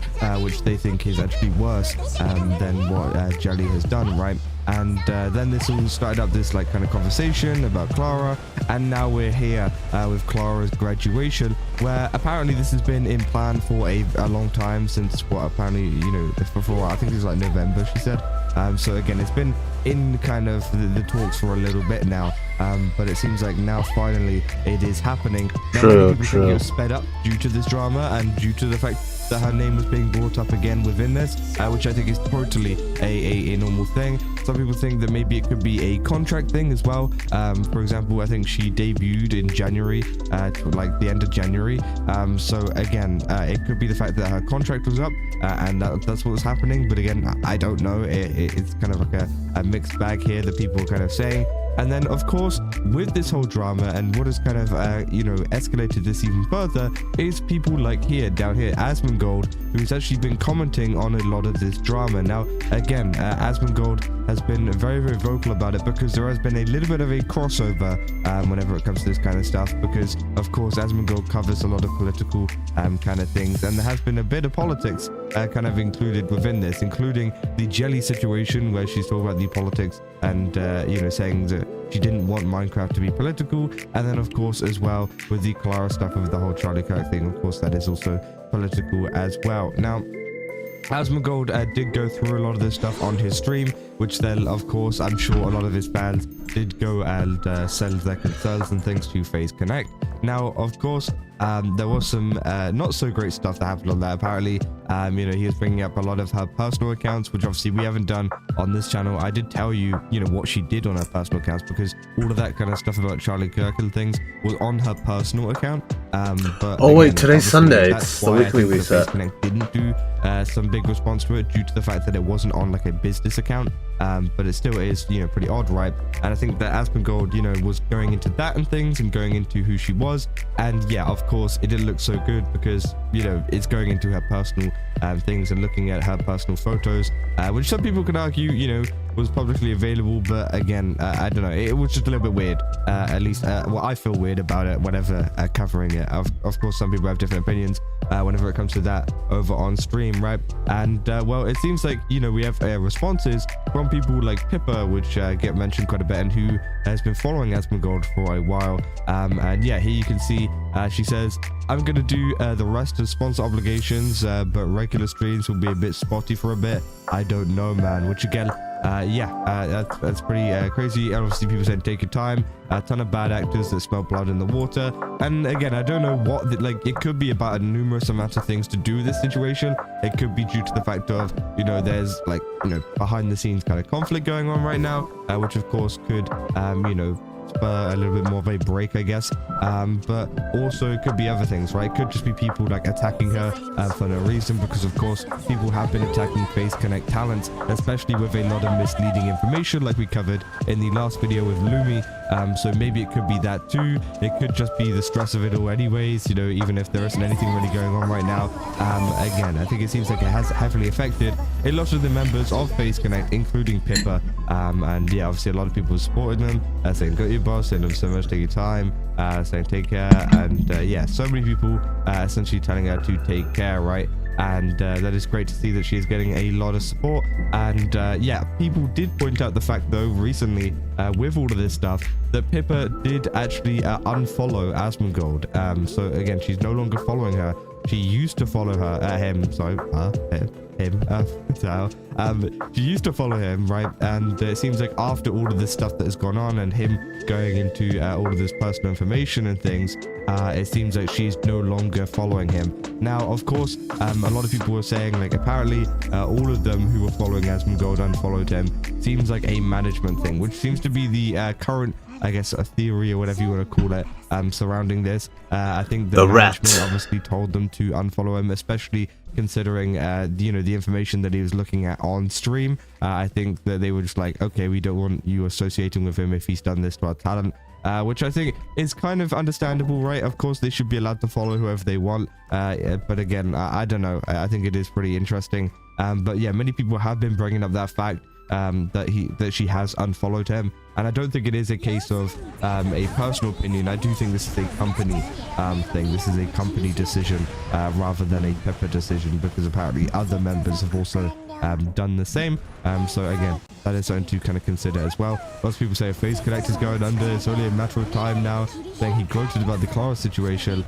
which they think is actually worse than what Jelly has done, right? And then this all started up this like kind of conversation about Clara, and now we're here with Clara's graduation, where apparently this has been in plan for a long time, since what apparently, you know, before, I think it was like November, she said. So again, it's been in kind of the talks for a little bit now, but it seems like now finally it is happening. Now, many people think it was sped up due to this drama and due to the fact that her name was being brought up again within this, which I think is totally a normal thing. Some people think that maybe it could be a contract thing as well. For example, I think she debuted in January, like the end of January. So again, it could be the fact that her contract was up and that's what was happening. But again, I don't know. It's kind of like a mixed bag here that people are kind of saying. And then, of course, with this whole drama and what has kind of, escalated this even further is people like down here, Asmongold, who's actually been commenting on a lot of this drama. Now, again, Asmongold has been very, very vocal about it because there has been a little bit of a crossover whenever it comes to this kind of stuff because, of course, Asmongold covers a lot of political kind of things, and there has been a bit of politics kind of included within this, including the Jelly situation where she's talking about the politics and, saying that she didn't want Minecraft to be political. And then, of course, as well, with the Clara stuff with the whole Charlie Kirk thing, of course, that is also political as well. Now, Asmongold did go through a lot of this stuff on his stream, which then, of course, I'm sure a lot of his fans did go and send their concerns and things to FaZe Connect. Now, of course, there was some not so great stuff that happened on that. Apparently, he was bringing up a lot of her personal accounts, which obviously we haven't done on this channel. I did tell you, what she did on her personal accounts because all of that kind of stuff about Charlie Kirk and things was on her personal account. But
oh,
again,
wait, today's Sunday.
That's
It's the weekly reset.
Didn't do some big response to it due to the fact that it wasn't on like a business account. But it still is, pretty odd, right? And I think that Asmongold, was going into that and things and going into who she was. And yeah, of course, it didn't look so good because, it's going into her personal things and looking at her personal photos, which some people could argue, was publicly available. But again, I don't know. It was just a little bit weird. At least, I feel weird about it whenever covering it. Of course, some people have different opinions whenever it comes to that over on stream, right? And well, it seems like, we have responses from people like Pippa, which get mentioned quite a bit and who has been following Asmongold for a while. And yeah, here you can see she says, I'm going to do the rest of sponsor obligations, but regular streams will be a bit spotty for a bit. I don't know, man. Which again, that's pretty crazy. And obviously people said take your time. A ton of bad actors that smell blood in the water. And again, I don't know what, it could be about a numerous amount of things to do with this situation. It could be due to the fact of, there's behind the scenes kind of conflict going on right now, which of course could, spur a little bit more of a break, I guess. But also it could be other things, right? It could just be people attacking her for no reason, because of course people have been attacking FaZe Connect talents, especially with a lot of misleading information like we covered in the last video with Lumi. So maybe it could be that too. It could just be the stress of it all anyways, even if there isn't anything really going on right now. Again, I think it seems like it has heavily affected a lot of the members of FaZe Connect, including Pippa. And yeah, obviously a lot of people supported them, saying go to your boss, saying love you so much, take your time, saying take care. And yeah, so many people essentially telling her to take care, right? And that is great to see that she is getting a lot of support. And yeah, people did point out the fact though recently with all of this stuff that Pippa did actually unfollow Asmongold. So again, she's no longer following her. She used to follow him. She used to follow him, right? And it seems like after all of this stuff that has gone on and him going into all of this personal information and things, it seems like she's no longer following him. Now, of course, a lot of people were saying apparently all of them who were following Asmongold unfollowed him. Seems like a management thing, which seems to be the current, I guess, a theory or whatever you want to call it, surrounding this. I think the management obviously told them to unfollow him, especially considering the information that he was looking at on stream. I think that they were just like, okay, we don't want you associating with him if he's done this to our talent, which I think is kind of understandable, right? Of course, they should be allowed to follow whoever they want, but again, I don't know. I think it is pretty interesting. But yeah, many people have been bringing up that fact that she has unfollowed him, and I don't think it is a case of a personal opinion. I do think this is a company thing. This is a company decision rather than a Pippa decision, because apparently other members have also done the same. So again, that is something to kind of consider as well. Lots of people say FaZe Connect is going under. It's only a matter of time now. Saying he gloated about the Clara situation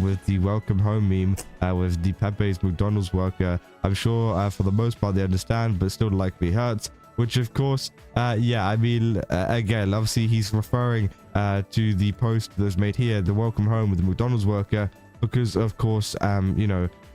with the welcome home meme with the Pepe's McDonald's worker. I'm sure for the most part they understand, but still likely hurts. Which of course, yeah, I mean, again, obviously he's referring to the post that was made here, the welcome home with the McDonald's worker, because of course,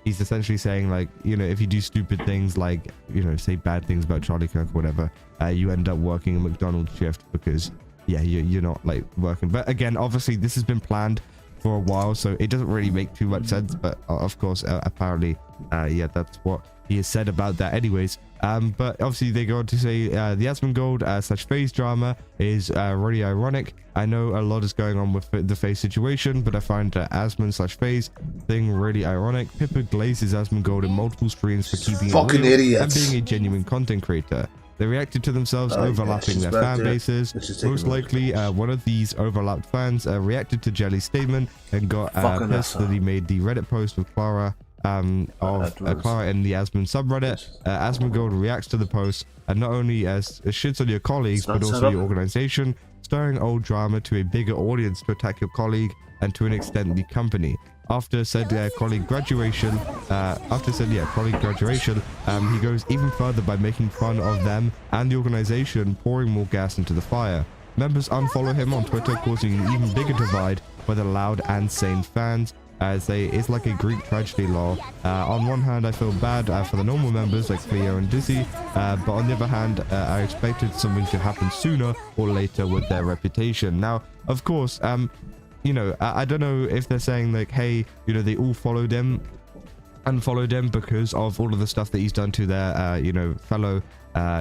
he's essentially saying like, you know, if you do stupid things like, you know, say bad things about Charlie Kirk or whatever, you end up working a McDonald's shift because yeah, you're not like working. But again, obviously this has been planned for a while, so it doesn't really make too much sense. But of course, apparently, yeah, that's what he has said about that anyways. But obviously they go on to say the Asmongold / FaZe drama is really ironic. I know a lot is going on with the FaZe situation, but I find Asmon / FaZe thing really ironic. Pippa glazes Asmongold in multiple streams for keeping it
Fucking
real
idiots.
and being a genuine content creator. They reacted to themselves overlapping their fan bases. Most likely, one of these overlapped fans reacted to Jelly's statement and got pissed that he made the Reddit post with Clara Clara in the Asmon subreddit. Asmongold reacts to the post and not only shits on your colleagues but also your organization, stirring old drama to a bigger audience to attack your colleague and to an extent the company. After said colleague graduation, he goes even further by making fun of them and the organization, pouring more gas into the fire. Members unfollow him on Twitter, causing an even bigger divide with the loud and sane fans. It's like a Greek tragedy law. On one hand, I feel bad for the normal members like Cleo and Dizzy, but on the other hand, I expected something to happen sooner or later with their reputation. Now, of course, you know, I don't know if they're saying like, hey, you know, they all followed him, unfollowed him because of all of the stuff that he's done to their, you know, fellow,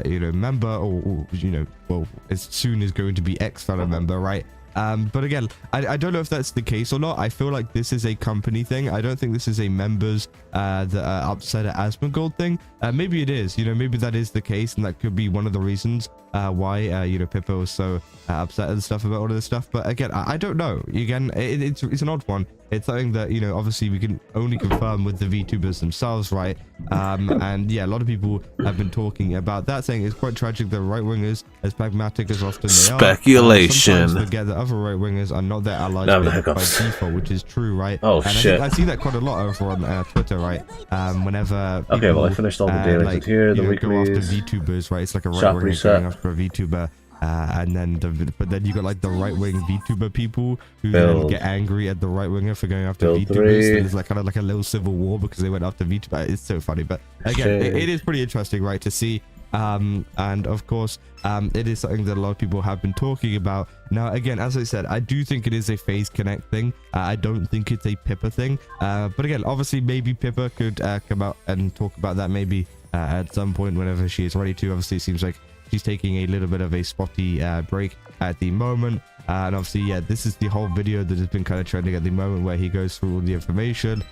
you know, member, or you know, well, as soon as going to be ex-fellow member, right? But again, I don't know if that's the case or not. I feel like this is a company thing. I don't think this is a members that are upset at Asmongold thing. Maybe it is, you know, maybe that is the case, and that could be one of the reasons why you know, Pippa was so upset and stuff about all of this stuff. But again, I don't know. Again, it's an odd one. It's something that, you know, obviously we can only confirm with the VTubers themselves, right? And yeah, a lot of people have been talking about that, saying it's quite tragic that right-wingers, as pragmatic as often they are,
Speculation.
sometimes forget that other right-wingers are not their allies by default, which is true, right?
Oh,
and
shit.
I see that quite a lot over on Twitter, right? Whenever people,
okay, well, I finished all the dailies
like,
here, the
you know, go after
weeklies.
VTubers, right? It's like a
Shop
right-winger
reset.
going after a VTuber. And then but then you got like the right-wing VTuber people who
Build.
then get angry at the right-winger for going after
Build
VTubers.
3.
And it's like kind of like a little civil war because they went after VTuber. It's so funny, but again, it is pretty interesting, right, to see. And of course, it is something that a lot of people have been talking about. Now, again, as I said, I do think it is a FaZe Connect thing. I don't think it's a Pippa thing. But again, obviously, maybe Pippa could come out and talk about that maybe at some point whenever she is ready to. Obviously, it seems like she's taking a little bit of a spotty break at the moment. And obviously, yeah, this is the whole video that has been kind of trending at the moment where he goes through all the information,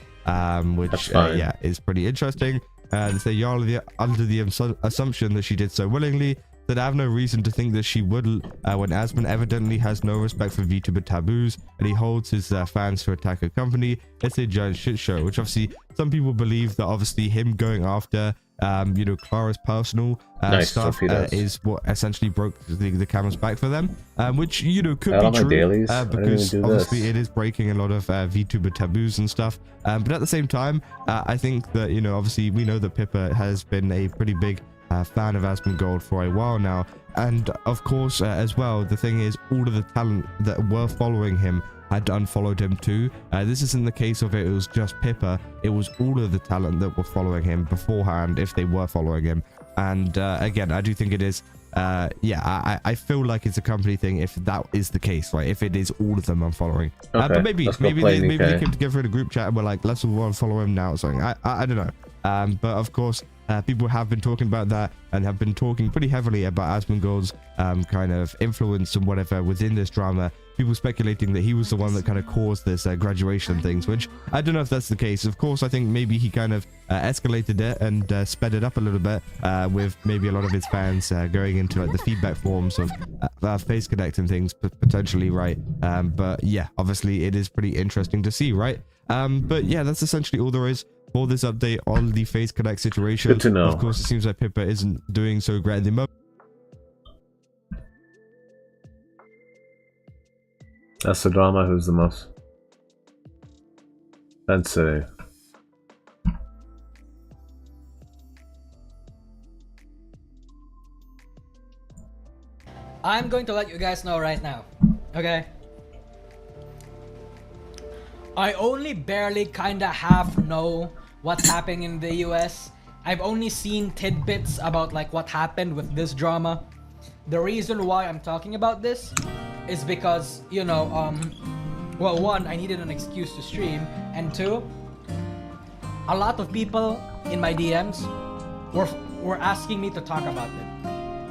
which, yeah, is pretty interesting. They say, you're under the assumption that she did so willingly, that I have no reason to think that she would, when Asmon evidently has no respect for VTuber taboos and he holds his fans to attack a company. It's a giant shit show, which obviously some people believe that obviously him going after you know, Clara's personal stuff is what essentially broke the camera's back for them, which, you know, could be true because obviously it is breaking a lot of VTuber taboos and stuff, but at the same time, I think that, you know, obviously we know that Pippa has been a pretty big fan of Asmongold for a while now, and of course as well, the thing is, all of the talent that were following him had unfollowed him too. This isn't the case of it was just Pippa, it was all of the talent that were following him beforehand, if they were following him. And again, I do think it is, yeah, I feel like it's a company thing if that is the case, right? If it is all of them unfollowing. But maybe they came together in a group chat and were like, let's all unfollow him now or something. I don't know. But of course, people have been talking about that and have been talking pretty heavily about Asmongold's kind of influence and whatever within this drama. People speculating that he was the one that kind of caused this graduation things, which I don't know if that's the case. Of course, I think maybe he kind of escalated it and sped it up a little bit with maybe a lot of his fans going into like the feedback forums of FaZe Connect and things potentially, right? But yeah, obviously it is pretty interesting to see, right? But yeah, that's essentially all there is for this update on the FaZe Connect situation.
Good to know.
Of course, it seems like Pippa isn't doing so great at the moment.
That's the drama. Who's the most? Let's see.
I'm going to let you guys know right now, okay? I only barely kinda half know what's happening in the US. I've only seen tidbits about like what happened with this drama. The reason why I'm talking about this is because, you know, well, one, I needed an excuse to stream, and two, a lot of people in my DMs were asking me to talk about it.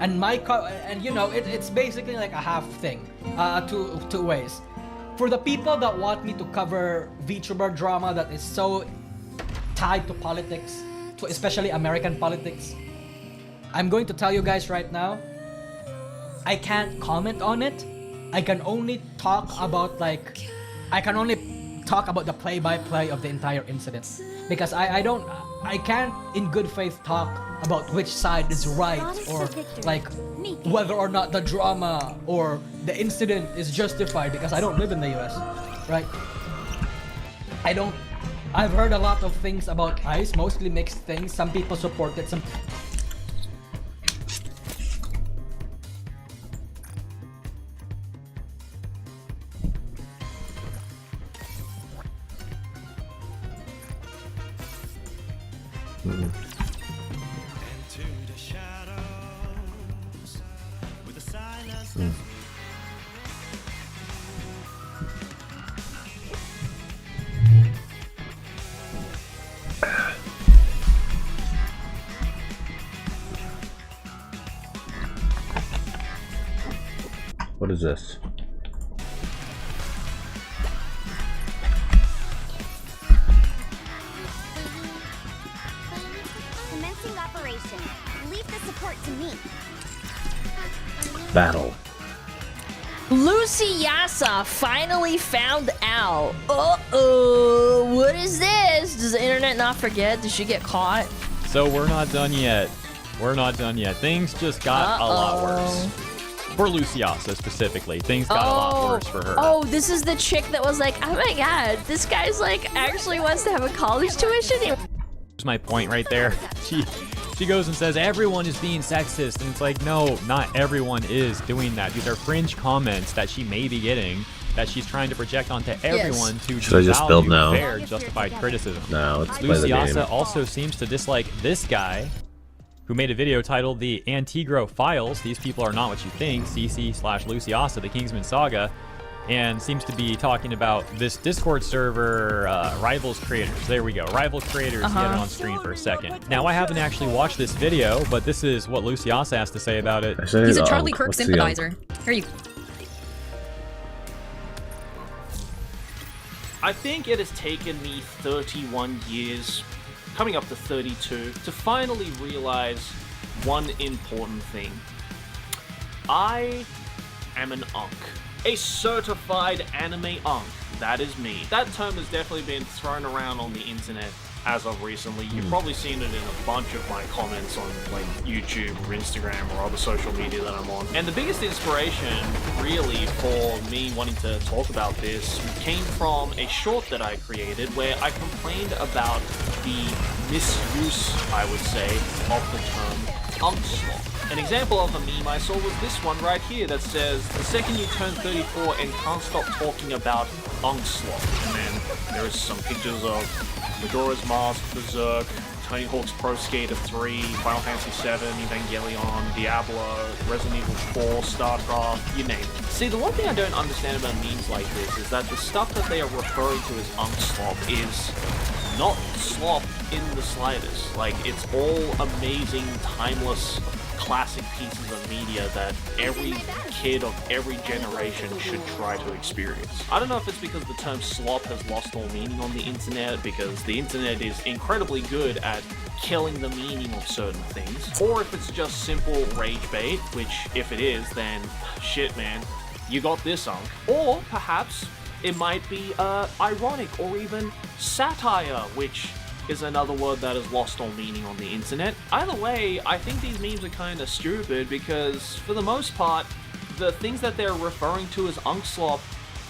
And and you know, it's basically like a half thing, two ways. For the people that want me to cover VTuber drama that is so tied to politics, to especially American politics, I'm going to tell you guys right now, I can't comment on it. I can only talk about the play-by-play of the entire incident, because I can't in good faith talk about which side is right, or like whether or not the drama or the incident is justified, because I don't live in the US, right? I've heard a lot of things about ICE, mostly mixed things. Some people support it, some
What is this?
Commencing operation. Leave the support to me.
Battle.
Lucy Yasa finally found out. Uh-oh, what is this? Does the internet not forget? Did she get caught?
So we're not done yet. We're not done yet. Things just got a lot worse. For Luciasa specifically, things got a lot worse for her.
Oh, this is the chick that was like, oh my god, this guy's like actually wants to have a college tuition.
Here's my point right there. She goes and says everyone is being sexist, and it's like, no, not everyone is doing that. These are fringe comments that she may be getting that she's trying to project onto everyone to
Should I just build now?
fair, justified criticism.
No, let's play the game.
Luciasa also seems to dislike this guy who made a video titled The Antigro Files. These people are not what you think, CC/Luciasa, the Kingsman Saga, and seems to be talking about this Discord server, Rivals Creators. There we go, Rivals Creators, get it on screen for a second. Now, I haven't actually watched this video, but this is what Luciasa has to say about it.
He's a Charlie Kirk sympathizer. Here you
I think it has taken me 31 years, coming up to 32, to finally realize one important thing. I am an unk. A certified anime unk. That is me. That term has definitely been thrown around on the internet as of recently. You've probably seen it in a bunch of my comments on like YouTube or Instagram or other social media that I'm on. And the biggest inspiration really for me wanting to talk about this came from a short that I created where I complained about the misuse, I would say, of the term unk slot. An example of a meme I saw was this one right here that says, the second you turn 34 and can't stop talking about unk slot. And then there is some pictures of Majora's Mask, Berserk, Tony Hawk's Pro Skater 3, Final Fantasy 7, Evangelion, Diablo, Resident Evil 4, StarCraft, you name it. See, the one thing I don't understand about memes like this is that the stuff that they are referring to as unk slop is not slop in the slightest. Like, it's all amazing, timeless, classic pieces of media that every kid of every generation should try to experience. I don't know if it's because the term slop has lost all meaning on the internet, because the internet is incredibly good at killing the meaning of certain things, or if it's just simple rage bait, which if it is, then shit man, you got this unk. Or perhaps it might be ironic or even satire, which is another word that has lost all meaning on the internet. Either way, I think these memes are kind of stupid because, for the most part, the things that they're referring to as unk slop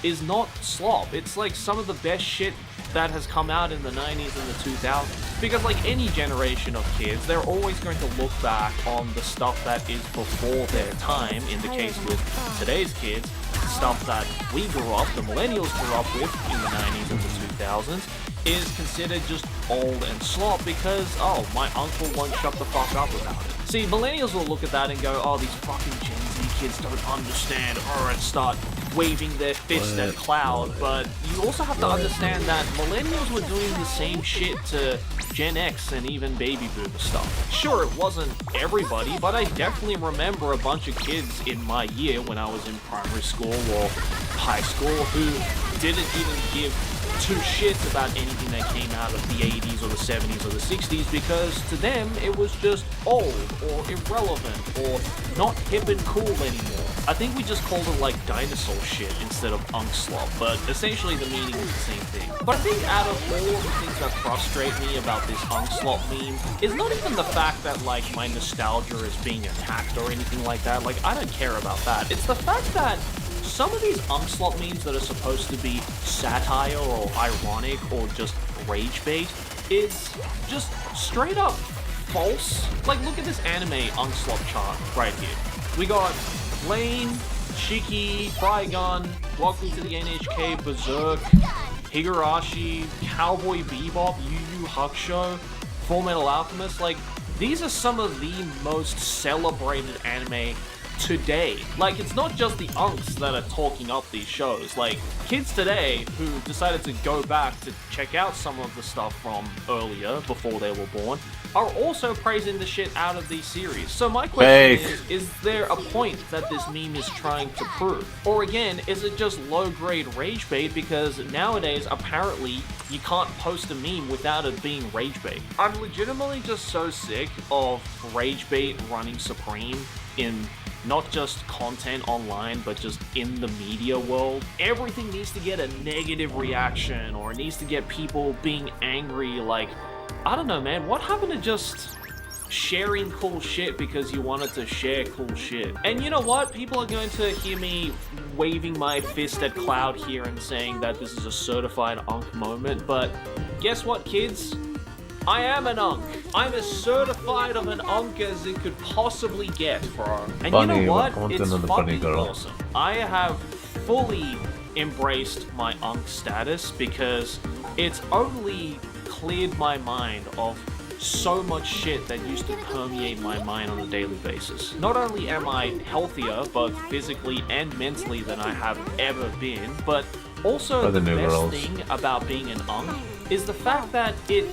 is not slop. It's like some of the best shit that has come out in the 90s and the 2000s. Because like any generation of kids, they're always going to look back on the stuff that is before their time, in the case with today's kids, stuff that we grew up, the millennials grew up with in the 90s and the 2000s, is considered just old and slop because, oh, my uncle won't shut the fuck up about it. See, millennials will look at that and go, oh, these fucking Gen Z kids don't understand, and start waving their fist at cloud, but you also have to understand that millennials were doing the same shit to Gen X and even baby boomer stuff. Sure, it wasn't everybody, but I definitely remember a bunch of kids in my year when I was in primary school or high school who didn't even give two shits about anything that came out of the 80s or the 70s or the 60s because to them it was just old or irrelevant or not hip and cool anymore. I think we just called it like dinosaur shit instead of unk slop, but essentially the meaning is the same thing. But I think out of all of the things that frustrate me about this unk slop meme is not even the fact that like my nostalgia is being attacked or anything like that. Like I don't care about that. It's the fact that some of these unk slop memes that are supposed to be satire or ironic or just rage bait is just straight up false. Like look at this anime unk slop chart right here. We got Lane, Shiki, Trigun, Welcome to the NHK, Berserk, Higurashi, Cowboy Bebop, Yu Yu Hakusho, Full Metal Alchemist. Like these are some of the most celebrated anime today. Like it's not just the unks that are talking up these shows. Like kids today who decided to go back to check out some of the stuff from earlier before they were born are also praising the shit out of these series. So my question is there a point that this meme is trying to prove? Or again, is it just low-grade rage bait because nowadays apparently you can't post a meme without it being rage bait? I'm legitimately just so sick of rage bait running supreme in not just content online, but just in the media world. Everything needs to get a negative reaction, or it needs to get people being angry. Like, I don't know, man, what happened to just sharing cool shit because you wanted to share cool shit? And you know what? People are going to hear me waving my fist at cloud here and saying that this is a certified unk moment, but guess what, kids? I am an unk. I'm as certified of an unk as it could possibly get, bro. And you know what? It's fucking awesome. I have fully embraced my unk status because it's only cleared my mind of so much shit that used to permeate my mind on a daily basis. Not only am I healthier, both physically and mentally than I have ever been, but also the best thing about being an unk is the fact that it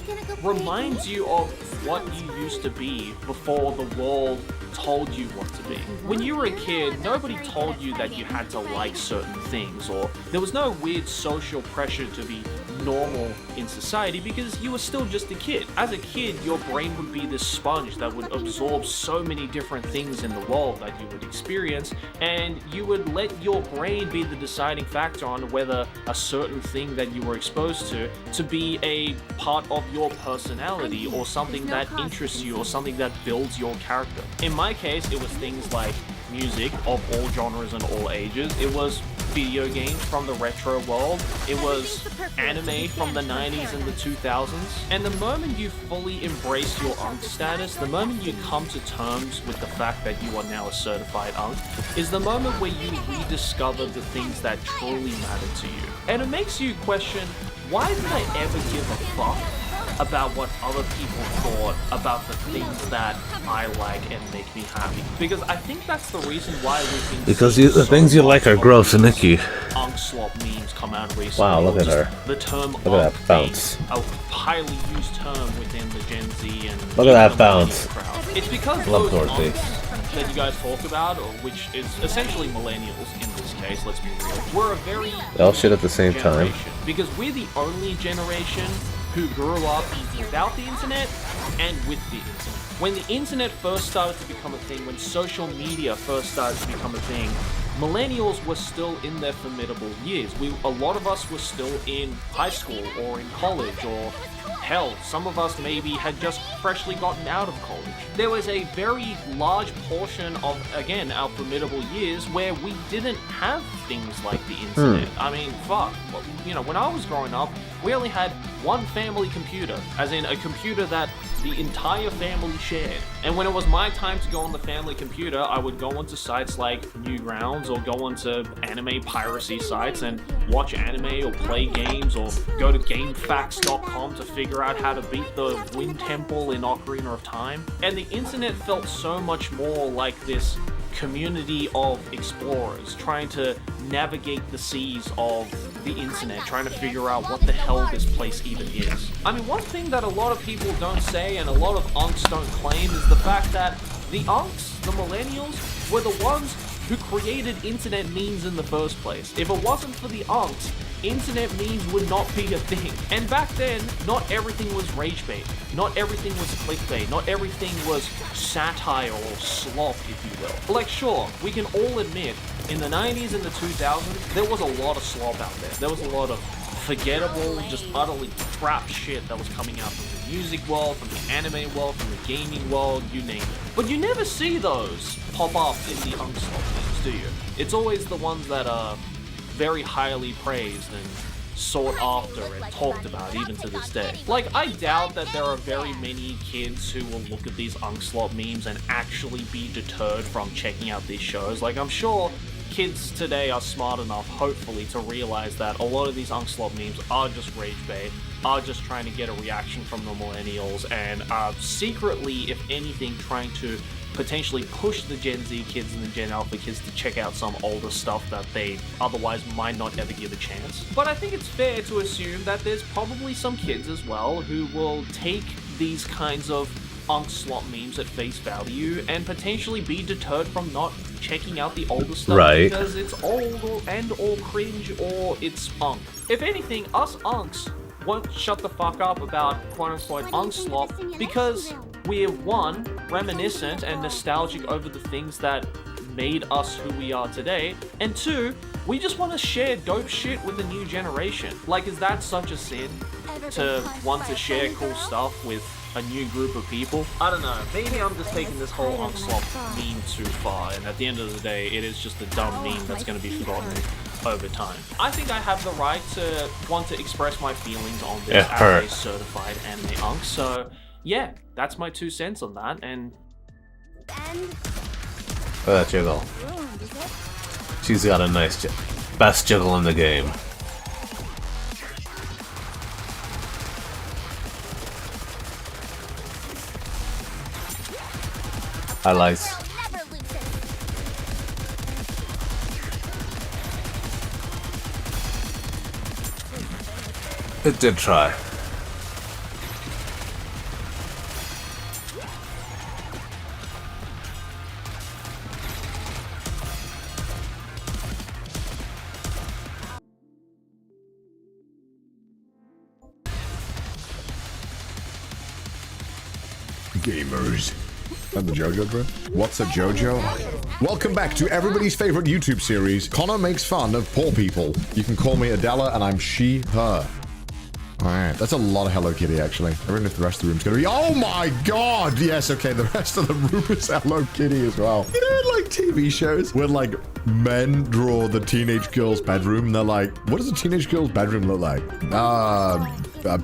reminds you of what you used to be before the world told you what to be. When you were a kid, nobody told you that you had to like certain things, or there was no weird social pressure to be normal in society because you were still just a kid. As a kid, your brain would be this sponge that would absorb so many different things in the world that you would experience, and you would let your brain be the deciding factor on whether a certain thing that you were exposed to be a part of your personality or something that interests you or something that builds your character. In my case, it was things like music of all genres and all ages. It was video games from the retro world. It was anime from the 90s and the 2000s. And the moment you fully embrace your unk status, the moment you come to terms with the fact that you are now a certified unk, is the moment where you rediscover the things that truly matter to you. And it makes you question, why did I ever give a fuck about what other people thought about the things that I like and make me happy? Because I think that's the reason why we've been
because the things you like are gross and icky.
Unk slop memes come out recently.
Wow, look at her.
The term
look at that bounce.
A highly used term within the Gen Z and
look at that bounce.
Crowd. It's because
love
those
Dorothy.
unks that you guys talk about, or which is essentially millennials in this case, let's be real, we're a very
they all shit at the same time.
Because we're the only generation who grew up without the internet and with the internet. When the internet first started to become a thing, when social media first started to become a thing, millennials were still in their formidable years. A lot of us were still in high school or in college or Hell, some of us maybe had just freshly gotten out of college. There was a very large portion of, again, our formidable years where we didn't have things like the internet. I mean, fuck. You know, when I was growing up, we only had one family computer, as in a computer that the entire family shared. And when it was my time to go on the family computer, I would go onto sites like Newgrounds or go onto anime piracy sites and watch anime or play games or go to GameFAQs.com to figure out how to beat the Wind Temple in Ocarina of Time. And the internet felt so much more like this community of explorers trying to navigate the seas of the internet, trying to figure out what the hell this place even is. I mean, one thing that a lot of people don't say and a lot of unks don't claim is the fact that the unks, the millennials, were the ones who created internet memes in the first place. If it wasn't for the unks, internet memes would not be a thing. And back then, not everything was rage bait. Not everything was clickbait. Not everything was satire or slop, if you will. Like, sure, we can all admit, in the 90s and the 2000s, there was a lot of slop out there. There was a lot of forgettable, just utterly crap shit that was coming out from the music world, from the anime world, from the gaming world, you name it. But you never see those pop up in the unslop memes, do you? It's always the ones that are very highly praised and sought after and talked about even to this day. Like, I doubt that there are very many kids who will look at these unslop memes and actually be deterred from checking out these shows. Like, I'm sure kids today are smart enough, hopefully, to realize that a lot of these unslop memes are just rage bait, are just trying to get a reaction from the millennials, and are secretly, if anything, trying to potentially push the Gen Z kids and the Gen Alpha kids to check out some older stuff that they otherwise might not ever give a chance. But I think it's fair to assume that there's probably some kids as well who will take these kinds of unslop memes at face value and potentially be deterred from not checking out the older stuff because it's old or cringe or it's unk. If anything, us unks won't shut the fuck up about quote-unquote unslop because we're one, reminiscent and nostalgic over the things that made us who we are today, and two, we just want to share dope shit with the new generation. Like, is that such a sin to want to share cool stuff with a new group of people? I don't know, maybe I'm just taking this whole unslop meme too far, and at the end of the day, it is just a dumb meme that's going to be forgotten over time. I think I have the right to want to express my feelings on this as a certified anime unk, so yeah, that's my 2 cents on that, and...
That jiggle. She's got a nice best jiggle in the game. Highlights. It did try.
Gamers. And the JoJo bro? What's a JoJo? Welcome back to everybody's favorite YouTube series, Connor Makes Fun of Poor People. You can call me Adela and I'm she, her. Alright, that's a lot of Hello Kitty actually. I wonder if the rest of the room's gonna be— oh my god! Yes, okay, the rest of the room is Hello Kitty as well. You know, like TV shows where like men draw the teenage girl's bedroom and they're like, what does a teenage girl's bedroom look like?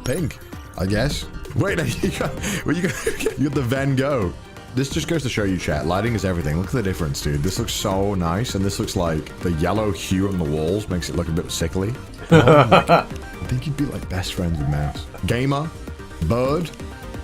Pink, I guess. Wait, you got the Van Gogh. This just goes to show you, chat, lighting is everything. Look at the difference, dude. This looks so nice, and this looks like the yellow hue on the walls makes it look a bit sickly. Oh my god. I think you'd be like best friends with Mouse. Gamer, Bird,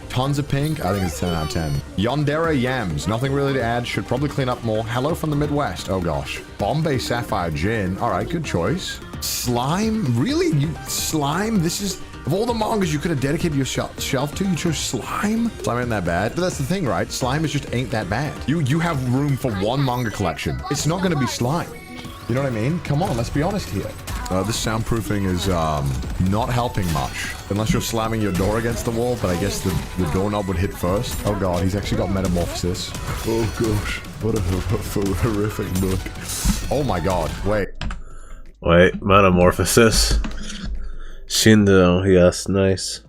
tons of pink. I think it's 10 out of 10. Yondera Yams, nothing really to add. Should probably clean up more. Hello from the Midwest. Oh gosh. Bombay Sapphire Gin. All right, good choice. Slime, really? Slime? This is— of all the mangas you could have dedicated your shelf to, you chose Slime? Slime ain't that bad. But that's the thing, right? Slime is just ain't that bad. You have room for one manga collection. It's not gonna be Slime. You know what I mean? Come on, let's be honest here. This soundproofing is not helping much. Unless you're slamming your door against the wall, but I guess the doorknob would hit first. Oh god, he's actually got Metamorphosis. Oh gosh, what a horrific book. Oh my god, wait.
Wait, Metamorphosis. Shindo, yes, nice.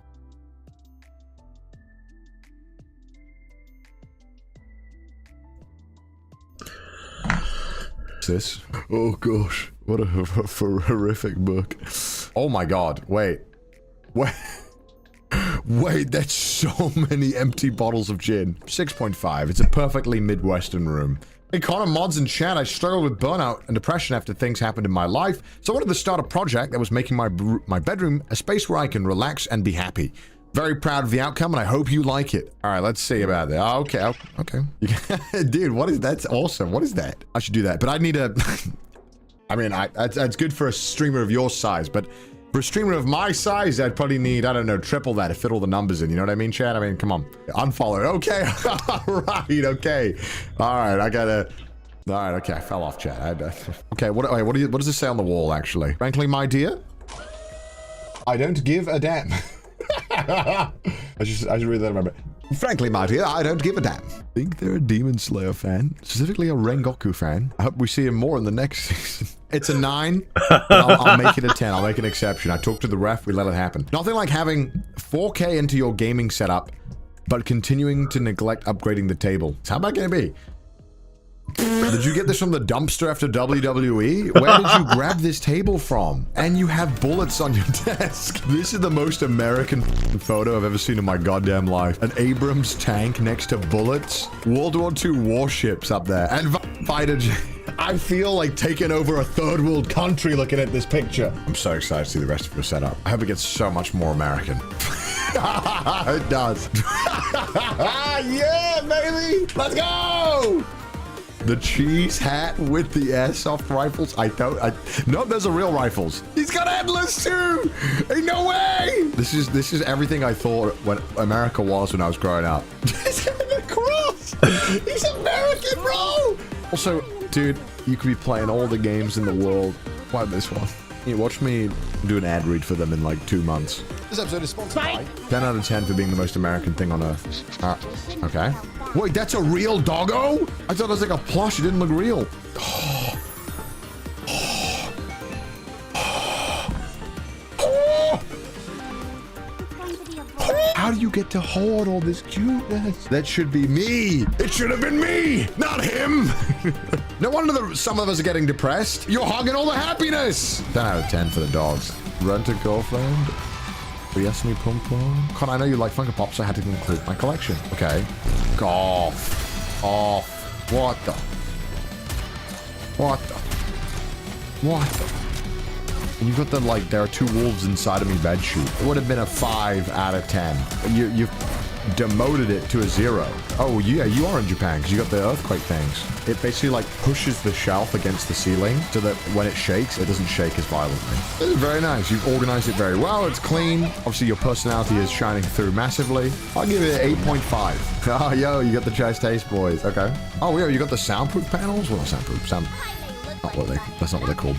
this? Oh gosh, what a horrific book. Oh my god, wait. Wait, that's so many empty bottles of gin. 6.5, it's a perfectly Midwestern room. Hey Connor, mods in chat, I struggled with burnout and depression after things happened in my life, so I wanted to start a project that was making my bedroom a space where I can relax and be happy. Very proud of the outcome, and I hope you like it. All right, let's see about that. Okay. Dude, what is that? That's awesome. What is that? I should do that, but I need a... I mean, that's good for a streamer of your size, but for a streamer of my size, I'd probably need, I don't know, triple that to fit all the numbers in. You know what I mean, Chad? I mean, come on. Unfollow. Okay. All right. Okay. All right. I gotta... All right. Okay. I fell off, Chad. Okay. What does it say on the wall, actually? Frankly, my dear, I don't give a damn. I just read that. Remember. Frankly, my dear, I don't give a damn. I think they're a Demon Slayer fan, specifically a Rengoku fan. I hope we see him more in the next season. It's a 9. I'll make it a 10. I'll make an exception. I talked to the ref. We let it happen. Nothing like having 4K into your gaming setup, but continuing to neglect upgrading the table. How about going to be? Did you get this from the dumpster after WWE? Where did you grab this table from? And you have bullets on your desk. This is the most American photo I've ever seen in my goddamn life. An Abrams tank next to bullets. World War II warships up there. And fighter jet. I feel like taking over a third world country looking at this picture. I'm so excited to see the rest of your setup. I hope it gets so much more American. It does. Yeah, baby! Let's go! The cheese hat with the airsoft rifles. No, those are real rifles. He's got endless too. Ain't no way. This is everything I thought when America was when I was growing up. He's got the cross. He's American, bro. Also, dude, you could be playing all the games in the world. Why this one? You watch me do an ad read for them in like 2 months. This episode is sponsored by 10 out of 10 for being the most American thing on earth. Okay. Wait, that's a real doggo? I thought it was like a plush. It didn't look real. How do you get to hold all this cuteness? That should be me. It should have been me, not him. No wonder some of us are getting depressed. You're hogging all the happiness. 10 out of 10 for the dogs. Rent a girlfriend. Yes, me pum pum. Con, I know you like Funko Pops, so I had to include my collection. Okay. Off. What the? And you've got the, like, there are 2 wolves inside of me bed sheet. It would have been a 5 out of 10. You've demoted it to a 0. Oh, yeah, you are in Japan, because you got the earthquake things. It basically, like, pushes the shelf against the ceiling so that when it shakes, it doesn't shake as violently. This is very nice. You've organized it very well. It's clean. Obviously, your personality is shining through massively. I'll give it an 8.5. Oh, yo, you got the Chest Taste boys. Okay. Oh, yeah, you got the soundproof panels? Well, not soundproof. That's not what they're called.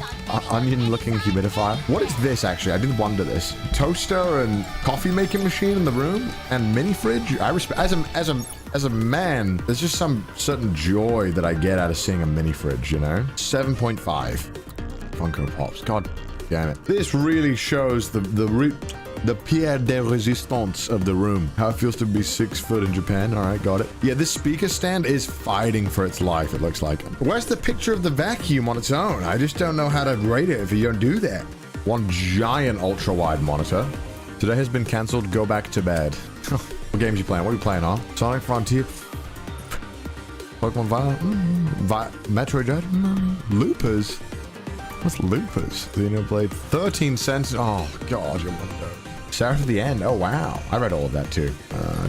Onion-looking humidifier. What is this, actually? I did wonder this. Toaster and coffee-making machine in the room? And mini fridge? I respect... As a man, there's just some certain joy that I get out of seeing a mini fridge, you know? 7.5. Funko Pops. God damn it. This really shows the pierre de resistance of the room. How it feels to be 6 foot in Japan. All right, got it. Yeah, this speaker stand is fighting for its life, it looks like. Where's the picture of the vacuum on its own? I just don't know how to rate it if you don't do that. One giant ultra-wide monitor. Today has been cancelled. Go back to bed. What games you playing? What are you playing on? Sonic Frontier? Pokemon Violet? Metroid Dread? Loopers? What's Loopers? Xenoblade? 13 cents? Oh, God, you're one of those. Sarah to the End. Oh, wow. I read all of that, too.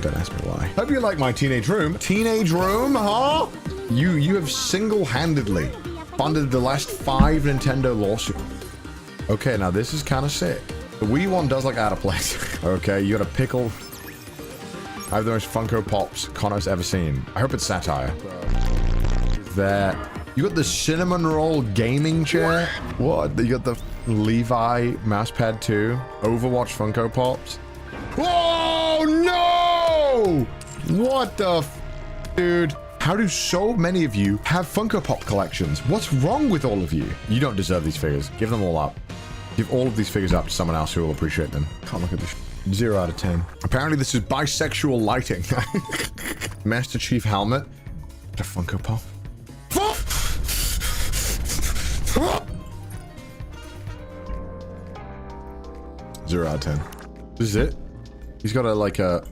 Don't ask me why. Hope you like my teenage room. Teenage room, huh? You have single-handedly funded the last 5 Nintendo lawsuits. Okay, now this is kind of sick. The Wii one does look out of place. Okay, you got a pickle. I have the most Funko Pops Connor's ever seen. I hope it's satire. There. You got the cinnamon roll gaming chair. What? You got the Levi mousepad too. Overwatch Funko Pops. Oh no! What the dude? How do so many of you have Funko Pop collections? What's wrong with all of you? You don't deserve these figures. Give them all up. Give all of these figures up to someone else who will appreciate them. Can't look at this. 0 out of 10. Apparently this is bisexual lighting. Master Chief helmet. The Funko Pop. Zero out of 10. This is it? He's got a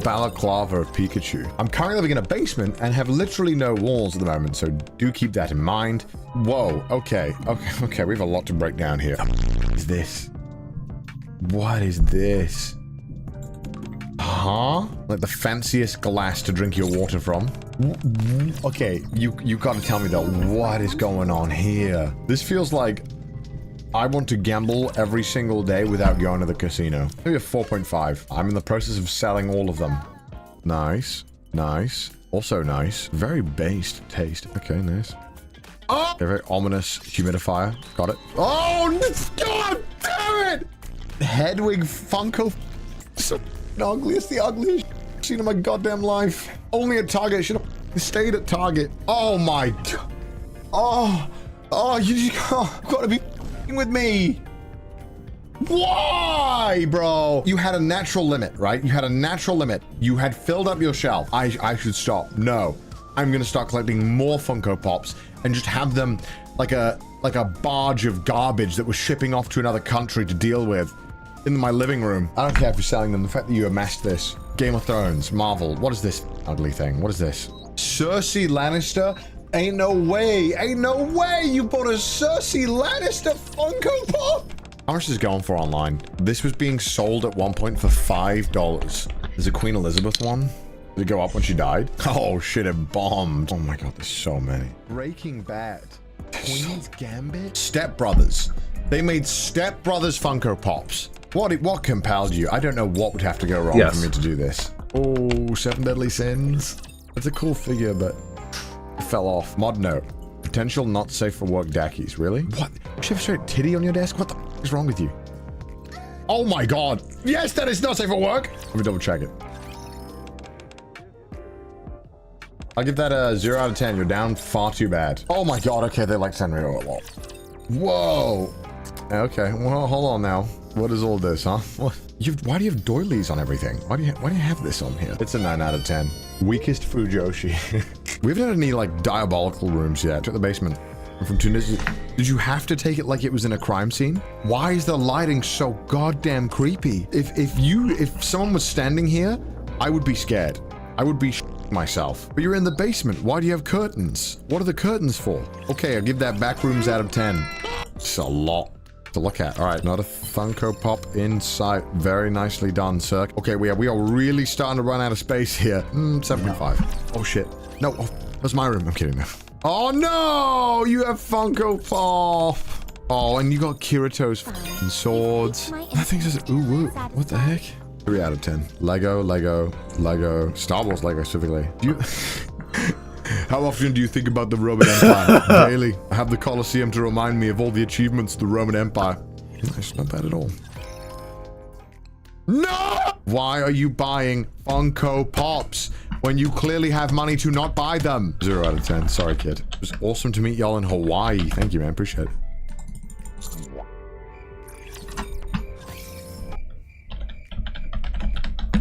balaclava of Pikachu. I'm currently living in a basement and have literally no walls at the moment, so do keep that in mind. Whoa, okay, we have a lot to break down here. What is this? What is this? Huh? Like the fanciest glass to drink your water from? Okay, you gotta tell me though, what is going on here? This feels like I want to gamble every single day without going to the casino. Maybe a 4.5. I'm in the process of selling all of them. Nice. Nice. Also nice. Very based taste. Okay, nice. Oh! A very ominous humidifier. Got it. Oh, God damn it! Hedwig Funko. So ugly. It's the ugliest I've seen in my goddamn life. Only at Target. Should have stayed at Target. Oh my God. Oh, you gotta be with me. Why, bro? You had a natural limit, right? You had a natural limit. You had filled up your shelf. I should stop. No, I'm gonna start collecting more Funko Pops and just have them like a barge of garbage that was shipping off to another country to deal with in my living room. I don't care if you're selling them. The fact that you amassed this. Game of Thrones, Marvel. What is this ugly thing? What is this? Cersei Lannister? Ain't no way you bought a Cersei Lannister Funko Pop! How much is it going for online? This was being sold at one point for $5. There's a Queen Elizabeth one. Did it go up when she died? Oh shit, it bombed. Oh my God, there's so many. Breaking Bad. Queen's Gambit? Step Brothers. They made Step Brothers Funko Pops. What compelled you? I don't know what would have to go wrong for me to do this. Oh, 7 Deadly Sins. It's a cool figure, but it fell off. Mod note. Potential not safe for work Dackies. Really? What? You have a straight titty on your desk? What the f is wrong with you? Oh my God. Yes, that is not safe for work. Let me double check it. I'll give that a 0 out of 10. You're down far too bad. Oh my God. Okay, they like Sanrio a lot. Whoa. Okay, well, hold on now. What is all this, huh? What? Why do you have doilies on everything? Why do you have this on here? It's a 9 out of 10. Weakest Fujoshi. We haven't had any like diabolical rooms yet. At the basement. I'm from Tunisia. Did you have to take it like it was in a crime scene? Why is the lighting so goddamn creepy? If someone was standing here, I would be scared. I would be myself. But you're in the basement. Why do you have curtains? What are the curtains for? Okay, I'll give that back rooms out of 10. It's a lot to look at. All right, not a Funko Pop in sight. Very nicely done, sir. Okay, we are really starting to run out of space here. 7.5. Oh shit. No, that's my room. I'm kidding now. Oh no, you have Funko Pop. Oh, and you got Kirito's fucking swords. That thing says ooh woo. What the heck? 3 out of 10. Lego. Star Wars Lego specifically. How often do you think about the Roman Empire? Daily. I have the Colosseum to remind me of all the achievements of the Roman Empire. Nice, not bad at all. No! Why are you buying Funko Pops when you clearly have money to not buy them? 0 out of 10. Sorry, kid. It was awesome to meet y'all in Hawaii. Thank you, man. Appreciate it.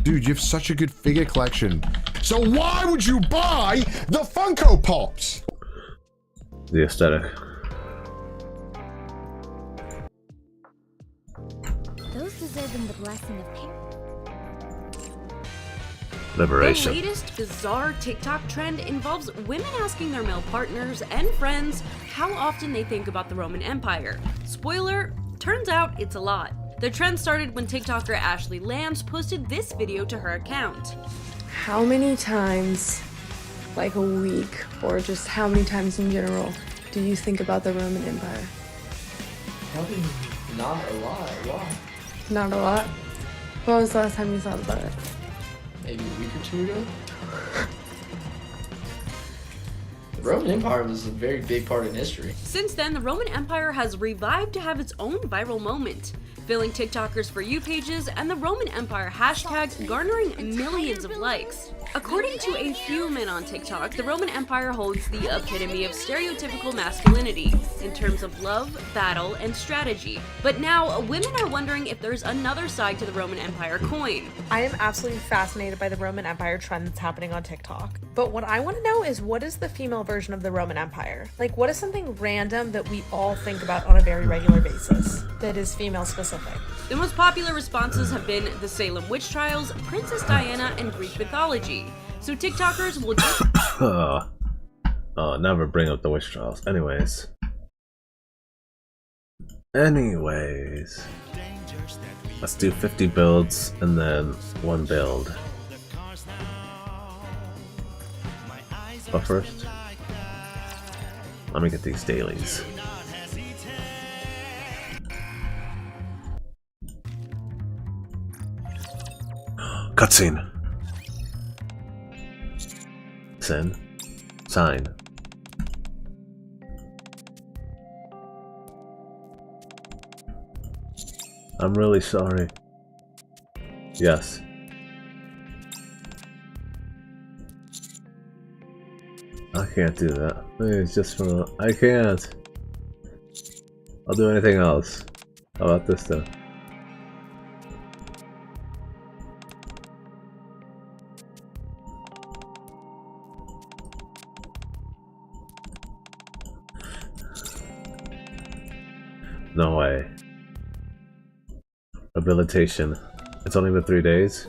Dude, you have such a good figure collection. So why would you buy the Funko Pops?
The aesthetic.
Those deserving the blessing of parents.
Liberation.
The latest bizarre TikTok trend involves women asking their male partners and friends how often they think about the Roman Empire. Spoiler, turns out it's a lot. The trend started when TikToker Ashley Lance posted this video to her account.
How many times, like a week, or just how many times in general, do you think about the Roman Empire?
Probably not a lot. Why?
Not a lot? When was the last time you thought about it?
Maybe a week or two ago? The Roman Empire was a very big part in history.
Since then, the Roman Empire has revived to have its own viral moment, filling TikTokers' For You pages and the Roman Empire hashtag garnering millions of likes. According to a few men on TikTok, the Roman Empire holds the epitome of stereotypical masculinity in terms of love, battle, and strategy. But now, women are wondering if there's another side to the Roman Empire coin.
I am absolutely fascinated by the Roman Empire trend that's happening on TikTok.
But what I want to know is, what is the female version of the Roman Empire? Like, what is something random that we all think about on a very regular basis that is female specific?
The most popular responses have been the Salem witch trials, Princess Diana, and Greek mythology. So TikTokers will just
oh, never bring up the witch trials. Anyways, let's do 50 builds and then one build. But first, let me get these dailies. Cutscene. Send. Sign. I'm really sorry. Yes. I can't do that. It's just for... I can't. I'll do anything else. How about this though? No way. Habilitation. It's only been 3 days?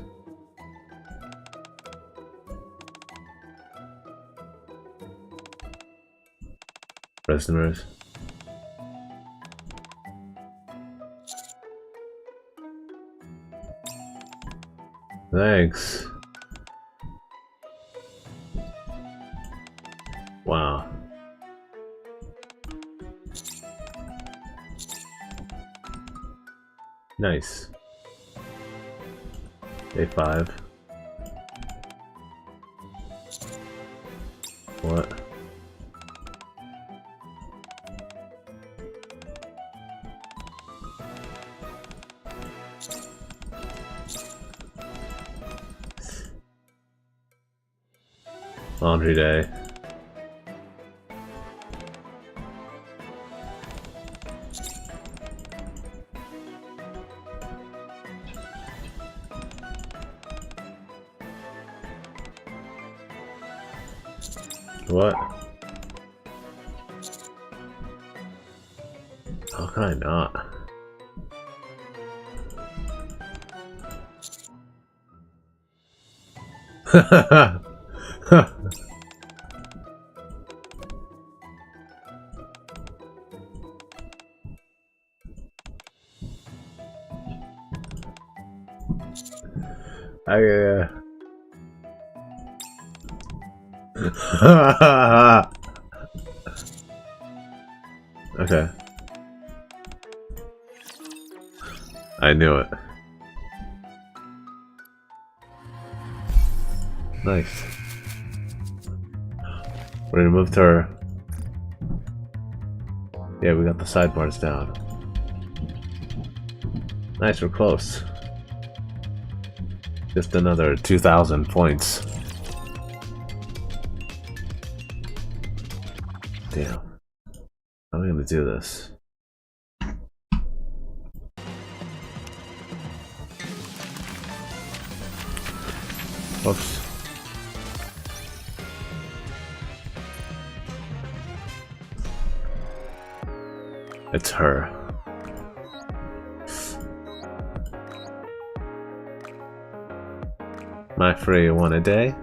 Prisoners. Thanks. Wow. Nice. Day 5. What? Laundry day. What? How can I not? Okay. I knew it. Nice. We're gonna move to our... Yeah, we got the sidebars down. Nice, we're close. Just another 2,000 points. Damn. How am I gonna do this? Whoops. It's her. My free one a day?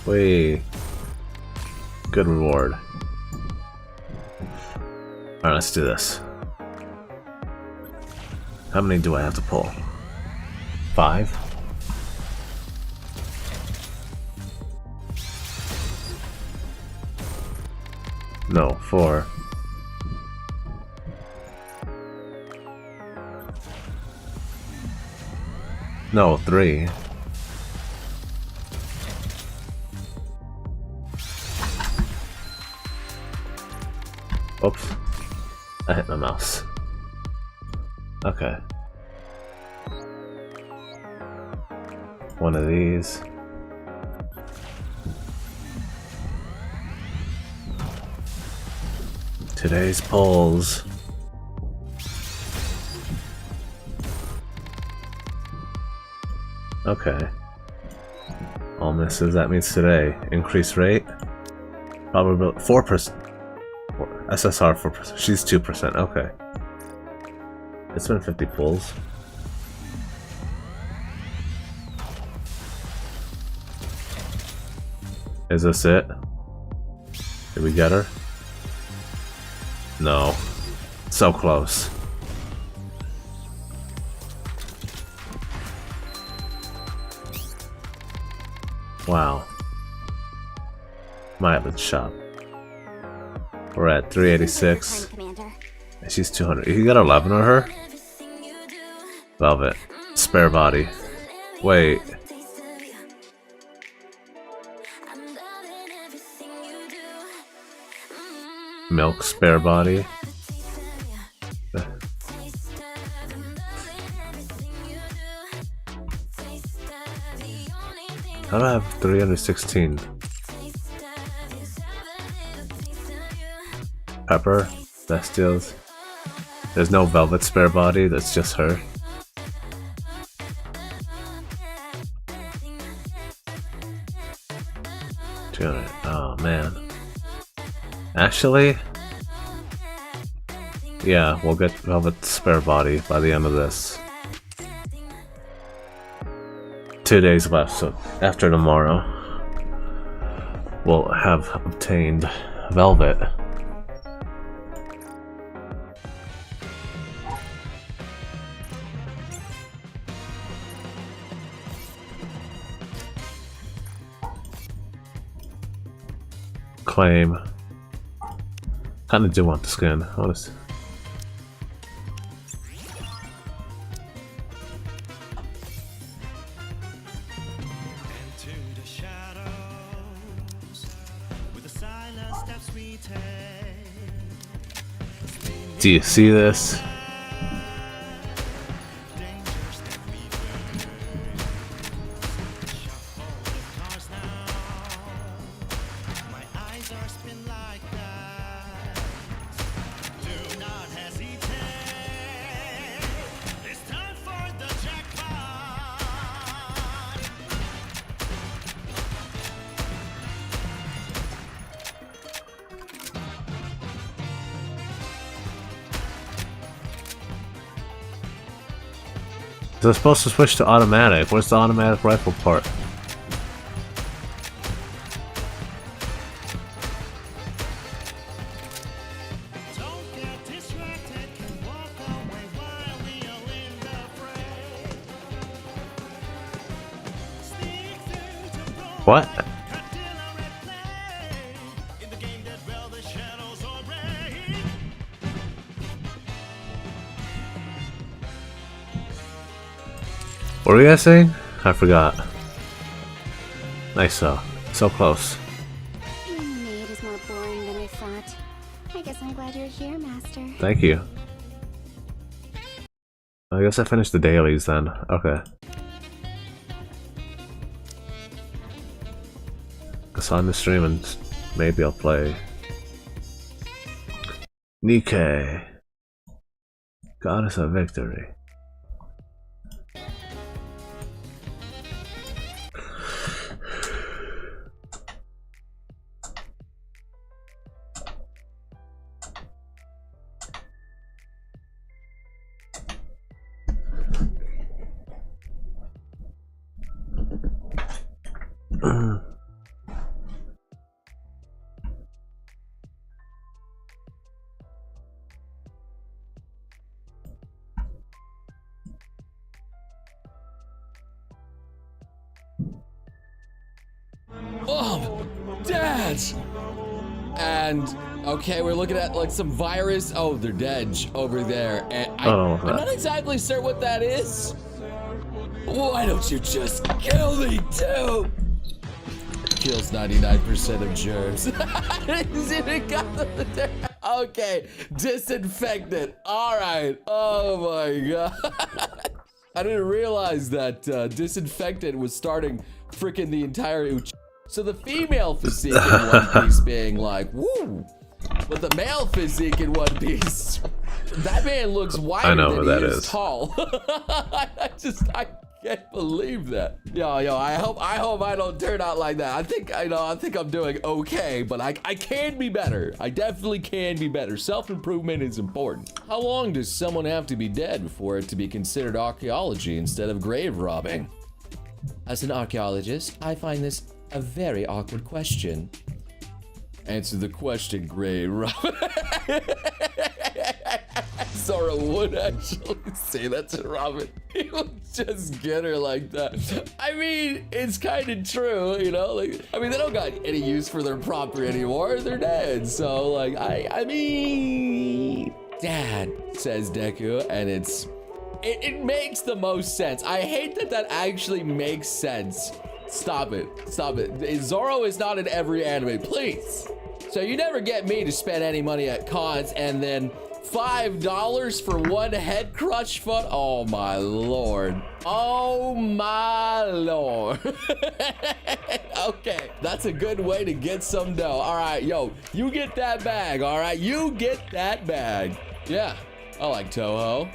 Wait. Good reward. Alright, let's do this. How many do I have to pull? 5? No, 4. No, 3. Oops. I hit my mouse. Okay. One of these. Today's polls. Okay. All misses, that means today. Increase rate? Probably 4%. SSR 4%. She's 2%, okay. It's been 50 pulls. Is this it? Did we get her? No. So close. Wow. My Island shop. We're at 386. And she's 200. You got 11 on her? Velvet. Spare body. Wait. Milk spare body. How do I have 316? Pepper, Bestials. There's no Velvet spare body, that's just her. Oh man. Actually, yeah, we'll get Velvet spare body by the end of this. 2 days left, so after tomorrow, we'll have obtained Velvet. Claim. Kinda do want the skin, honestly. Do you see this? They're supposed to switch to automatic. Where's the automatic rifle part? What? What were you guys saying? I forgot. Nice so close.
Being maid is more boring than I thought. I guess I'm glad you're here, Master.
Thank you. I guess I finished the dailies then. Okay. Guess on the stream and maybe I'll play Nikke, Goddess of Victory.
Mom! Dad! And, okay, we're looking at like some virus. Oh, they're dead over there. And I'm not exactly certain what that is. Why don't you just kill me too? Kills 99% of germs. Okay, disinfectant. Alright. Oh my god. I didn't realize that disinfectant was starting freaking the entire So the female physique in One Piece being like, woo, with the male physique in One Piece. That man looks wider
I know
than
who that
he is
is.
tall. I can't believe that. Yo, I hope I don't turn out like that. I think I'm doing okay, but I can be better. I definitely can be better. Self-improvement is important. How long does someone have to be dead before it to be considered archaeology instead of grave robbing? As an archaeologist, I find this a very awkward question. Answer the question, grave robber. Zoro would actually say that to Robin. He would just get her like that. I mean, it's kind of true, you know? Like, I mean, they don't got any use for their property anymore. They're dead. So, like, I mean, Dad, says Deku, and it makes the most sense. I hate that actually makes sense. Stop it. Stop it. Zoro is not in every anime, please. So you never get me to spend any money at cons and then $5 for one head crush foot? Oh my lord. Oh my lord. Okay, that's a good way to get some dough. All right, yo, you get that bag, all right? You get that bag. Yeah, I like Toho.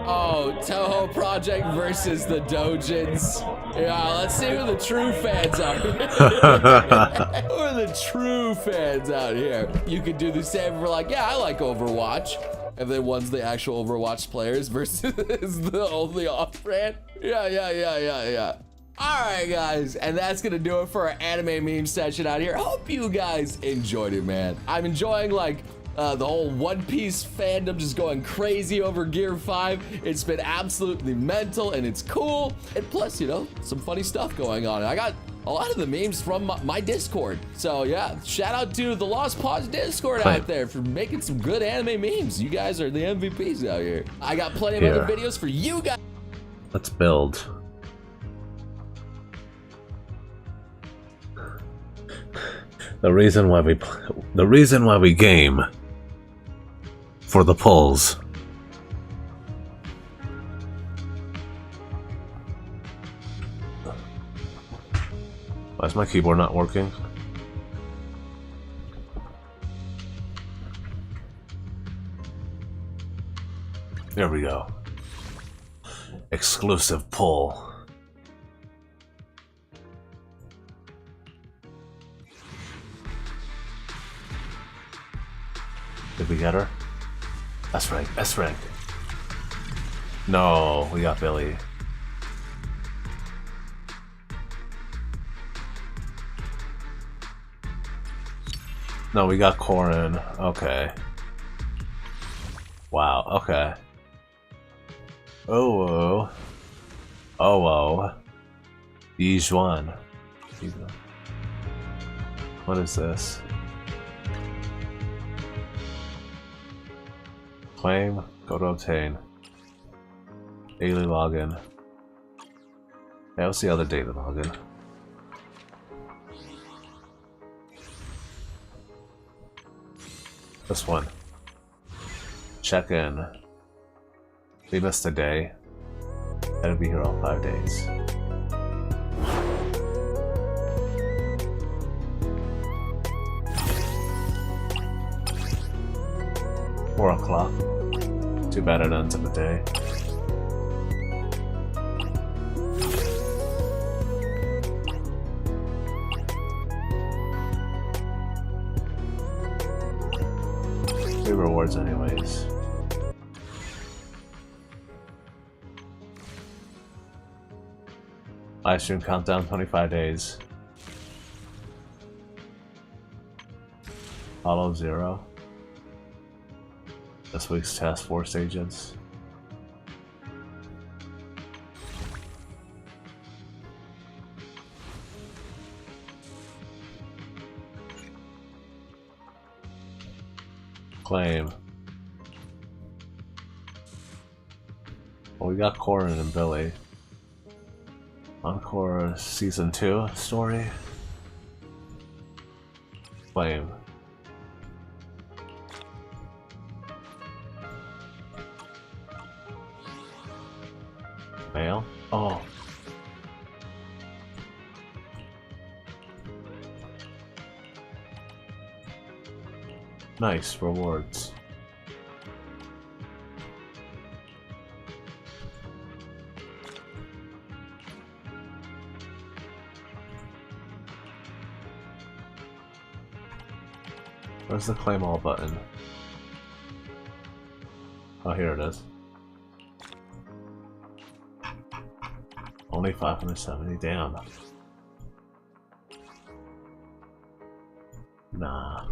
Oh, Toho Project versus the Dojins. Yeah, let's see who the true fans are. Who are the true fans out here? You could do the same for like, yeah, I like Overwatch. And then one's the actual Overwatch players versus the only off-brand. Yeah. Alright guys, and that's gonna do it for our anime meme session out here. Hope you guys enjoyed it, man. I'm enjoying like the whole One Piece fandom just going crazy over Gear 5. It's been absolutely mental and it's cool. And plus, you know, some funny stuff going on. I got a lot of the memes from my Discord. So yeah, shout out to the Lost Pause Discord out there for making some good anime memes. You guys are the MVPs out here. I got plenty of other videos for you guys.
Let's build. The reason why we game for the pulls. Why is my keyboard not working? There we go. Exclusive pull. Did we get her? S rank, S rank. No, we got Billy. No, we got Corin. Okay. Wow, okay. Oh, Yijuan. What is this? Claim, go to obtain. Daily login. Yeah, what's the other daily login? This one. Check in. We missed a day. Gotta be here all 5 days. Four o'clock. Too bad it ends of the day. Free rewards anyways. Live stream countdown 25 days. Follow 0. This week's task force agents. Claim. Well, we got Corin and Billy. Encore Season 2 story. Claim. Mail? Oh. Nice rewards. Where's the claim all button? Oh, here it is. Only 570, damn. Nah.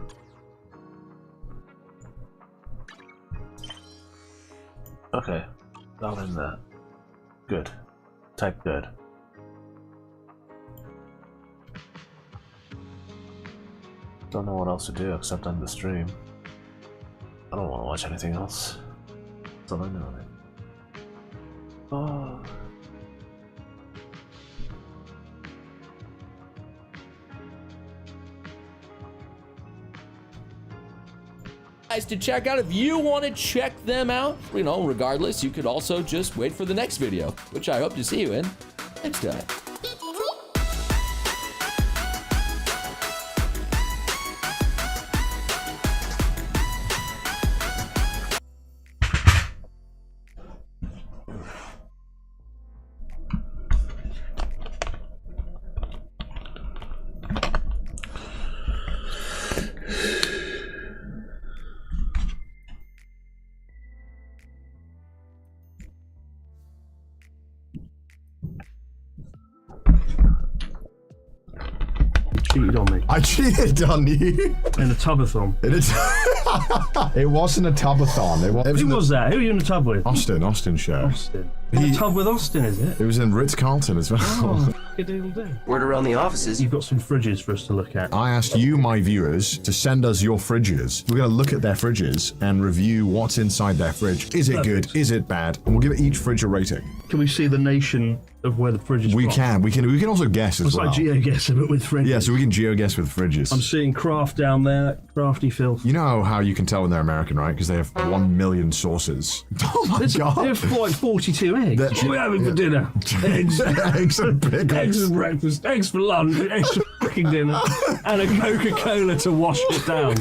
Okay, not in that. Good. Type good. Don't know what else to do except end the stream. I don't want to watch anything else. That's all I'm doing. Oh.
Guys to check out if you want to check them out. You know, regardless, you could also just wait for the next video, which I hope to see you in next time.
Cheated on me.
I cheated on you.
In a tubathon.
It wasn't a tubathon.
Who was that? Who were you in the tub with?
Austin show.
Austin. In a tub with Austin, is it?
It was in Ritz-Carlton as well.
Oh, good deal do.
Word around the offices.
You've got some fridges for us to look at.
I asked you, my viewers, to send us your fridges. We're going to look at their fridges and review what's inside their fridge. Is it good? Is it bad? And we'll give each fridge a rating.
Can we see the nation of where the fridge is
We
from?
can. We can also guess as
It's
well.
like geo-guessing, but with fridges.
Yeah, so we can geo-guess with fridges.
I'm seeing Kraft down there. Crafty filth.
You know how you can tell when they're American, right? Because they have 1 million sources. Oh my god!
They have like 42 eggs. What are we having for dinner? Eggs.
Eggs and pickles.
Eggs for breakfast. Eggs for lunch. Eggs for freaking dinner. And a Coca-Cola to wash it down.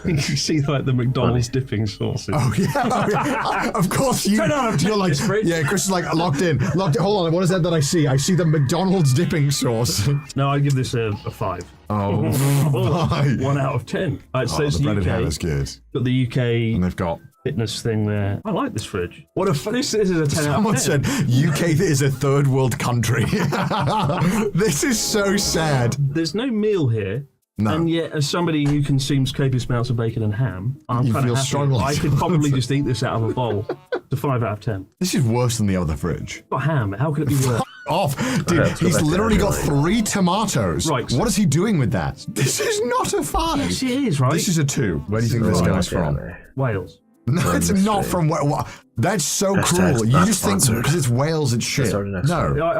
You see like the McDonald's dipping sauces.
Oh yeah. Of course you.
10 out of 10
You're like,
this fridge.
yeah. Chris is like locked in. Hold on. What is that I see? I see the McDonald's dipping sauce.
No, I give this a 5.
Oh, my.
1 out of 10. It says
the breaded
UK.
ham is good.
Got the UK
And they've got
fitness thing there. I like this fridge. What a this is a 10 out of 10.
Someone said UK is a third world country. This is so sad.
There's no meal here.
No.
And yet, as somebody who consumes copious amounts of bacon and ham, I'm
You
kind
feel
of happy.
strongly
I could probably just eat this out of a bowl. It's a 5 out of 10.
This is worse than the other fridge.
Got ham. How could it be worse?
Off, dude. He's literally got 3 tomatoes.
Right.
What is he doing with that? This is not a 5.
Yes, it is, right?
This is a 2. Where do you think this guy's from?
Wales.
No, it's not from Wales. That's so cruel. You just think because it's Wales, it's shit. No.